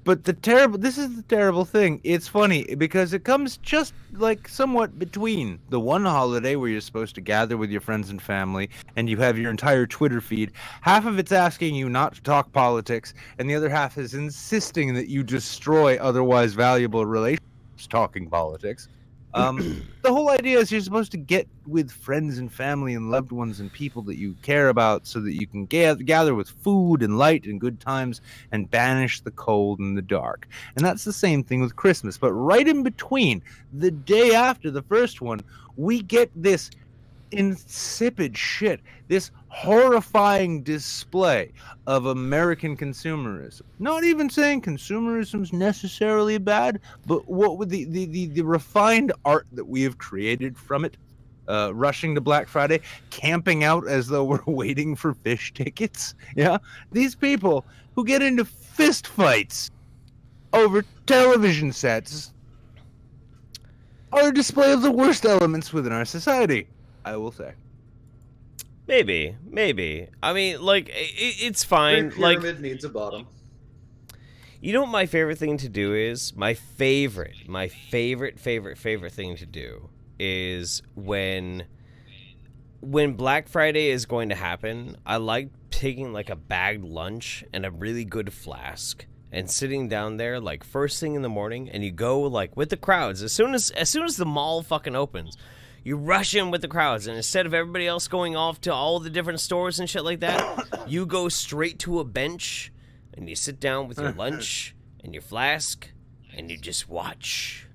But this is the terrible thing. It's funny because it comes just like somewhat between the one holiday where you're supposed to gather with your friends and family and you have your entire Twitter feed. Half of it's asking you not to talk politics, and the other half is insisting that you destroy otherwise valuable relationships talking politics. The whole idea is you're supposed to get with friends and family and loved ones and people that you care about so that you can gather with food and light and good times and banish the cold and the dark. And that's the same thing with Christmas. But right in between, the day after the first one, we get this insipid shit, this horrifying display of American consumerism. Not even saying consumerism's necessarily bad, but what with the refined art that we have created from it, rushing to Black Friday, camping out as though we're waiting for fish tickets. Yeah, these people who get into fist fights over television sets are a display of the worst elements within our society, I will say. Maybe. I mean, like, it's fine. Every pyramid needs a bottom. You know what my favorite thing to do is? My favorite thing to do is when Black Friday is going to happen, I like taking like a bagged lunch and a really good flask and sitting down there like first thing in the morning, and you go like with the crowds as soon as the mall fucking opens. You rush in with the crowds, and instead of everybody else going off to all the different stores and shit like that, you go straight to a bench, and you sit down with your lunch and your flask, and you just watch.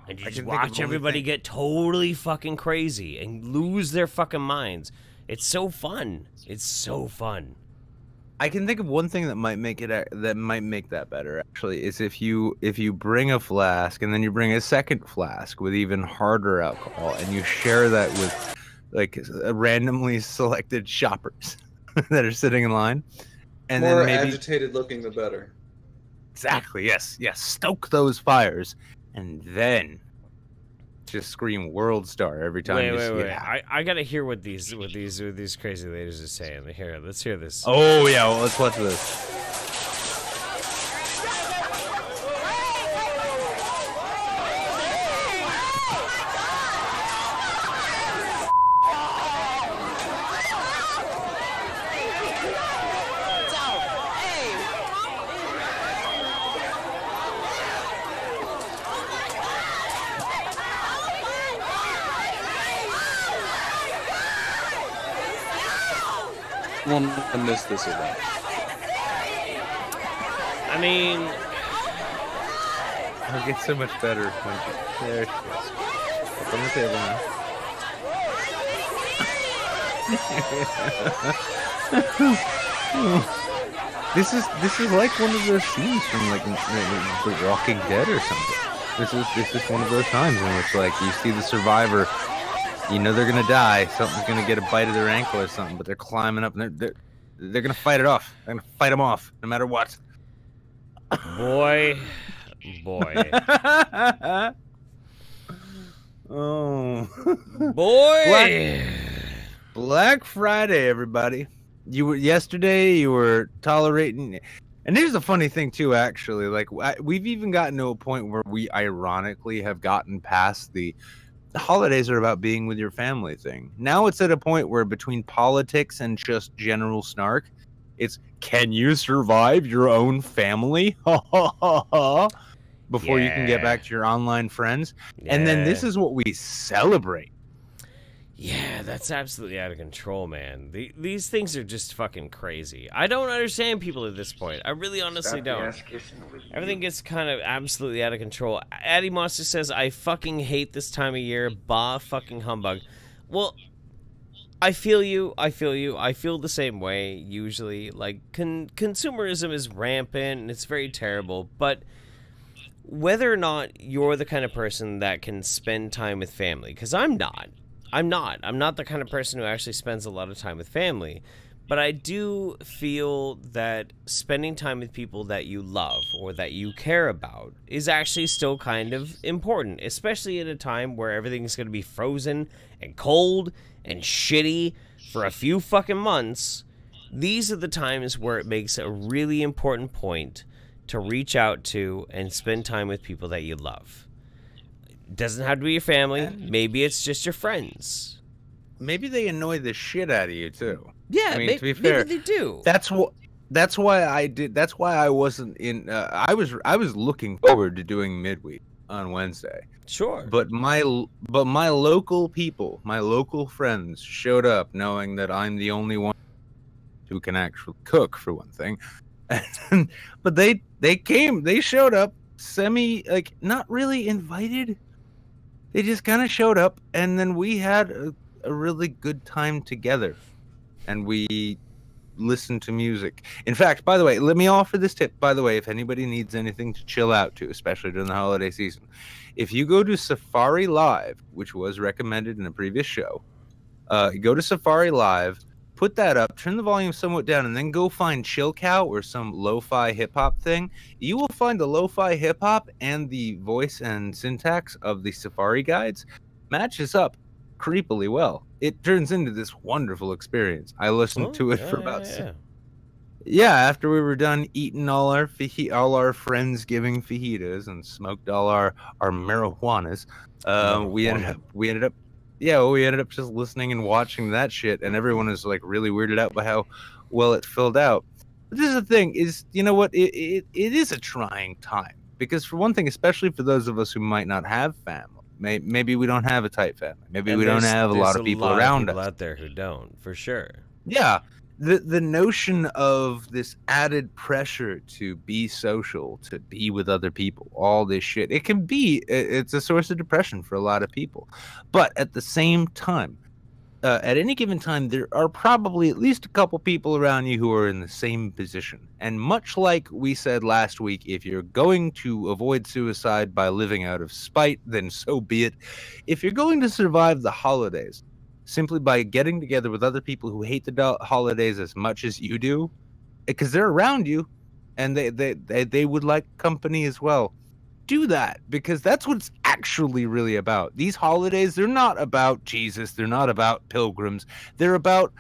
And you I just can think of watch only everybody thing- get totally fucking crazy and lose their fucking minds. It's so fun. It's so fun. I can think of one thing that might make that better. Actually, is if you bring a flask and then you bring a second flask with even harder alcohol, and you share that with like randomly selected shoppers that are sitting in line, and More then maybe agitated looking, the better. exactly yes, stoke those fires, and then just scream "World Star" every time you see it. Wait. I gotta hear what these crazy ladies are saying. Here, let's hear this. Oh yeah, well, let's watch this. Well, I missed this event. I mean, It'll get so much better when there she goes. Up on the table now. This is like one of those scenes from like The Walking Dead or something. This is one of those times in which like you see the survivor, you know they're gonna die, something's gonna get a bite of their ankle or something, but they're climbing up and they're gonna fight it off. They're gonna fight them off no matter what. boy. Oh, Boy. Black Friday, everybody. Yesterday you were tolerating, and here's the funny thing too. Actually, like we've even gotten to a point where we ironically have gotten past the holidays are about being with your family thing. Now it's at a point where between politics and just general snark, it's can you survive your own family? Before you can get back to your online friends. And then this is what we celebrate. Yeah, that's absolutely out of control, man. These things are just fucking crazy. I don't understand people at this point. I really honestly don't. Everything gets kind of absolutely out of control. Addy Monster says, I fucking hate this time of year. Bah fucking humbug. Well, I feel you. I feel the same way, usually. Like, consumerism is rampant, and it's very terrible. But whether or not you're the kind of person that can spend time with family, because I'm not. I'm not the kind of person who actually spends a lot of time with family, but I do feel that spending time with people that you love or that you care about is actually still kind of important, especially at a time where everything's going to be frozen and cold and shitty for a few fucking months. These are the times where it makes a really important point to reach out to and spend time with people that you love. Doesn't have to be your family. Mybe it's just your friends. Maybe they annoy the shit out of you too. Yeah, I mean, to be fair, maybe they do. That's why I did. That's why I wasn't in. I was looking forward to doing midweek on Wednesday. Sure. But my local people, my local friends showed up knowing that I'm the only one who can actually cook, for one thing. But they came. They showed up like not really invited. They just kind of showed up, and then we had a really good time together, and we listened to music. In fact, by the way, let me offer this tip. By the way, if anybody needs anything to chill out to, especially during the holiday season, if you go to Safari Live, which was recommended in a previous show, go to Safari Live, put that up, turn the volume somewhat down, and then go find Chill Cow or some lo-fi hip-hop thing. You will find the lo-fi hip-hop and the voice and syntax of the Safari guides matches up creepily well. It turns into this wonderful experience. I listened to it for about after we were done eating all our Friendsgiving fajitas and smoked all our marijuanas, we ended up just listening and watching that shit, and everyone is like really weirded out by how well it filled out. But this is the thing, is you know what? It is a trying time, because for one thing, especially for those of us who might not have family, maybe we don't have a tight family, maybe we don't have a lot of people around us out there who don't, for sure. Yeah, the notion of this added pressure to be social, to be with other people, all this shit, it's a source of depression for a lot of people. But at the same time, at any given time, there are probably at least a couple people around you who are in the same position. And much like we said last week, if you're going to avoid suicide by living out of spite, then so be it. If you're going to survive the holidays simply by getting together with other people who hate the holidays as much as you do, because they're around you and they would like company as well, do that, because that's what it's actually really about. These holidays, they're not about Jesus, they're not about pilgrims, they're about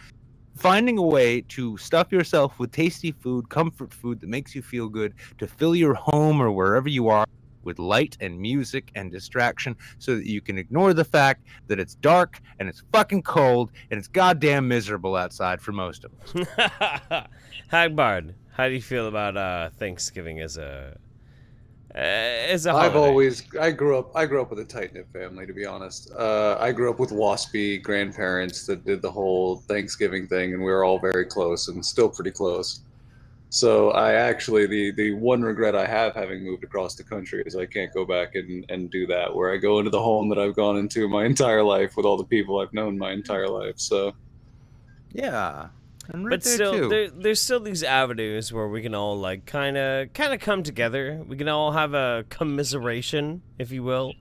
finding a way to stuff yourself with tasty food, comfort food that makes you feel good, to fill your home or wherever you are with light and music and distraction, so that you can ignore the fact that it's dark and it's fucking cold and it's goddamn miserable outside for most of us. Hagbard, how do you feel about Thanksgiving as a holiday? I grew up with a tight-knit family, to be honest. I grew up with waspy grandparents that did the whole Thanksgiving thing, and we were all very close and still pretty close. So I actually, the one regret I have having moved across the country is I can't go back and do that, where I go into the home that I've gone into my entire life with all the people I've known my entire life. So yeah. And right but still, there's still these avenues where we can all like kind of come together. We can all have a commiseration, if you will,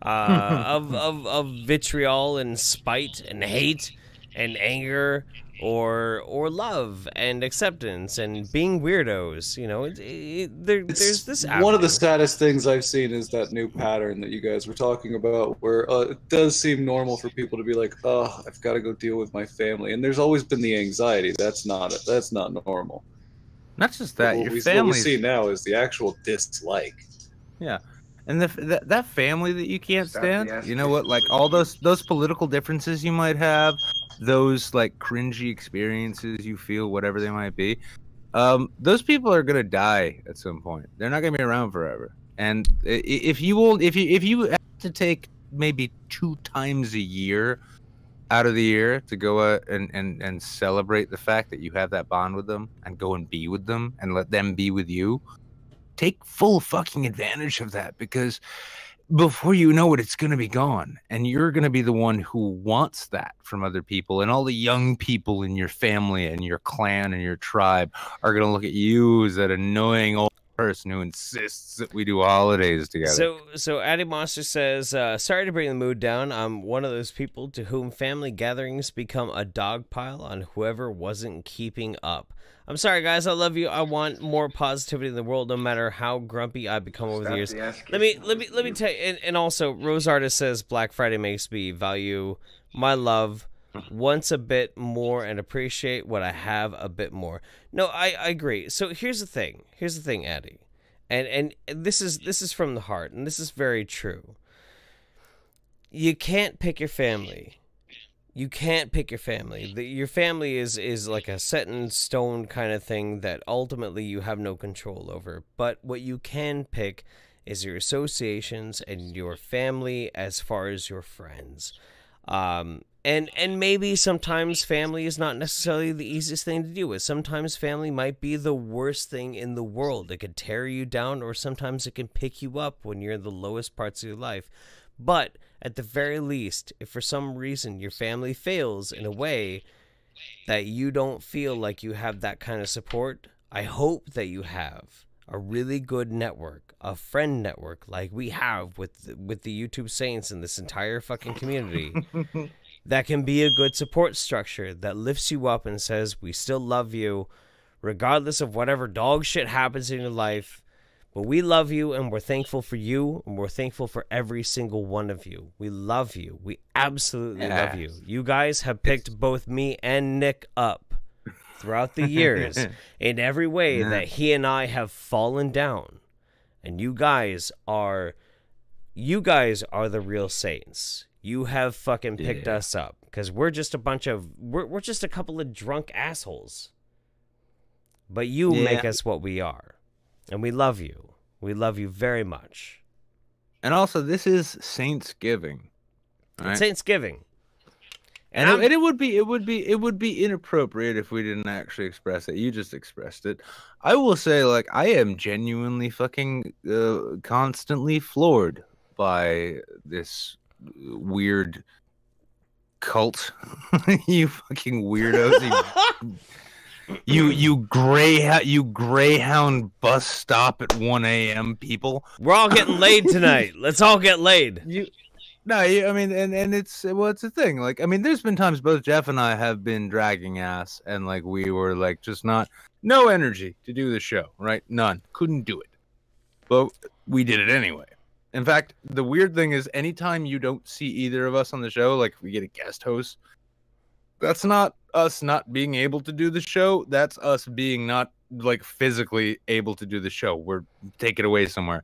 of vitriol and spite and hate and anger, or love and acceptance and being weirdos. You know, there's this avenue. One of the saddest things I've seen is that new pattern that you guys were talking about, where it does seem normal for people to be like, "Oh, I've got to go deal with my family," and there's always been the anxiety. That's not normal. Not just that, what we see now is the actual dislike. Yeah. And that family that you can't stand, you know what? Like all those political differences you might have, those like cringy experiences you feel, whatever they might be, those people are gonna die at some point. They're not gonna be around forever. And if you have to take maybe 2 times a year out of the year to go out and celebrate the fact that you have that bond with them and go and be with them and let them be with you, take full fucking advantage of that, because before you know it, it's going to be gone. And you're going to be the one who wants that from other people. And all the young people in your family and your clan and your tribe are going to look at you as that annoying old person who insists that we do holidays together. So Addy Monster says, sorry to bring the mood down. I'm one of those people to whom family gatherings become a dog pile on whoever wasn't keeping up. I'm sorry, guys. I love you. I want more positivity in the world, no matter how grumpy I become over the years. Let me tell you. And also, Rose Artist says Black Friday makes me value my love once a bit more and appreciate what I have a bit more. No, I agree. So here's the thing. Here's the thing, Addy, and this is from the heart, and this is very true. You can't pick your family. You can't pick your family. Your family is like a set in stone kind of thing that ultimately you have no control over. But what you can pick is your associations and your family as far as your friends. And maybe sometimes family is not necessarily the easiest thing to deal with. Sometimes family might be the worst thing in the world. It could tear you down, or sometimes it can pick you up when you're in the lowest parts of your life. But at the very least, if for some reason your family fails in a way that you don't feel like you have that kind of support, I hope that you have a really good network, a friend network like we have with the YouTube Saints and this entire fucking community that can be a good support structure that lifts you up and says, we still love you regardless of whatever dog shit happens in your life. But we love you, and we're thankful for you, and we're thankful for every single one of you. We love you. We absolutely love you. You guys have picked both me and Nick up throughout the years in every way that he and I have fallen down. And you guys are the real saints. You have fucking picked us up, because we're just we're just a couple of drunk assholes. But you make us what we are. And we love you. We love you very much. And also, this is Saintsgiving. Right? It's Saintsgiving. And it would be inappropriate if we didn't actually express it. You just expressed it. I will say, like, I am genuinely fucking constantly floored by this weird cult. You fucking weirdos. You Greyhound bus stop at 1 a.m. people. We're all getting laid tonight. Let's all get laid. I mean, and it's a thing. Like, I mean, there's been times both Jeff and I have been dragging ass, and like we were like just no energy to do the show, right? None, couldn't do it, but we did it anyway. In fact, the weird thing is, anytime you don't see either of us on the show, like if we get a guest host, that's not us not being able to do the show. That's us being not like physically able to do the show. We're taken away somewhere,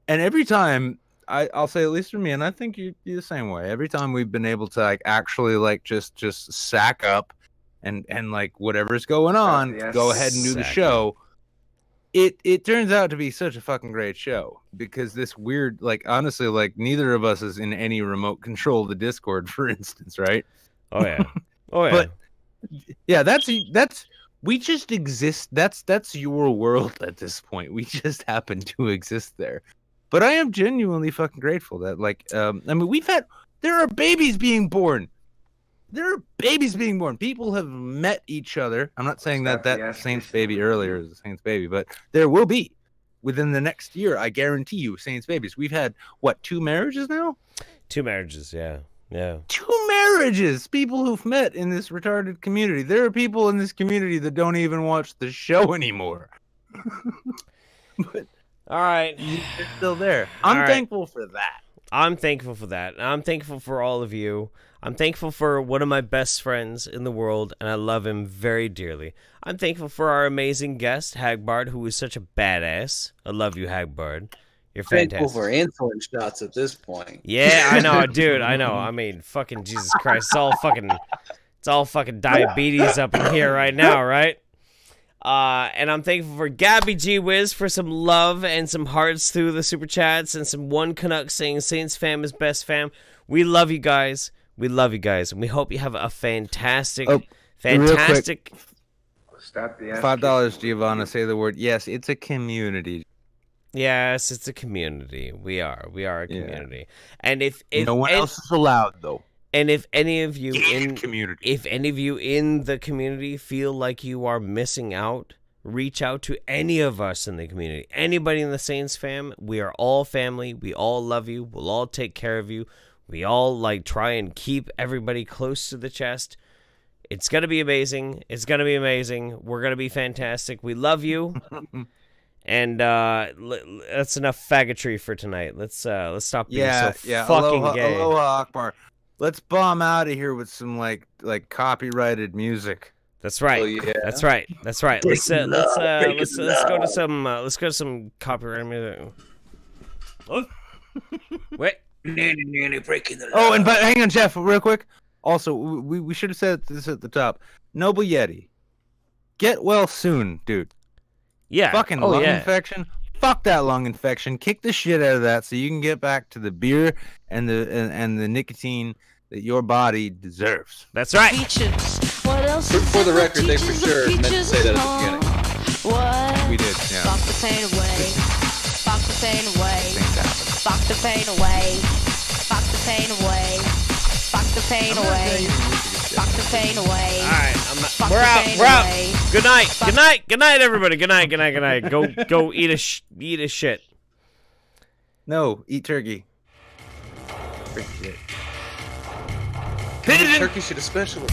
and every time. I'll say, at least for me, and I think you're the same way. Every time we've been able to like actually like just sack up and like whatever's going on, go ahead and do the show. It turns out to be such a fucking great show because this weird, like, honestly, like neither of us is in any remote control of the Discord, for instance, right? Oh yeah, oh yeah. But yeah, that's we just exist. That's your world at this point. We just happen to exist there. But I am genuinely fucking grateful that, like, I mean, there are babies being born. There are babies being born. People have met each other. I'm not saying that Saints baby earlier is a Saints baby, but there will be within the next year. I guarantee you, Saints babies. We've had, what, 2 marriages now? 2 marriages, yeah. Yeah. 2 marriages. People who've met in this retarded community. There are people in this community that don't even watch the show anymore. But all right. You're still there. I'm thankful for that. I'm thankful for that. I'm thankful for all of you. I'm thankful for one of my best friends in the world, and I love him very dearly. I'm thankful for our amazing guest, Hagbard, who is such a badass. I love you, Hagbard. You're fantastic. Thankful for insulin shots at this point. Yeah, I know, dude. I know. I mean, fucking Jesus Christ. It's all fucking diabetes up in here right now, right? And I'm thankful for Gabby G Wiz for some love and some hearts through the super chats, and some one Canuck saying Saints fam is best fam. We love you guys. We love you guys, and we hope you have a fantastic. Stop the $5, Giovanna. Say the word. Yes, it's a community. Yes, it's a community. We are a community, and if no one else is allowed though. And if any of you in the community feel like you are missing out, reach out to any of us in the community. Anybody in the Saints fam, we are all family. We all love you. We'll all take care of you. We all like try and keep everybody close to the chest. It's going to be amazing. It's going to be amazing. We're going to be fantastic. We love you. And that's enough faggotry for tonight. Let's stop being so fucking gay. Aloha Akbar. Let's bomb out of here with some like copyrighted music. That's right. Oh, yeah. That's right. Let's go to some copyrighted music. Oh. Wait. Oh, and but hang on, Jeff, real quick. Also, we should have said this at the top. Noble Yeti, get well soon, dude. Yeah. Fucking lung infection. Fuck that lung infection. Kick the shit out of that so you can get back to the beer and the nicotine that your body deserves. That's right. What else for the record, they for sure meant to say that at the beginning. What? We did, yeah. Fuck the pain away. Fuck the pain away. Fuck the pain away. Fuck the pain away. Fuck the pain away. Fuck the pain away. All right, we're out. Good night, everybody. Good night. Go eat a shit. No, eat turkey. Turkey shit especially.